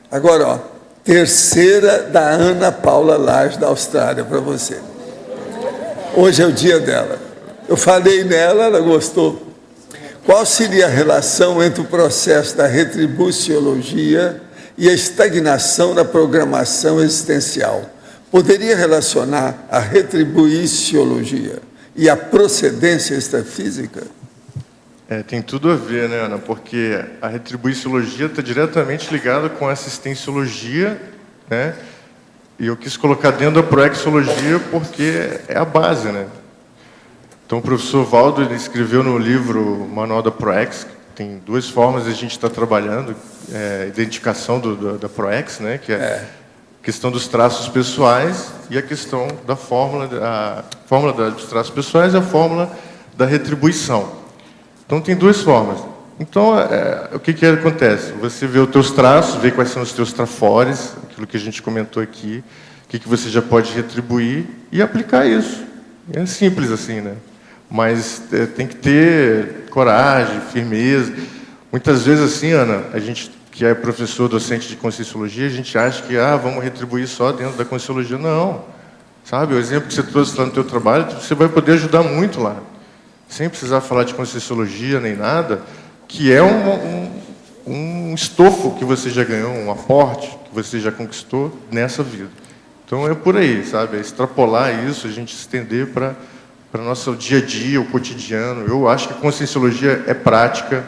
Agora, terceira da Ana Paula Lage, da Austrália, para você. Hoje é o dia dela. Eu falei nela, ela gostou. Qual seria a relação entre o processo da retribuciologia e a estagnação da programação existencial? Poderia relacionar a retribuciologia e a procedência extrafísica? Tem tudo a ver, né, Ana? Porque a retribuciologia está diretamente ligada com a assistenciologia, né? E eu quis colocar dentro da proexologia porque é a base, né? Então, o professor Valdo, ele escreveu no livro Manual da Proex, tem duas formas de a gente estar trabalhando, a identificação da Proex, né, que é a questão dos traços pessoais e a questão da fórmula, dos traços pessoais e a fórmula da retribuição. Então, tem duas formas. Então, o que acontece? Você vê os teus traços, vê quais são os teus trafores, aquilo que a gente comentou aqui, o que você já pode retribuir e aplicar isso. É simples assim, né? Mas tem que ter coragem, firmeza. Muitas vezes, assim, Ana, a gente que é professor docente de Conscienciologia, a gente acha que vamos retribuir só dentro da Conscienciologia. Não. Sabe, o exemplo que você trouxe lá no teu trabalho, você vai poder ajudar muito lá. Sem precisar falar de Conscienciologia nem nada, que é um estofo que você já ganhou, um aporte que você já conquistou nessa vida. Então é por aí, sabe? É extrapolar isso, a gente estender para o nosso dia a dia, o cotidiano. Eu acho que a Conscienciologia é prática,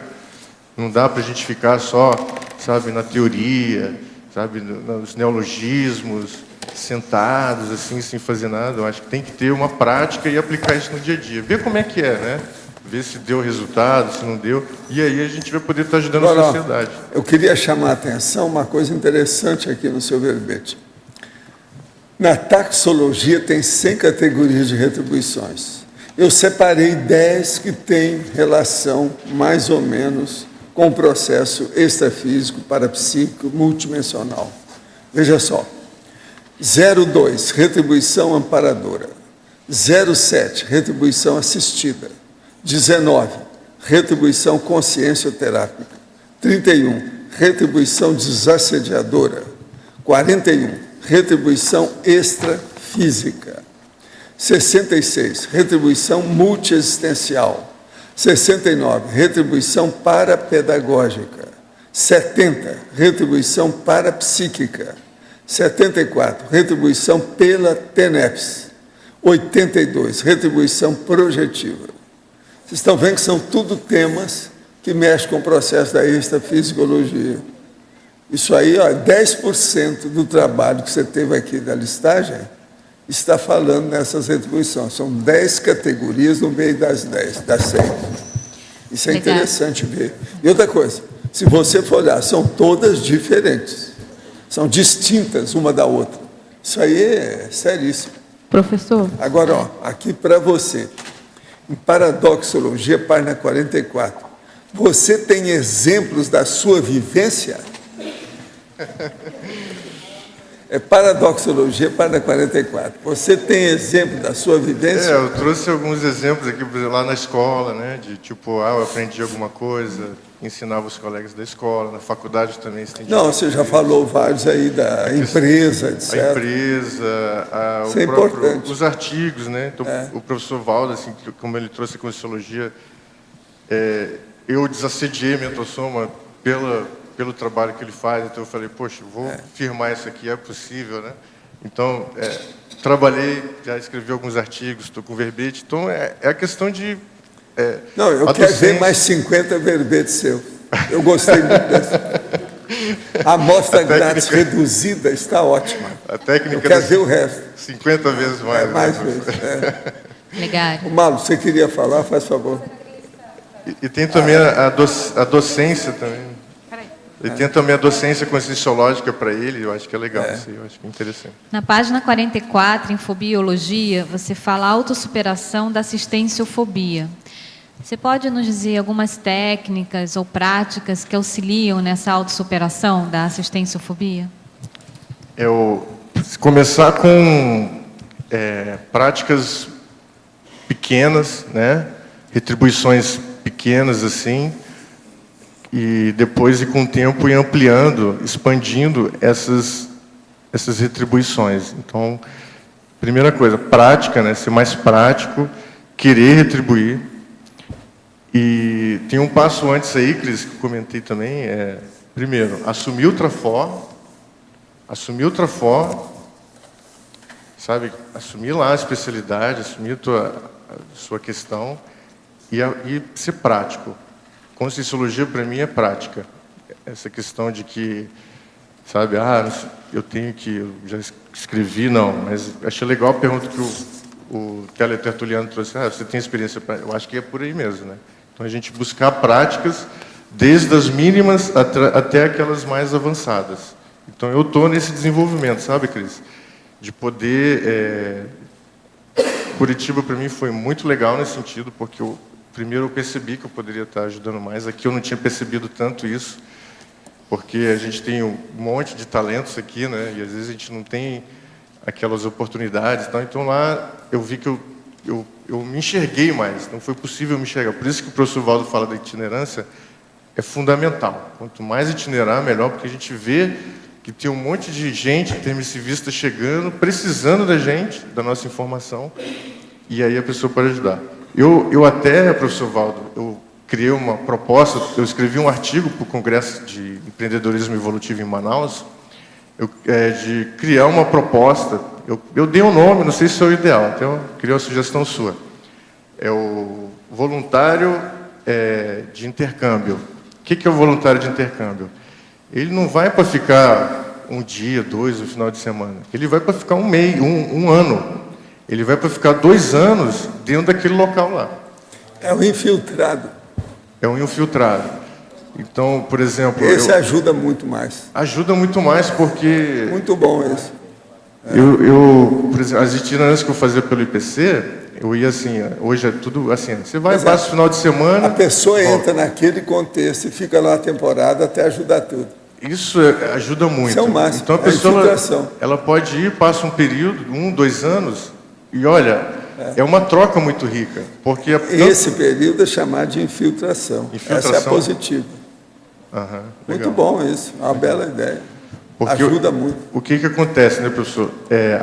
não dá para a gente ficar só, sabe, na teoria, sabe, nos neologismos, sentados, assim, sem fazer nada. Eu acho que tem que ter uma prática e aplicar isso no dia a dia. Ver como é que é, né? Ver se deu resultado, se não deu. E aí a gente vai poder estar ajudando a sociedade. Eu queria chamar a atenção uma coisa interessante aqui no seu verbete. Na taxologia tem 100 categorias de retribuições. Eu separei 10 que têm relação, mais ou menos, com o processo extrafísico, parapsíquico, multidimensional. Veja só. 02, retribuição amparadora. 07, retribuição assistida. 19, retribuição consciencioterápica. 31, retribuição desassediadora. 41, retribuição extrafísica. 66, retribuição multiexistencial. 69, retribuição parapedagógica. 70, retribuição parapsíquica. 74, retribuição pela TENEPS. 82, retribuição projetiva. Vocês estão vendo que são tudo temas que mexem com o processo da extrafisicologia. Isso aí, 10% do trabalho que você teve aqui da listagem está falando nessas retribuições. São 10 categorias no meio das 10, das 100. Isso é interessante ver. E outra coisa, se você for olhar, são todas diferentes. São distintas uma da outra. Isso aí é seríssimo. Professor. Agora, aqui para você. Em Paradoxologia, página 44. Você tem exemplos da sua vivência? É Paradoxologia, página 44. Você tem exemplo da sua vivência? Eu trouxe alguns exemplos aqui, por exemplo, lá na escola, né? De tipo, eu aprendi alguma coisa, ensinava os colegas da escola, na faculdade também. Não, você já falou vários aí da empresa, etc. A empresa, isso é importante. Os artigos, né? Então, o professor Valdo, assim, como ele trouxe a Conscienciologia, eu desassediei a mentossoma pelo trabalho que ele faz, então eu falei, poxa, vou firmar isso aqui, é possível, né? Então, trabalhei, já escrevi alguns artigos, estou com verbete, então é a questão de... Não, eu quero ver mais 50 verbetes seus. Eu gostei muito dessa. A amostra grátis reduzida está ótima. A técnica... Eu quero ver o resto. 50 vezes mais. Mais vezes, Legal. Malu, você queria falar? Faz favor. E tem também a docência também. E tem também a docência conscienciológica para ele, eu acho que é legal, isso aí, eu acho que é interessante. Na página 44, em fobiologia, você fala autossuperação da assistenciofobia. Você pode nos dizer algumas técnicas ou práticas que auxiliam nessa autossuperação da assistenciofobia? Começar com práticas pequenas, né? Retribuições pequenas assim, e depois, e com o tempo, ir ampliando, expandindo essas retribuições. Então, primeira coisa, prática, né? Ser mais prático, querer retribuir. E tem um passo antes aí, Cris, que eu comentei também, primeiro, assumir o trafor, sabe? Assumir lá a especialidade, assumir a sua questão e ser prático. Conscienciologia, para mim, é prática. Essa questão de que, sabe, eu tenho que... Eu já escrevi, não, mas achei legal a pergunta que o teletertuliano trouxe. Você tem experiência? Eu acho que é por aí mesmo, né? Então, a gente buscar práticas desde as mínimas até aquelas mais avançadas. Então, eu estou nesse desenvolvimento, sabe, Cris? De poder... Curitiba, para mim, foi muito legal nesse sentido, porque primeiro eu percebi que eu poderia estar ajudando mais. Aqui eu não tinha percebido tanto isso, porque a gente tem um monte de talentos aqui, né? E às vezes a gente não tem aquelas oportunidades. Então lá eu vi que eu me enxerguei mais, não foi possível me enxergar. Por isso que o professor Valdo fala da itinerância, é fundamental. Quanto mais itinerar, melhor, porque a gente vê que tem um monte de gente intermissivista chegando, precisando da gente, da nossa informação, e aí a pessoa pode ajudar. Eu até, professor Valdo, eu criei uma proposta, eu escrevi um artigo para o Congresso de Empreendedorismo Evolutivo em Manaus, de criar uma proposta, eu dei um nome, não sei se é o ideal, então eu queria uma sugestão sua. É o voluntário de intercâmbio. O que é o voluntário de intercâmbio? Ele não vai para ficar um dia, 2, no final de semana. Ele vai para ficar um mês, um ano. Ele vai para ficar 2 anos dentro daquele local lá. É um infiltrado. É um infiltrado. Então, por exemplo... Esse ajuda muito mais. Ajuda muito mais porque... Muito bom esse. Por exemplo, as itinerâncias que eu fazia pelo IPC, eu ia assim, hoje é tudo assim, você vai, passa o final de semana... A pessoa entra naquele contexto e fica lá a temporada até ajudar tudo. Isso ajuda muito. Isso é o máximo. Então a pessoa ela pode ir, passa um período, 1, 2 anos, e olha, é uma troca muito rica. Porque esse período é chamado de infiltração. Essa é a positiva. Muito bom isso, é uma bela ideia. Porque ajuda muito. O que acontece, né, professor?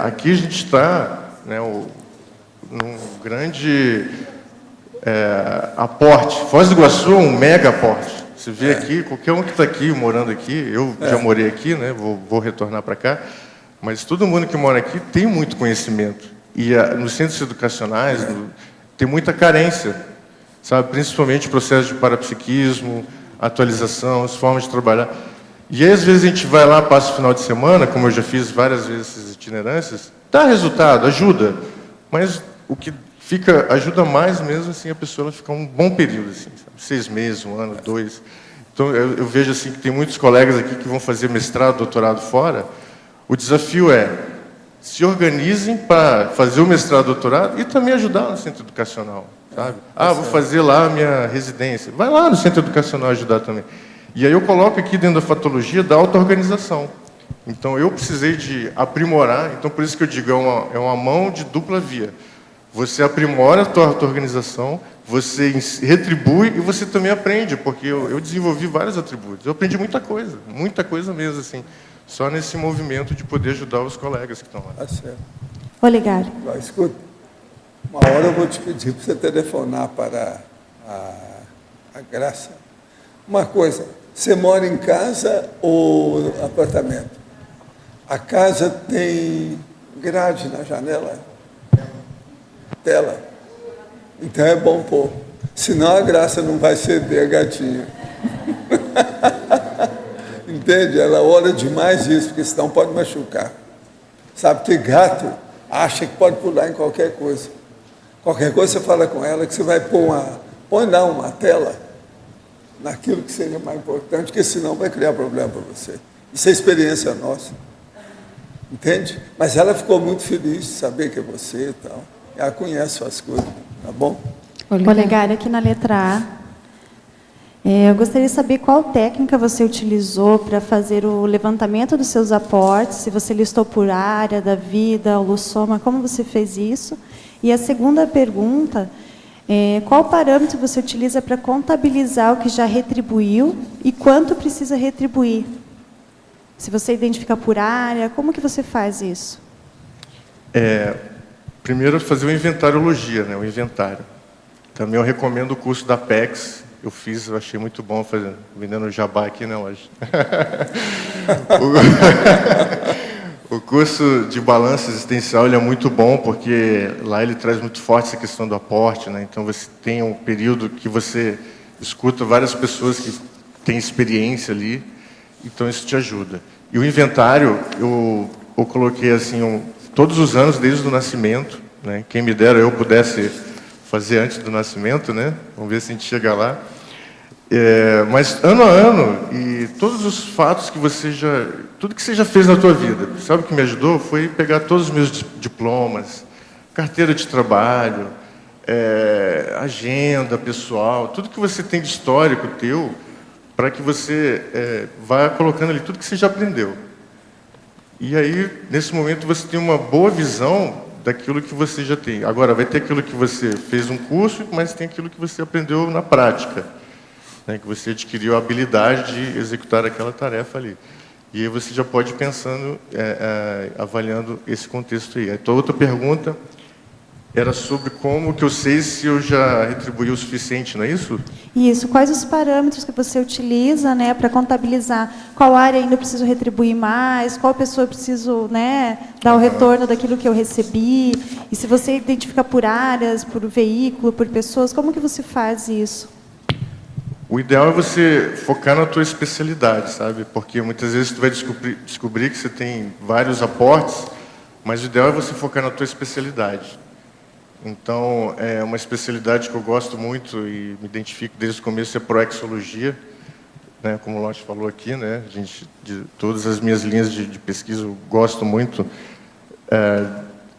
Aqui a gente está, né, num grande aporte. Foz do Iguaçu é um mega aporte. Você vê aqui, qualquer um que está aqui, morando aqui, eu já morei aqui, né, vou retornar para cá, mas todo mundo que mora aqui tem muito conhecimento. E nos centros educacionais tem muita carência, sabe? Principalmente o processo de parapsiquismo, atualização, as formas de trabalhar. E aí, às vezes, a gente vai lá, passa o final de semana, como eu já fiz várias vezes essas itinerâncias, dá resultado, ajuda, mas o que ajuda mais mesmo assim, a pessoa ela ficar um bom período, assim, sabe? 6 meses, 1 ano, 2. Então, eu vejo assim, que tem muitos colegas aqui que vão fazer mestrado, doutorado fora. O desafio se organizem para fazer o mestrado, doutorado e também ajudar no centro educacional, sabe? Vou fazer lá a minha residência. Vai lá no centro educacional ajudar também. E aí eu coloco aqui dentro da fatologia da auto-organização. Então, eu precisei de aprimorar, então por isso que eu digo, é uma mão de dupla via. Você aprimora a tua auto-organização, você retribui e você também aprende, porque eu desenvolvi vários atributos. Eu aprendi muita coisa mesmo, assim, só nesse movimento de poder ajudar os colegas que estão lá. Tá certo. Olegário. Escuta, uma hora eu vou te pedir para você telefonar para a Graça. Uma coisa, Você mora em casa ou apartamento? A casa tem grade na janela? Tela. Então é bom pôr. Senão a graça não vai ceder, gatinho. Entende? Ela olha demais isso, porque senão pode machucar. Sabe que gato acha que pode pular em qualquer coisa. Qualquer coisa você fala com ela que você vai pôr põe lá uma tela naquilo que seja mais importante, porque senão vai criar problema para você. Isso é experiência nossa. Entende? Mas ela ficou muito feliz de saber que é você e tal. Ela conhece as coisas, tá bom? Olegário, aqui na letra A. Eu gostaria de saber qual técnica você utilizou para fazer o levantamento dos seus aportes, se você listou por área da vida, o Lussoma, como você fez isso? E a segunda pergunta, qual parâmetro você utiliza para contabilizar o que já retribuiu e quanto precisa retribuir? Se você identifica por área, como que você faz isso? Primeiro, fazer o inventáriologia, né? O inventário. Também eu recomendo o curso da PEX. Eu fiz, eu achei muito bom, vendendo jabá aqui, né, hoje. O curso de balanço existencial ele é muito bom, porque lá ele traz muito forte essa questão do aporte, né? Então você tem um período que você escuta várias pessoas que têm experiência ali, então isso te ajuda. E o inventário, eu coloquei assim, todos os anos, desde o nascimento, né? Quem me dera eu pudesse fazer antes do nascimento, né? Vamos ver se a gente chega lá. Mas ano a ano, e todos os fatos que tudo que você já fez na tua vida, sabe o que me ajudou? Foi pegar todos os meus diplomas, carteira de trabalho, agenda pessoal, tudo que você tem de histórico teu, para que você vá colocando ali tudo que você já aprendeu. E aí, nesse momento, você tem uma boa visão daquilo que você já tem. Agora, vai ter aquilo que você fez um curso, mas tem aquilo que você aprendeu na prática, né, que você adquiriu a habilidade de executar aquela tarefa ali. E aí você já pode ir pensando, avaliando esse contexto aí. A outra pergunta era sobre como que eu sei se eu já retribuí o suficiente, não é isso? Isso. Quais os parâmetros que você utiliza, né, para contabilizar qual área ainda eu preciso retribuir mais, qual pessoa eu preciso, né, dar o retorno daquilo que eu recebi, e se você identifica por áreas, por veículo, por pessoas, como que você faz isso? O ideal é você focar na tua especialidade, sabe? Porque muitas vezes tu vai descobrir que você tem vários aportes, mas o ideal é você focar na tua especialidade. Então, uma especialidade que eu gosto muito e me identifico desde o começo é proexologia, né? Como o Lotte falou aqui, né? De todas as minhas linhas de pesquisa eu gosto muito.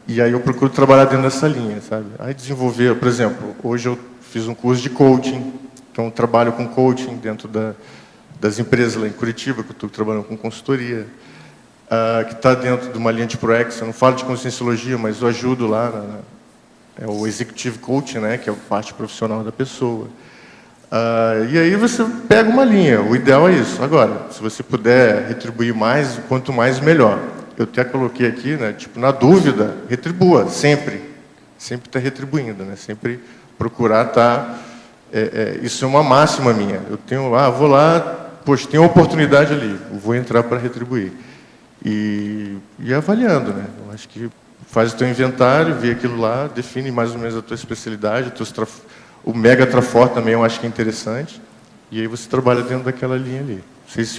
E aí eu procuro trabalhar dentro dessa linha, sabe? Aí desenvolver, por exemplo, hoje eu fiz um curso de coaching, então eu trabalho com coaching dentro das empresas lá em Curitiba, que eu estou trabalhando com consultoria, que está dentro de uma linha de Proex. Eu não falo de conscienciologia, mas eu ajudo lá é o executive coaching, né, que é a parte profissional da pessoa. E aí você pega uma linha, o ideal é isso. Agora, se você puder retribuir mais, quanto mais, melhor. Eu até coloquei aqui, né, tipo, na dúvida, retribua, sempre. Sempre está retribuindo, né, sempre procurar estar... isso é uma máxima minha. Eu tenho vou lá, poxa, tem uma oportunidade ali, eu vou entrar para retribuir. E avaliando, né, eu acho que faz o teu inventário, vê aquilo lá, define mais ou menos a tua especialidade, o Mega Trafor também eu acho que é interessante, e aí você trabalha dentro daquela linha ali. Não sei se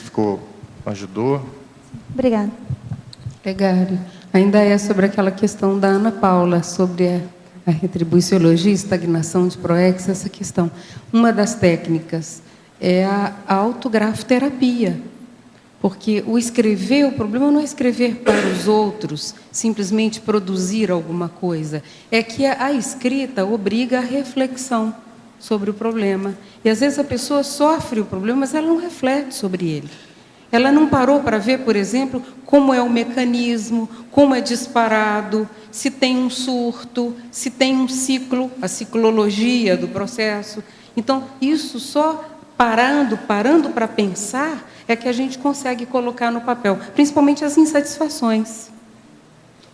ajudou. Obrigada. Olegário, ainda sobre aquela questão da Ana Paula, sobre a retribuiciologia, estagnação de Proex, essa questão. Uma das técnicas é a autografterapia. Porque o problema não é escrever para os outros, simplesmente produzir alguma coisa. É que a escrita obriga a reflexão sobre o problema. E, às vezes, a pessoa sofre o problema, mas ela não reflete sobre ele. Ela não parou para ver, por exemplo, como é o mecanismo, como é disparado, se tem um surto, se tem um ciclo, a ciclologia do processo. Então, isso só parando para pensar, é que a gente consegue colocar no papel, principalmente as insatisfações.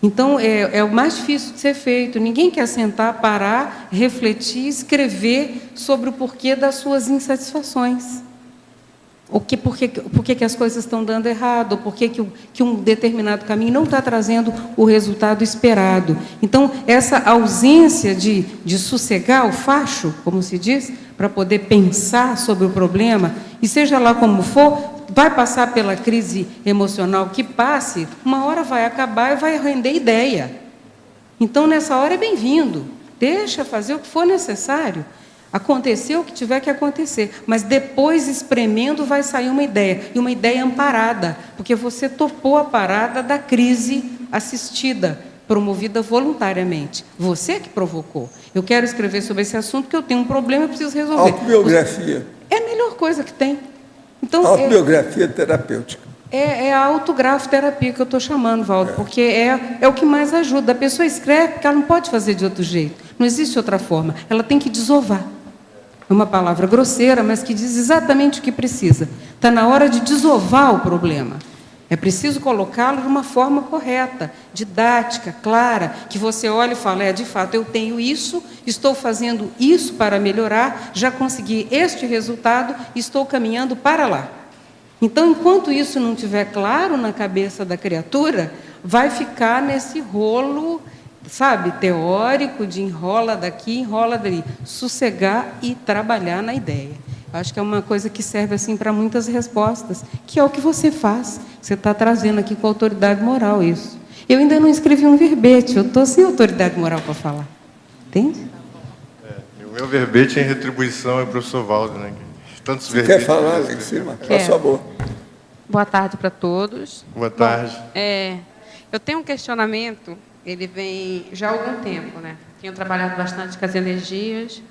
Então, é o mais difícil de ser feito. Ninguém quer sentar, parar, refletir, escrever sobre o porquê das suas insatisfações. Por que as coisas estão dando errado, por que um determinado caminho não está trazendo o resultado esperado. Então, essa ausência de sossegar o facho, como se diz, para poder pensar sobre o problema, e seja lá como for, vai passar pela crise emocional que passe, uma hora vai acabar e vai render ideia. Então, nessa hora é bem-vindo. Deixa fazer o que for necessário. Acontecer o que tiver que acontecer, mas depois, espremendo, vai sair uma ideia, e uma ideia amparada, porque você topou a parada da crise assistida, promovida voluntariamente. Você que provocou. Eu quero escrever sobre esse assunto porque eu tenho um problema e preciso resolver. Autobiografia. É a melhor coisa que tem. Então, autobiografia terapêutica. É a autografoterapia que eu estou chamando, Valdo, porque é o que mais ajuda. A pessoa escreve porque ela não pode fazer de outro jeito. Não existe outra forma. Ela tem que desovar. É uma palavra grosseira, mas que diz exatamente o que precisa. Está na hora de desovar o problema. É preciso colocá-lo de uma forma correta, didática, clara, que você olhe e fale, de fato, eu tenho isso, estou fazendo isso para melhorar, já consegui este resultado, estou caminhando para lá. Então, enquanto isso não estiver claro na cabeça da criatura, vai ficar nesse rolo, sabe, teórico, de enrola daqui, enrola dali. Sossegar e trabalhar na ideia. Acho que é uma coisa que serve assim para muitas respostas, que é o que você faz. Você está trazendo aqui com autoridade moral isso. Eu ainda não escrevi um verbete, eu estou sem autoridade moral para falar. Entende? O meu verbete em retribuição é o professor Valdo, né? Tantos Você quer falar lá em cima? Por favor. Boa tarde para todos. Boa tarde. Bom, eu tenho um questionamento, ele vem já há algum tempo, né? Tenho trabalhado bastante com as energias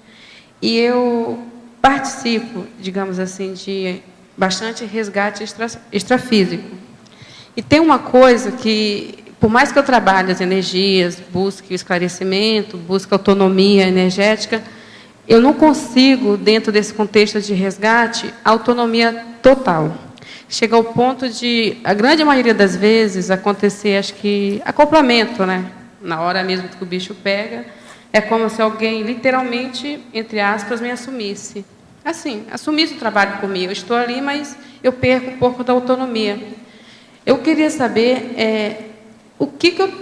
e eu participo, digamos assim, de bastante resgate extrafísico. E tem uma coisa que, por mais que eu trabalhe as energias, busque o esclarecimento, busque autonomia energética, eu não consigo, dentro desse contexto de resgate, autonomia total. Chega ao ponto de, a grande maioria das vezes, acontecer, acho que, acoplamento, né? Na hora mesmo que o bicho pega, é como se alguém, literalmente, entre aspas, me assumisse. Assim, assumisse o trabalho por mim. Eu estou ali, mas eu perco um pouco da autonomia. Eu queria saber o que eu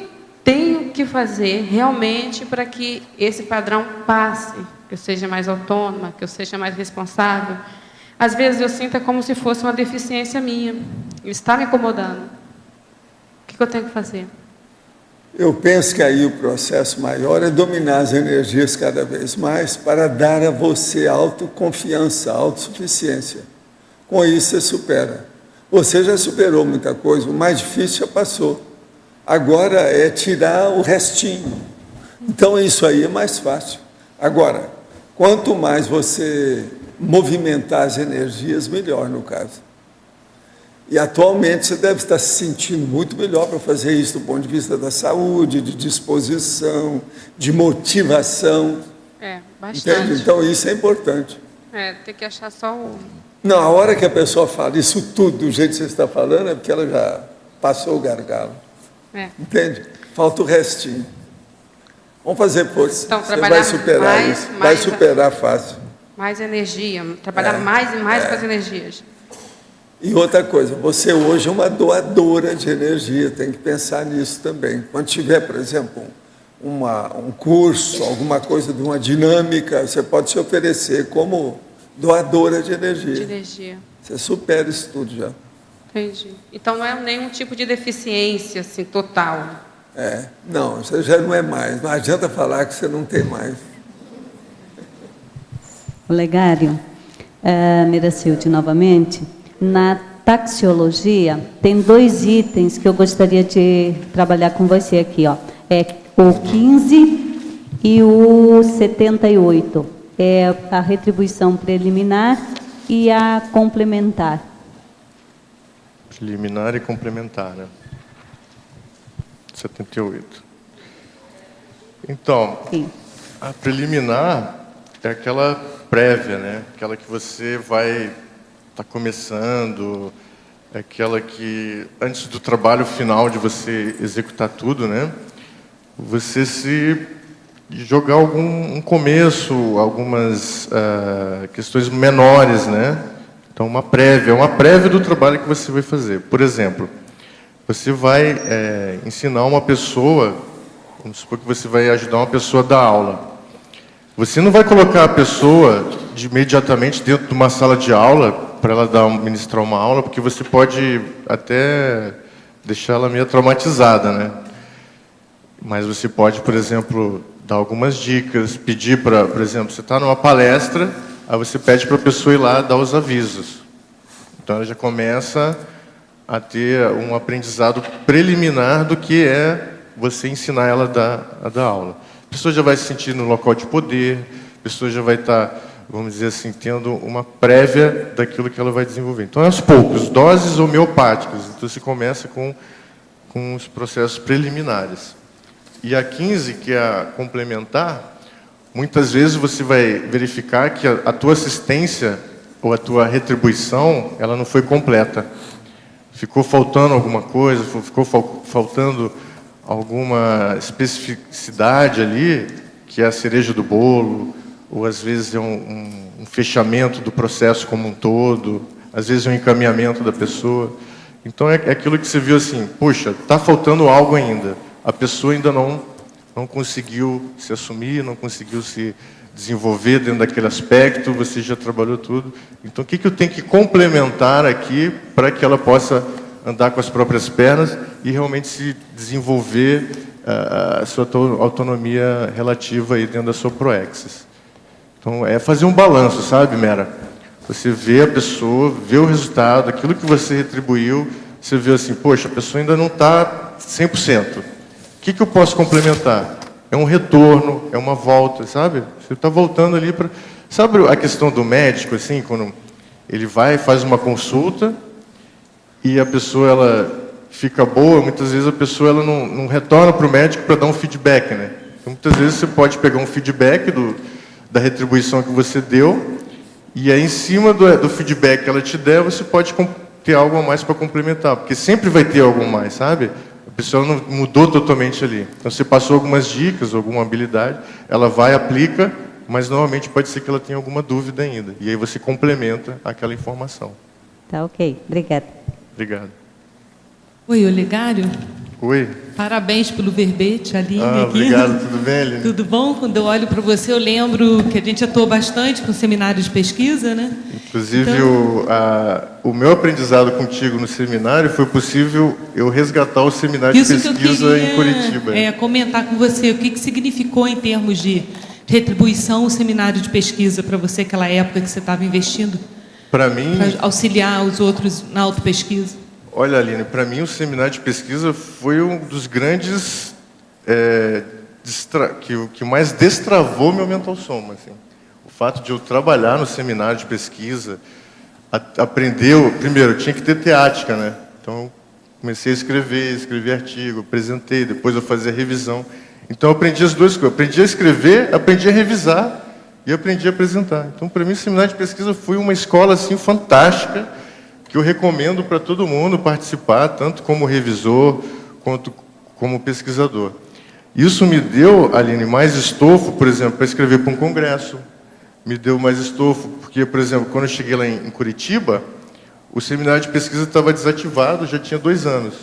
tenho que fazer realmente para que esse padrão passe, que eu seja mais autônoma, que eu seja mais responsável. Às vezes eu sinto como se fosse uma deficiência minha. Está me incomodando. O que eu tenho que fazer? Eu penso que aí o processo maior é dominar as energias cada vez mais para dar a você autoconfiança, autossuficiência. Com isso você supera. Você já superou muita coisa, o mais difícil já passou. Agora é tirar o restinho. Então isso aí é mais fácil. Agora, quanto mais você movimentar as energias, melhor no caso. E atualmente você deve estar se sentindo muito melhor para fazer isso do ponto de vista da saúde, de disposição, de motivação. Bastante. Entende? Então isso é importante. Tem que achar só o... Não, a hora que a pessoa fala isso tudo do jeito que você está falando é porque ela já passou o gargalo. Entende? Falta o restinho. Vamos fazer força. Então, você vai superar isso. Vai superar fácil. Mais energia, trabalhar mais e mais com as energias. E outra coisa, você hoje é uma doadora de energia, tem que pensar nisso também. Quando tiver, por exemplo, um curso, alguma coisa de uma dinâmica, você pode se oferecer como doadora de energia. De energia. Você supera isso tudo já. Entendi. Então não é nenhum tipo de deficiência assim, total. Não, você já não é mais. Não adianta falar que você não tem mais. Olegário, Miracilde, novamente. Na taxiologia, tem 2 itens que eu gostaria de trabalhar com você aqui. Ó. É o 15 e o 78. É a retribuição preliminar e a complementar. Preliminar e complementar, né? 78. Então, a preliminar é aquela prévia, né? Aquela que você vai estar começando, é aquela que, antes do trabalho final de você executar tudo, né? Você se jogar um começo, algumas questões menores, né? Então, uma prévia do trabalho que você vai fazer. Por exemplo, você vai ensinar uma pessoa, vamos supor que você vai ajudar uma pessoa a dar aula. Você não vai colocar a pessoa imediatamente dentro de uma sala de aula para ela ministrar uma aula, porque você pode até deixar ela meio traumatizada, né? Mas você pode, por exemplo, dar algumas dicas, pedir para, por exemplo, você está numa palestra, aí você pede para a pessoa ir lá dar os avisos. Então ela já começa a ter um aprendizado preliminar do que é você ensinar ela a dar aula. A pessoa já vai se sentir no local de poder, a pessoa já vai estar, vamos dizer assim, tendo uma prévia daquilo que ela vai desenvolver. Então, aos poucos, doses homeopáticas. Então, você começa com os processos preliminares. E a 15, que é a complementar, muitas vezes você vai verificar que a tua assistência ou a tua retribuição, ela não foi completa. Ficou faltando alguma coisa, ficou faltando alguma especificidade ali, que é a cereja do bolo, ou às vezes é um fechamento do processo como um todo, às vezes é um encaminhamento da pessoa. Então é aquilo que você viu assim, poxa, está faltando algo ainda. A pessoa ainda não conseguiu se assumir, não conseguiu se desenvolver dentro daquele aspecto, você já trabalhou tudo. Então o que eu tenho que complementar aqui para que ela possa andar com as próprias pernas e realmente se desenvolver a sua autonomia relativa aí dentro da sua Proexis. Então, é fazer um balanço, sabe, Mera? Você vê a pessoa, vê o resultado, aquilo que você retribuiu, você vê assim, poxa, a pessoa ainda não está 100%. O que eu posso complementar? É um retorno, é uma volta, sabe? Você está voltando ali para... Sabe a questão do médico, assim, quando ele vai e faz uma consulta, e a pessoa ela fica boa, muitas vezes a pessoa ela não retorna para o médico para dar um feedback, né? Então, muitas vezes você pode pegar um feedback da retribuição que você deu, e aí em cima do feedback que ela te der, você pode ter algo a mais para complementar, porque sempre vai ter algo a mais, sabe? A pessoa não mudou totalmente ali. Então você passou algumas dicas, alguma habilidade, ela vai, aplica, mas normalmente pode ser que ela tenha alguma dúvida ainda. E aí você complementa aquela informação. Tá ok, obrigada. Obrigado. Oi, Olegário. Oi. Parabéns pelo verbete, Aline. Aqui. Obrigado, tudo bem, Aline? Tudo bom? Quando eu olho para você, eu lembro que a gente atuou bastante com seminários de pesquisa, né? Inclusive, então... o meu aprendizado contigo no seminário foi possível eu resgatar o seminário de pesquisa em Curitiba. Comentar com você o que significou em termos de retribuição o seminário de pesquisa para você, aquela época que você estava investindo? Para mim... Para auxiliar os outros na autopesquisa. Olha, Aline, para mim o seminário de pesquisa foi um dos grandes... que mais destravou meu mental soma. Assim. O fato de eu trabalhar no seminário de pesquisa, aprender... Primeiro, eu tinha que ter teática, né? Então, comecei a escrever artigo, apresentei, depois eu fazia revisão. Então, eu aprendi as duas coisas. Aprendi a escrever, aprendi a revisar e aprendi a apresentar. Então, para mim, o seminário de pesquisa foi uma escola assim, fantástica, que eu recomendo para todo mundo participar, tanto como revisor, quanto como pesquisador. Isso me deu, Aline, mais estofo, por exemplo, para escrever para um congresso. Me deu mais estofo, porque, por exemplo, quando eu cheguei lá em Curitiba, o seminário de pesquisa estava desativado, já tinha 2 anos.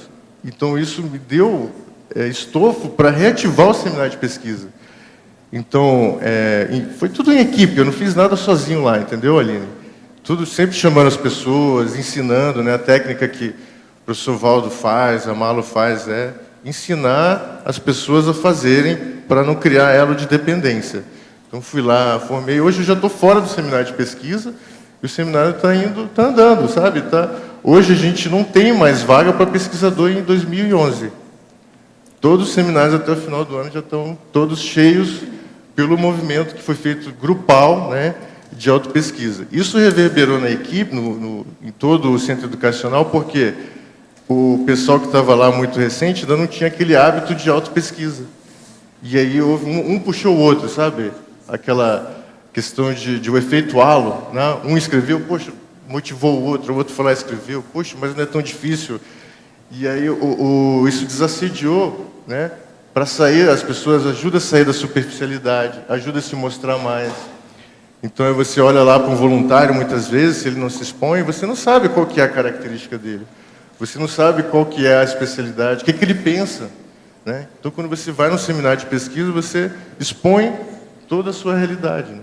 Então, isso me deu estofo para reativar o seminário de pesquisa. Então, foi tudo em equipe, eu não fiz nada sozinho lá, entendeu, Aline? Tudo sempre chamando as pessoas, ensinando, né? A técnica que o professor Valdo faz, a Malo faz, é ensinar as pessoas a fazerem para não criar elo de dependência. Então, fui lá, formei. Hoje eu já estou fora do seminário de pesquisa e o seminário está andando, sabe? Hoje a gente não tem mais vaga para pesquisador em 2011. Todos os seminários até o final do ano já estão todos cheios pelo movimento que foi feito grupal, né, de autopesquisa. Isso reverberou na equipe, em todo o centro educacional, porque o pessoal que estava lá muito recente ainda não tinha aquele hábito de autopesquisa. E aí houve um puxou o outro, sabe? Aquela questão de o efeito halo, né? Um escreveu, poxa, motivou o outro foi lá e escreveu, poxa, mas não é tão difícil. E aí isso desassediou, né? Para sair, as pessoas ajudam a sair da superficialidade, ajuda a se mostrar mais. Então, você olha lá para um voluntário, muitas vezes, se ele não se expõe, você não sabe qual que é a característica dele. Você não sabe qual que é a especialidade, o que ele pensa, né? Então, quando você vai num seminário de pesquisa, você expõe toda a sua realidade, né?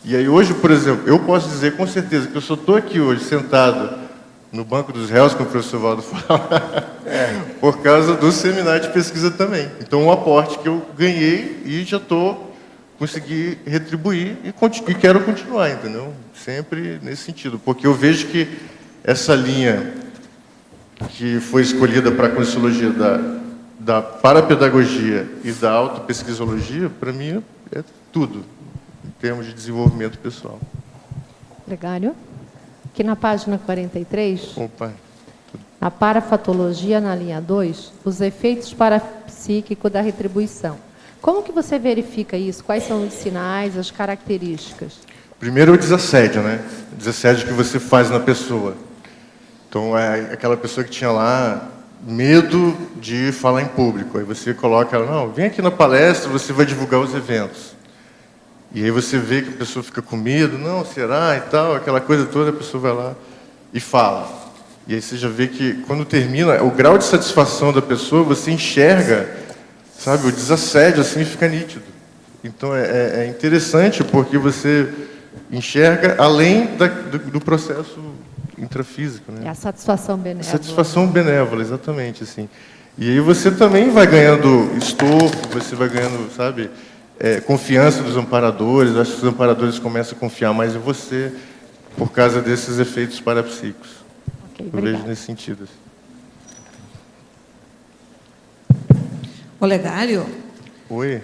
E aí, hoje, por exemplo, eu posso dizer com certeza que eu só estou aqui hoje, sentado no banco dos réus, como o professor Valdo fala, por causa do seminário de pesquisa também. Então, um aporte que eu ganhei e já consegui retribuir e quero continuar, entendeu? Sempre nesse sentido, porque eu vejo que essa linha que foi escolhida para a Conscienciologia da parapedagogia e da autopesquisologia, para mim, é tudo, em termos de desenvolvimento pessoal. Legário. Aqui na página 43, Opa. na parafatologia, na linha 2, os efeitos parapsíquicos da retribuição. Como que você verifica isso? Quais são os sinais, as características? Primeiro, o desassédio, né? O desassédio que você faz na pessoa. Então, é aquela pessoa que tinha lá medo de falar em público. Aí você coloca ela, não, vem aqui na palestra, você vai divulgar os eventos. E aí você vê que a pessoa fica com medo, não, será e tal, aquela coisa toda, a pessoa vai lá e fala. E aí você já vê que, quando termina, o grau de satisfação da pessoa, você enxerga, sabe, o desassédio, assim, fica nítido. Então, é interessante, porque você enxerga além do processo intrafísico, né? É a satisfação benévola. Satisfação benévola, exatamente, assim. E aí você também vai ganhando estofo, você vai ganhando, sabe, confiança dos amparadores. Eu acho que os amparadores começam a confiar mais em você por causa desses efeitos parapsíquicos. Okay, eu vejo nesse sentido. Olegário? Oi.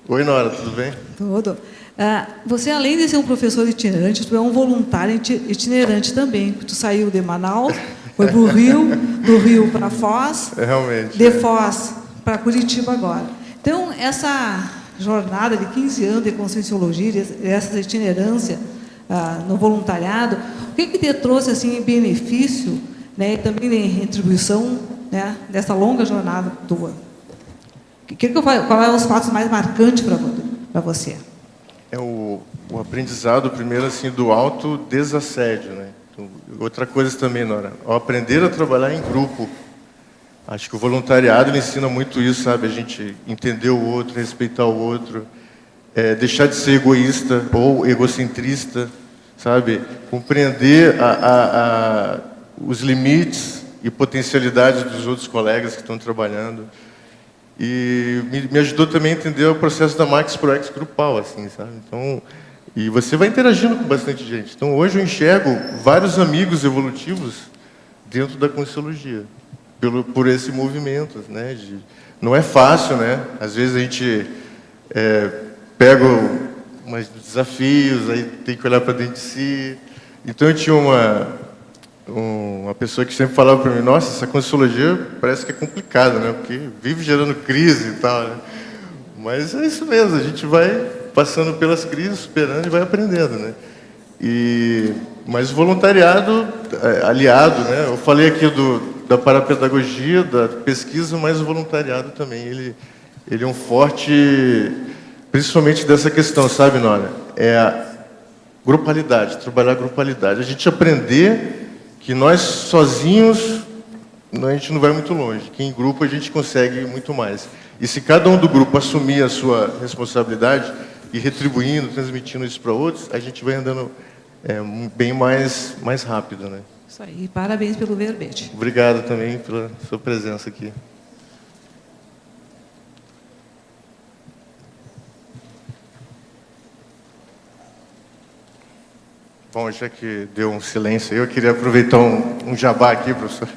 Oi, Nora, tudo bem? Tudo. Você, além de ser um professor itinerante, tu é um voluntário itinerante também. Tu saiu de Manaus, foi para o Rio, do Rio para Foz, realmente, de Foz para Curitiba agora. Então, essa jornada de 15 anos de Conscienciologia, essa itinerância no voluntariado, o que te trouxe assim, em benefício, né, e também em retribuição, né, dessa longa jornada tua? Qual é os fatos mais marcantes para você? É o aprendizado, primeiro, assim, do autodesassédio, né? Então, outra coisa também, Nora, ao aprender a trabalhar em grupo. Acho que o voluntariado ele ensina muito isso, sabe? A gente entender o outro, respeitar o outro, deixar de ser egoísta ou egocentrista, sabe? Compreender os limites e potencialidades dos outros colegas que estão trabalhando. E me ajudou também a entender o processo da Max Pro X grupal, assim, sabe? Então, e você vai interagindo com bastante gente. Então, hoje eu enxergo vários amigos evolutivos dentro da Conscienciologia, por esse movimento, né? Não é fácil, né? Às vezes a gente pega umas desafios, aí tem que olhar para dentro de si. Então, eu tinha uma pessoa que sempre falava para mim, nossa, essa Conscienciologia parece que é complicada, né? Porque vive gerando crise e tal, né? Mas é isso mesmo, a gente vai passando pelas crises, superando e vai aprendendo, né? Mas o voluntariado aliado, né? Eu falei aqui da parapedagogia, da pesquisa, mas o voluntariado também, ele é um forte, principalmente dessa questão, sabe, Nora? É a grupalidade, trabalhar a grupalidade. A gente aprender que nós sozinhos, a gente não vai muito longe, que em grupo a gente consegue muito mais. E se cada um do grupo assumir a sua responsabilidade e retribuindo, transmitindo isso para outros, a gente vai andando bem mais rápido, né? Isso aí, parabéns pelo verbete. Obrigado também pela sua presença aqui. Bom, já que deu um silêncio aí, eu queria aproveitar um jabá aqui, professor.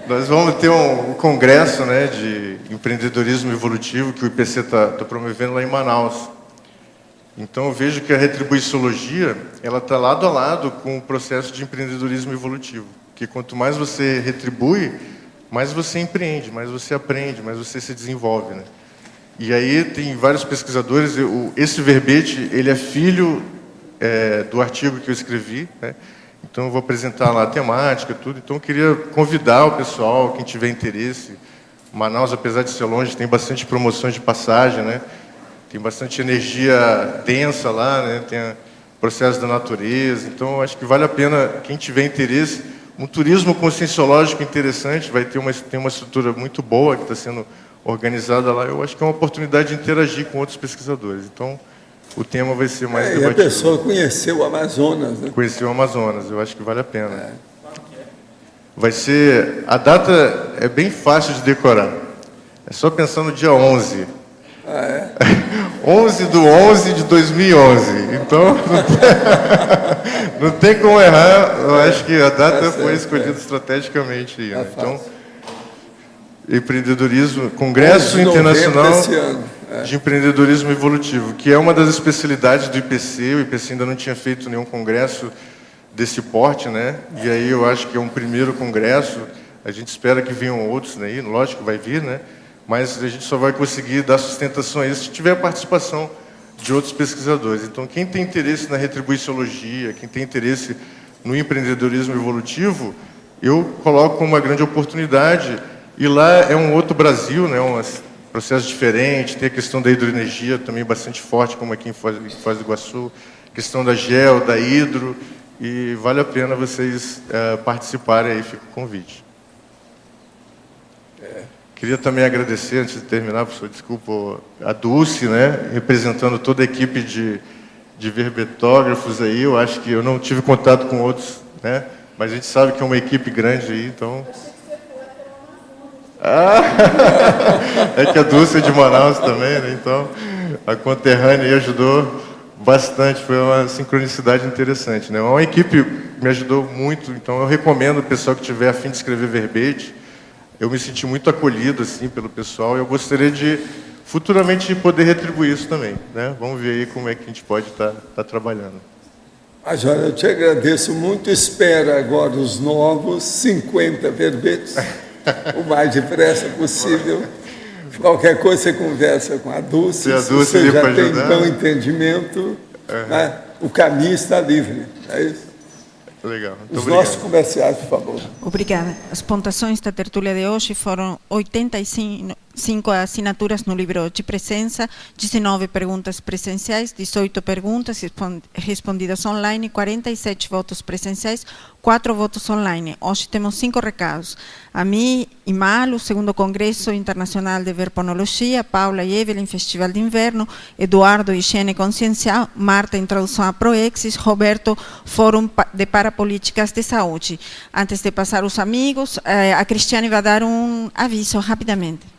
Nós vamos ter um congresso, né, de empreendedorismo evolutivo que o IPC está promovendo lá em Manaus. Então, eu vejo que a retribuiçologia, ela está lado a lado com o processo de empreendedorismo evolutivo. Porque quanto mais você retribui, mais você empreende, mais você aprende, mais você se desenvolve, né? E aí tem vários pesquisadores, esse verbete, ele é filho do artigo que eu escrevi, né? Então eu vou apresentar lá a temática, tudo. Então eu queria convidar o pessoal, quem tiver interesse. Manaus, apesar de ser longe, tem bastante promoções de passagem, né? tem bastante energia densa lá, né? Tem processo da natureza. Então, acho que vale a pena, quem tiver interesse, um turismo conscienciológico interessante, tem uma estrutura muito boa que está sendo organizada lá. Eu acho que é uma oportunidade de interagir com outros pesquisadores. Então, o tema vai ser mais debatido. E a pessoa conheceu o Amazonas, né? Conheceu o Amazonas, eu acho que vale a pena. Vai ser... A data é bem fácil de decorar. É só pensar no dia 11. 11/11 de 2011. Então, não tem como errar. Eu acho que a data foi escolhida estrategicamente. Aí, né? Então, empreendedorismo, Congresso Internacional de Empreendedorismo Evolutivo, que é uma das especialidades do IPC. O IPC ainda não tinha feito nenhum congresso desse porte, né? E aí eu acho que é um primeiro congresso. A gente espera que venham outros, né? Lógico que vai vir, né? Mas a gente só vai conseguir dar sustentação a isso se tiver a participação de outros pesquisadores. Então, quem tem interesse na retribuiçologia, quem tem interesse no empreendedorismo evolutivo, eu coloco como uma grande oportunidade. E lá é um outro Brasil, né? Um processo diferente, tem a questão da hidroenergia também bastante forte, como aqui em Foz do Iguaçu, questão da gel, da hidro, e vale a pena vocês participarem aí, fica o convite. Queria também agradecer, antes de terminar, professor, desculpa, a Dulce, né, representando toda a equipe de verbetógrafos aí. Eu acho que eu não tive contato com outros, né, mas a gente sabe que é uma equipe grande aí, então... É que a Dulce é de Manaus também, né, então a conterrânea aí ajudou bastante, foi uma sincronicidade interessante, né. Uma equipe me ajudou muito, então eu recomendo o pessoal que tiver a fim de escrever verbete. Eu me senti muito acolhido assim pelo pessoal e eu gostaria de futuramente poder retribuir isso também, né? Vamos ver aí como é que a gente pode estar trabalhando. Major, eu te agradeço muito. Espera agora os novos 50 verbetes, o mais depressa possível. Qualquer coisa você conversa com a Dulce, se você já tem então entendimento, né? O caminho está livre, é isso? Legal. Os nossos comerciais, por favor. Obrigada. As pontuações da tertúlia de hoje foram 85 assinaturas no livro de presença, 19 perguntas presenciais, 18 perguntas respondidas online, 47 votos presenciais, 4 votos online. Hoje temos 5 recados. A mim, IMAL, o segundo Congresso Internacional de Verponologia, Paula e Evelyn, Festival de Inverno, Eduardo, Higiene Consciencial, Marta, Introdução a Proexis, Roberto, Fórum de Parapolíticas de Saúde. Antes de passar os amigos, a Cristiane vai dar um aviso rapidamente.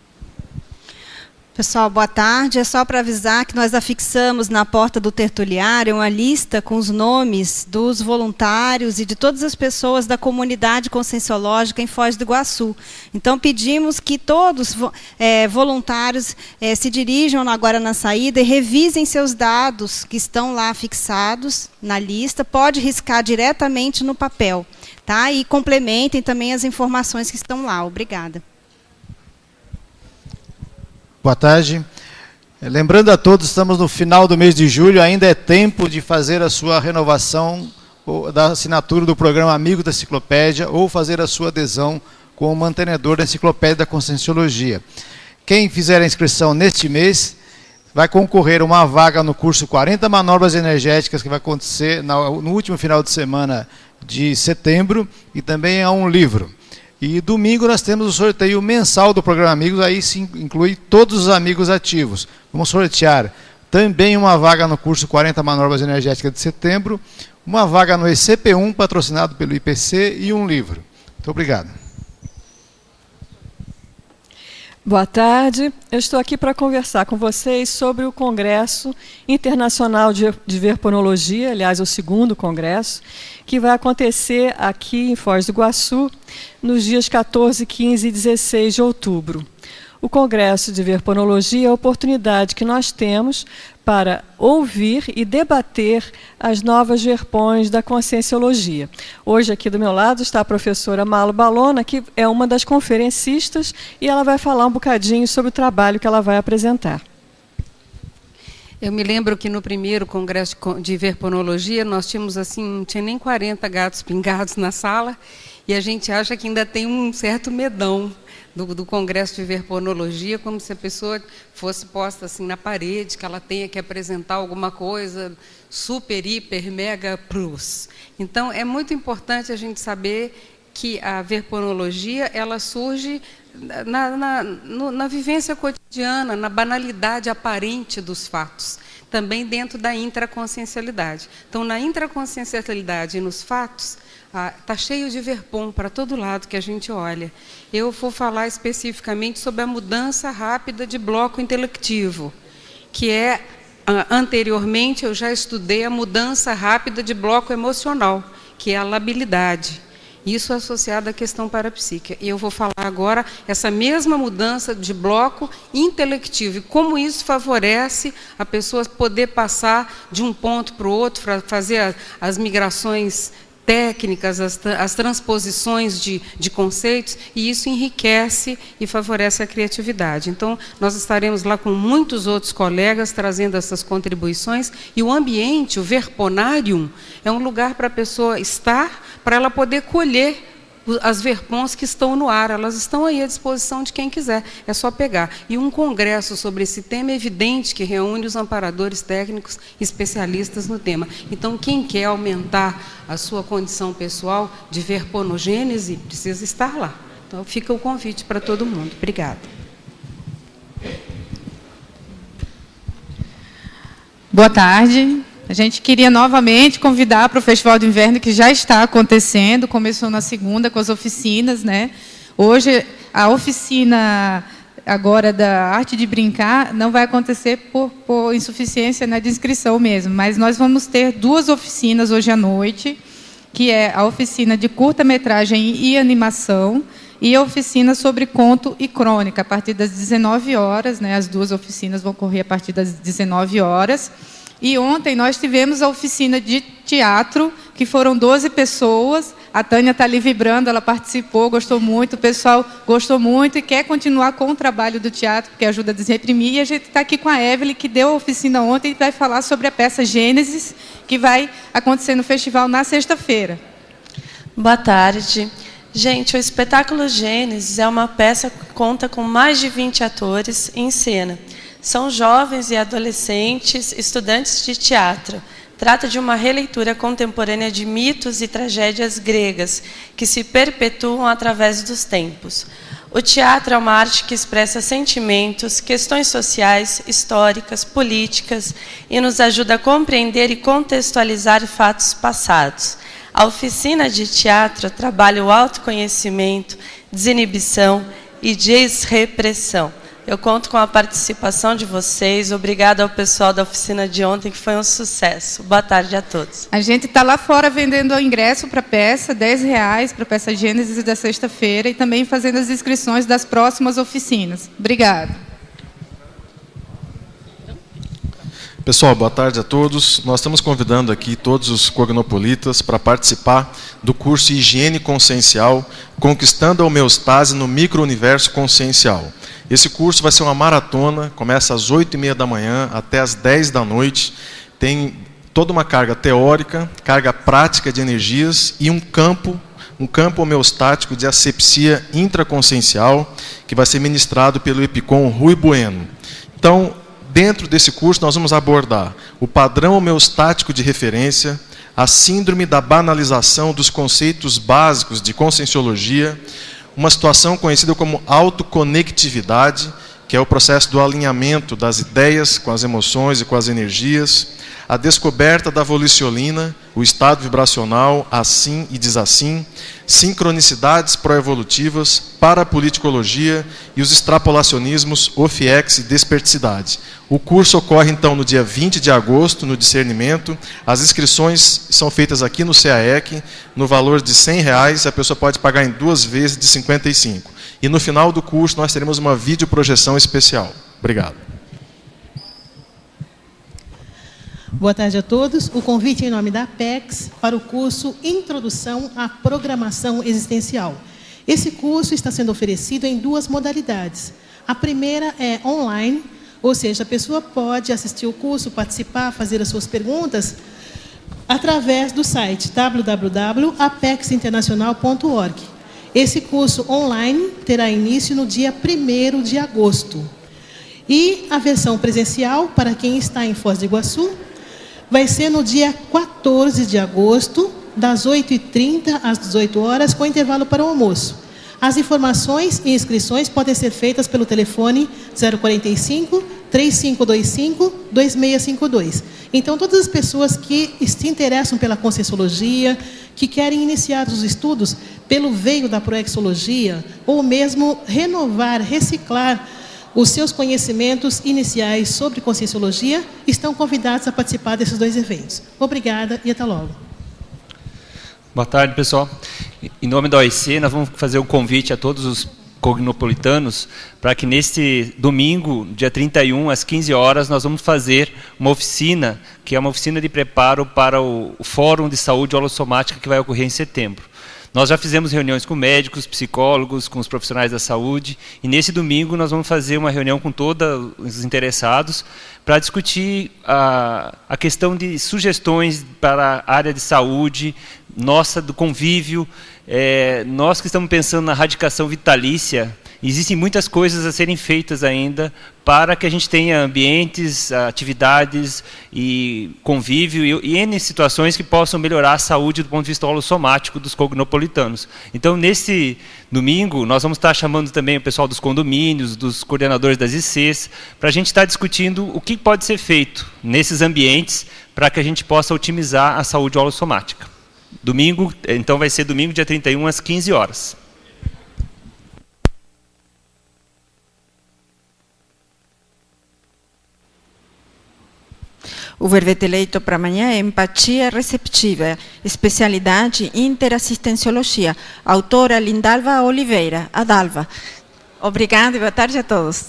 Pessoal, boa tarde. É só para avisar que nós afixamos na porta do tertuliário uma lista com os nomes dos voluntários e de todas as pessoas da comunidade conscienciológica em Foz do Iguaçu. Então, pedimos que todos voluntários se dirijam agora na saída e revisem seus dados que estão lá fixados na lista. Pode riscar diretamente no papel, tá? E complementem também as informações que estão lá. Obrigada. Boa tarde. Lembrando a todos, estamos no final do mês de julho, ainda é tempo de fazer a sua renovação da assinatura do programa Amigo da Enciclopédia ou fazer a sua adesão como mantenedor da Enciclopédia da Conscienciologia. Quem fizer a inscrição neste mês vai concorrer a uma vaga no curso 40 Manobras Energéticas, que vai acontecer no último final de semana de setembro, e também a um livro. E domingo nós temos o sorteio mensal do programa Amigos, aí sim inclui todos os amigos ativos. Vamos sortear também uma vaga no curso 40 Manobras Energéticas de setembro, uma vaga no ECP1, patrocinado pelo IPC, e um livro. Muito obrigado. Boa tarde. Eu estou aqui para conversar com vocês sobre o Congresso Internacional de Verponologia, aliás, o segundo congresso, que vai acontecer aqui em Foz do Iguaçu, nos dias 14, 15 e 16 de outubro. O Congresso de Verponologia é a oportunidade que nós temos para ouvir e debater as novas verpões da Conscienciologia. Hoje, aqui do meu lado, está a professora Malo Balona, que é uma das conferencistas, e ela vai falar um bocadinho sobre o trabalho que ela vai apresentar. Eu me lembro que no primeiro congresso de verponologia, nós tínhamos assim, não tinha nem 40 gatos pingados na sala, e a gente acha que ainda tem um certo medão do Congresso de Verponologia, como se a pessoa fosse posta assim na parede, que ela tenha que apresentar alguma coisa super, hiper, mega plus. Então, é muito importante a gente saber que a verponologia ela surge na vivência cotidiana, na banalidade aparente dos fatos, também dentro da intraconsciencialidade. Então, na intraconsciencialidade e nos fatos, está cheio de verpom para todo lado que a gente olha. Eu vou falar especificamente sobre a mudança rápida de bloco intelectivo, que é, anteriormente, eu já estudei a mudança rápida de bloco emocional, que é a labilidade. Isso associado à questão parapsíquica. E eu vou falar agora essa mesma mudança de bloco intelectivo e como isso favorece a pessoa poder passar de um ponto para o outro, para fazer as migrações técnicas, as transposições de conceitos, e isso enriquece e favorece a criatividade. Então, nós estaremos lá com muitos outros colegas trazendo essas contribuições, e o ambiente, o verponarium, é um lugar para a pessoa estar, para ela poder colher as verpons que estão no ar, elas estão aí à disposição de quem quiser, é só pegar. E um congresso sobre esse tema é evidente que reúne os amparadores técnicos especialistas no tema. Então, quem quer aumentar a sua condição pessoal de verponogênese, precisa estar lá. Então, fica o convite para todo mundo. Obrigada. Boa tarde. A gente queria novamente convidar para o Festival de Inverno, que já está acontecendo, começou na segunda com as oficinas, né? Hoje, a oficina agora da arte de brincar não vai acontecer por insuficiência na inscrição mesmo, mas nós vamos ter 2 oficinas hoje à noite, que é a oficina de curta-metragem e animação, e a oficina sobre conto e crônica, a partir das 19 horas, né? As 2 oficinas vão correr a partir das 19 horas. E ontem nós tivemos a oficina de teatro, que foram 12 pessoas. A Tânia está ali vibrando, ela participou, gostou muito, o pessoal gostou muito e quer continuar com o trabalho do teatro, porque ajuda a desreprimir. E a gente está aqui com a Evelyn, que deu a oficina ontem e vai falar sobre a peça Gênesis, que vai acontecer no festival na sexta-feira. Boa tarde. Gente, o espetáculo Gênesis é uma peça que conta com mais de 20 atores em cena. São jovens e adolescentes, estudantes de teatro. Trata de uma releitura contemporânea de mitos e tragédias gregas, que se perpetuam através dos tempos. O teatro é uma arte que expressa sentimentos, questões sociais, históricas, políticas, e nos ajuda a compreender e contextualizar fatos passados. A oficina de teatro trabalha o autoconhecimento, desinibição e desrepressão. Eu conto com a participação de vocês. Obrigada ao pessoal da oficina de ontem, que foi um sucesso. Boa tarde a todos. A gente está lá fora vendendo o ingresso para a peça, R$10 para a peça Gênesis da sexta-feira, e também fazendo as inscrições das próximas oficinas. Obrigada. Pessoal, boa tarde a todos. Nós estamos convidando aqui todos os cognopolitas para participar do curso Higiene Consciencial, Conquistando a Homeostase no Micro-Universo Consciencial. Esse curso vai ser uma maratona, começa às 8h30 da manhã até às 10 da noite. Tem toda uma carga teórica, carga prática de energias e um campo homeostático de asepsia intraconsciencial, que vai ser ministrado pelo Epicom Rui Bueno. Então, dentro desse curso, nós vamos abordar o padrão homeostático de referência, a síndrome da banalização dos conceitos básicos de conscienciologia, uma situação conhecida como autoconectividade, que é o processo do alinhamento das ideias com as emoções e com as energias, a descoberta da volicionina, o estado vibracional, assim e desassim, sincronicidades proevolutivas, parapoliticologia e os extrapolacionismos, ofiex e desperticidade. O curso ocorre, então, no dia 20 de agosto, no Discernimento. As inscrições são feitas aqui no CAEC, no valor de R$100, a pessoa pode pagar em 2 vezes de R$55. E no final do curso nós teremos uma videoprojeção especial. Obrigado. Boa tarde a todos. O convite em nome da Apex para o curso Introdução à Programação Existencial. Esse curso está sendo oferecido em 2 modalidades. A primeira é online, ou seja, a pessoa pode assistir o curso, participar, fazer as suas perguntas através do site www.apexinternacional.org. Esse curso online terá início no dia 1º de agosto. E a versão presencial, para quem está em Foz do Iguaçu, vai ser no dia 14 de agosto, das 8h30 às 18 horas, com intervalo para o almoço. As informações e inscrições podem ser feitas pelo telefone 045-3525-2652. Então, todas as pessoas que se interessam pela Conscienciologia, que querem iniciar os estudos pelo veio da Proexologia, ou mesmo renovar, reciclar os seus conhecimentos iniciais sobre Conscienciologia, estão convidados a participar desses 2 eventos. Obrigada e até logo. Boa tarde, pessoal. Em nome da OIC, nós vamos fazer um convite a todos os cognopolitanos para que neste domingo, dia 31, às 15 horas, nós vamos fazer uma oficina, que é uma oficina de preparo para o Fórum de Saúde Holossomática que vai ocorrer em setembro. Nós já fizemos reuniões com médicos, psicólogos, com os profissionais da saúde, e nesse domingo nós vamos fazer uma reunião com todos os interessados para discutir a questão de sugestões para a área de saúde, nossa, do convívio. Nós que estamos pensando na radicação vitalícia, existem muitas coisas a serem feitas ainda para que a gente tenha ambientes, atividades e convívio e N situações que possam melhorar a saúde do ponto de vista holossomático dos cognopolitanos. Então, nesse domingo, nós vamos estar chamando também o pessoal dos condomínios, dos coordenadores das ICs, para a gente estar discutindo o que pode ser feito nesses ambientes para que a gente possa otimizar a saúde holossomática. Domingo, então vai ser domingo, dia 31, às 15 horas. O verbete eleito para amanhã é Empatia Receptiva, especialidade Interassistenciologia. Autora Lindalva Oliveira. Adalva. Obrigada e boa tarde a todos.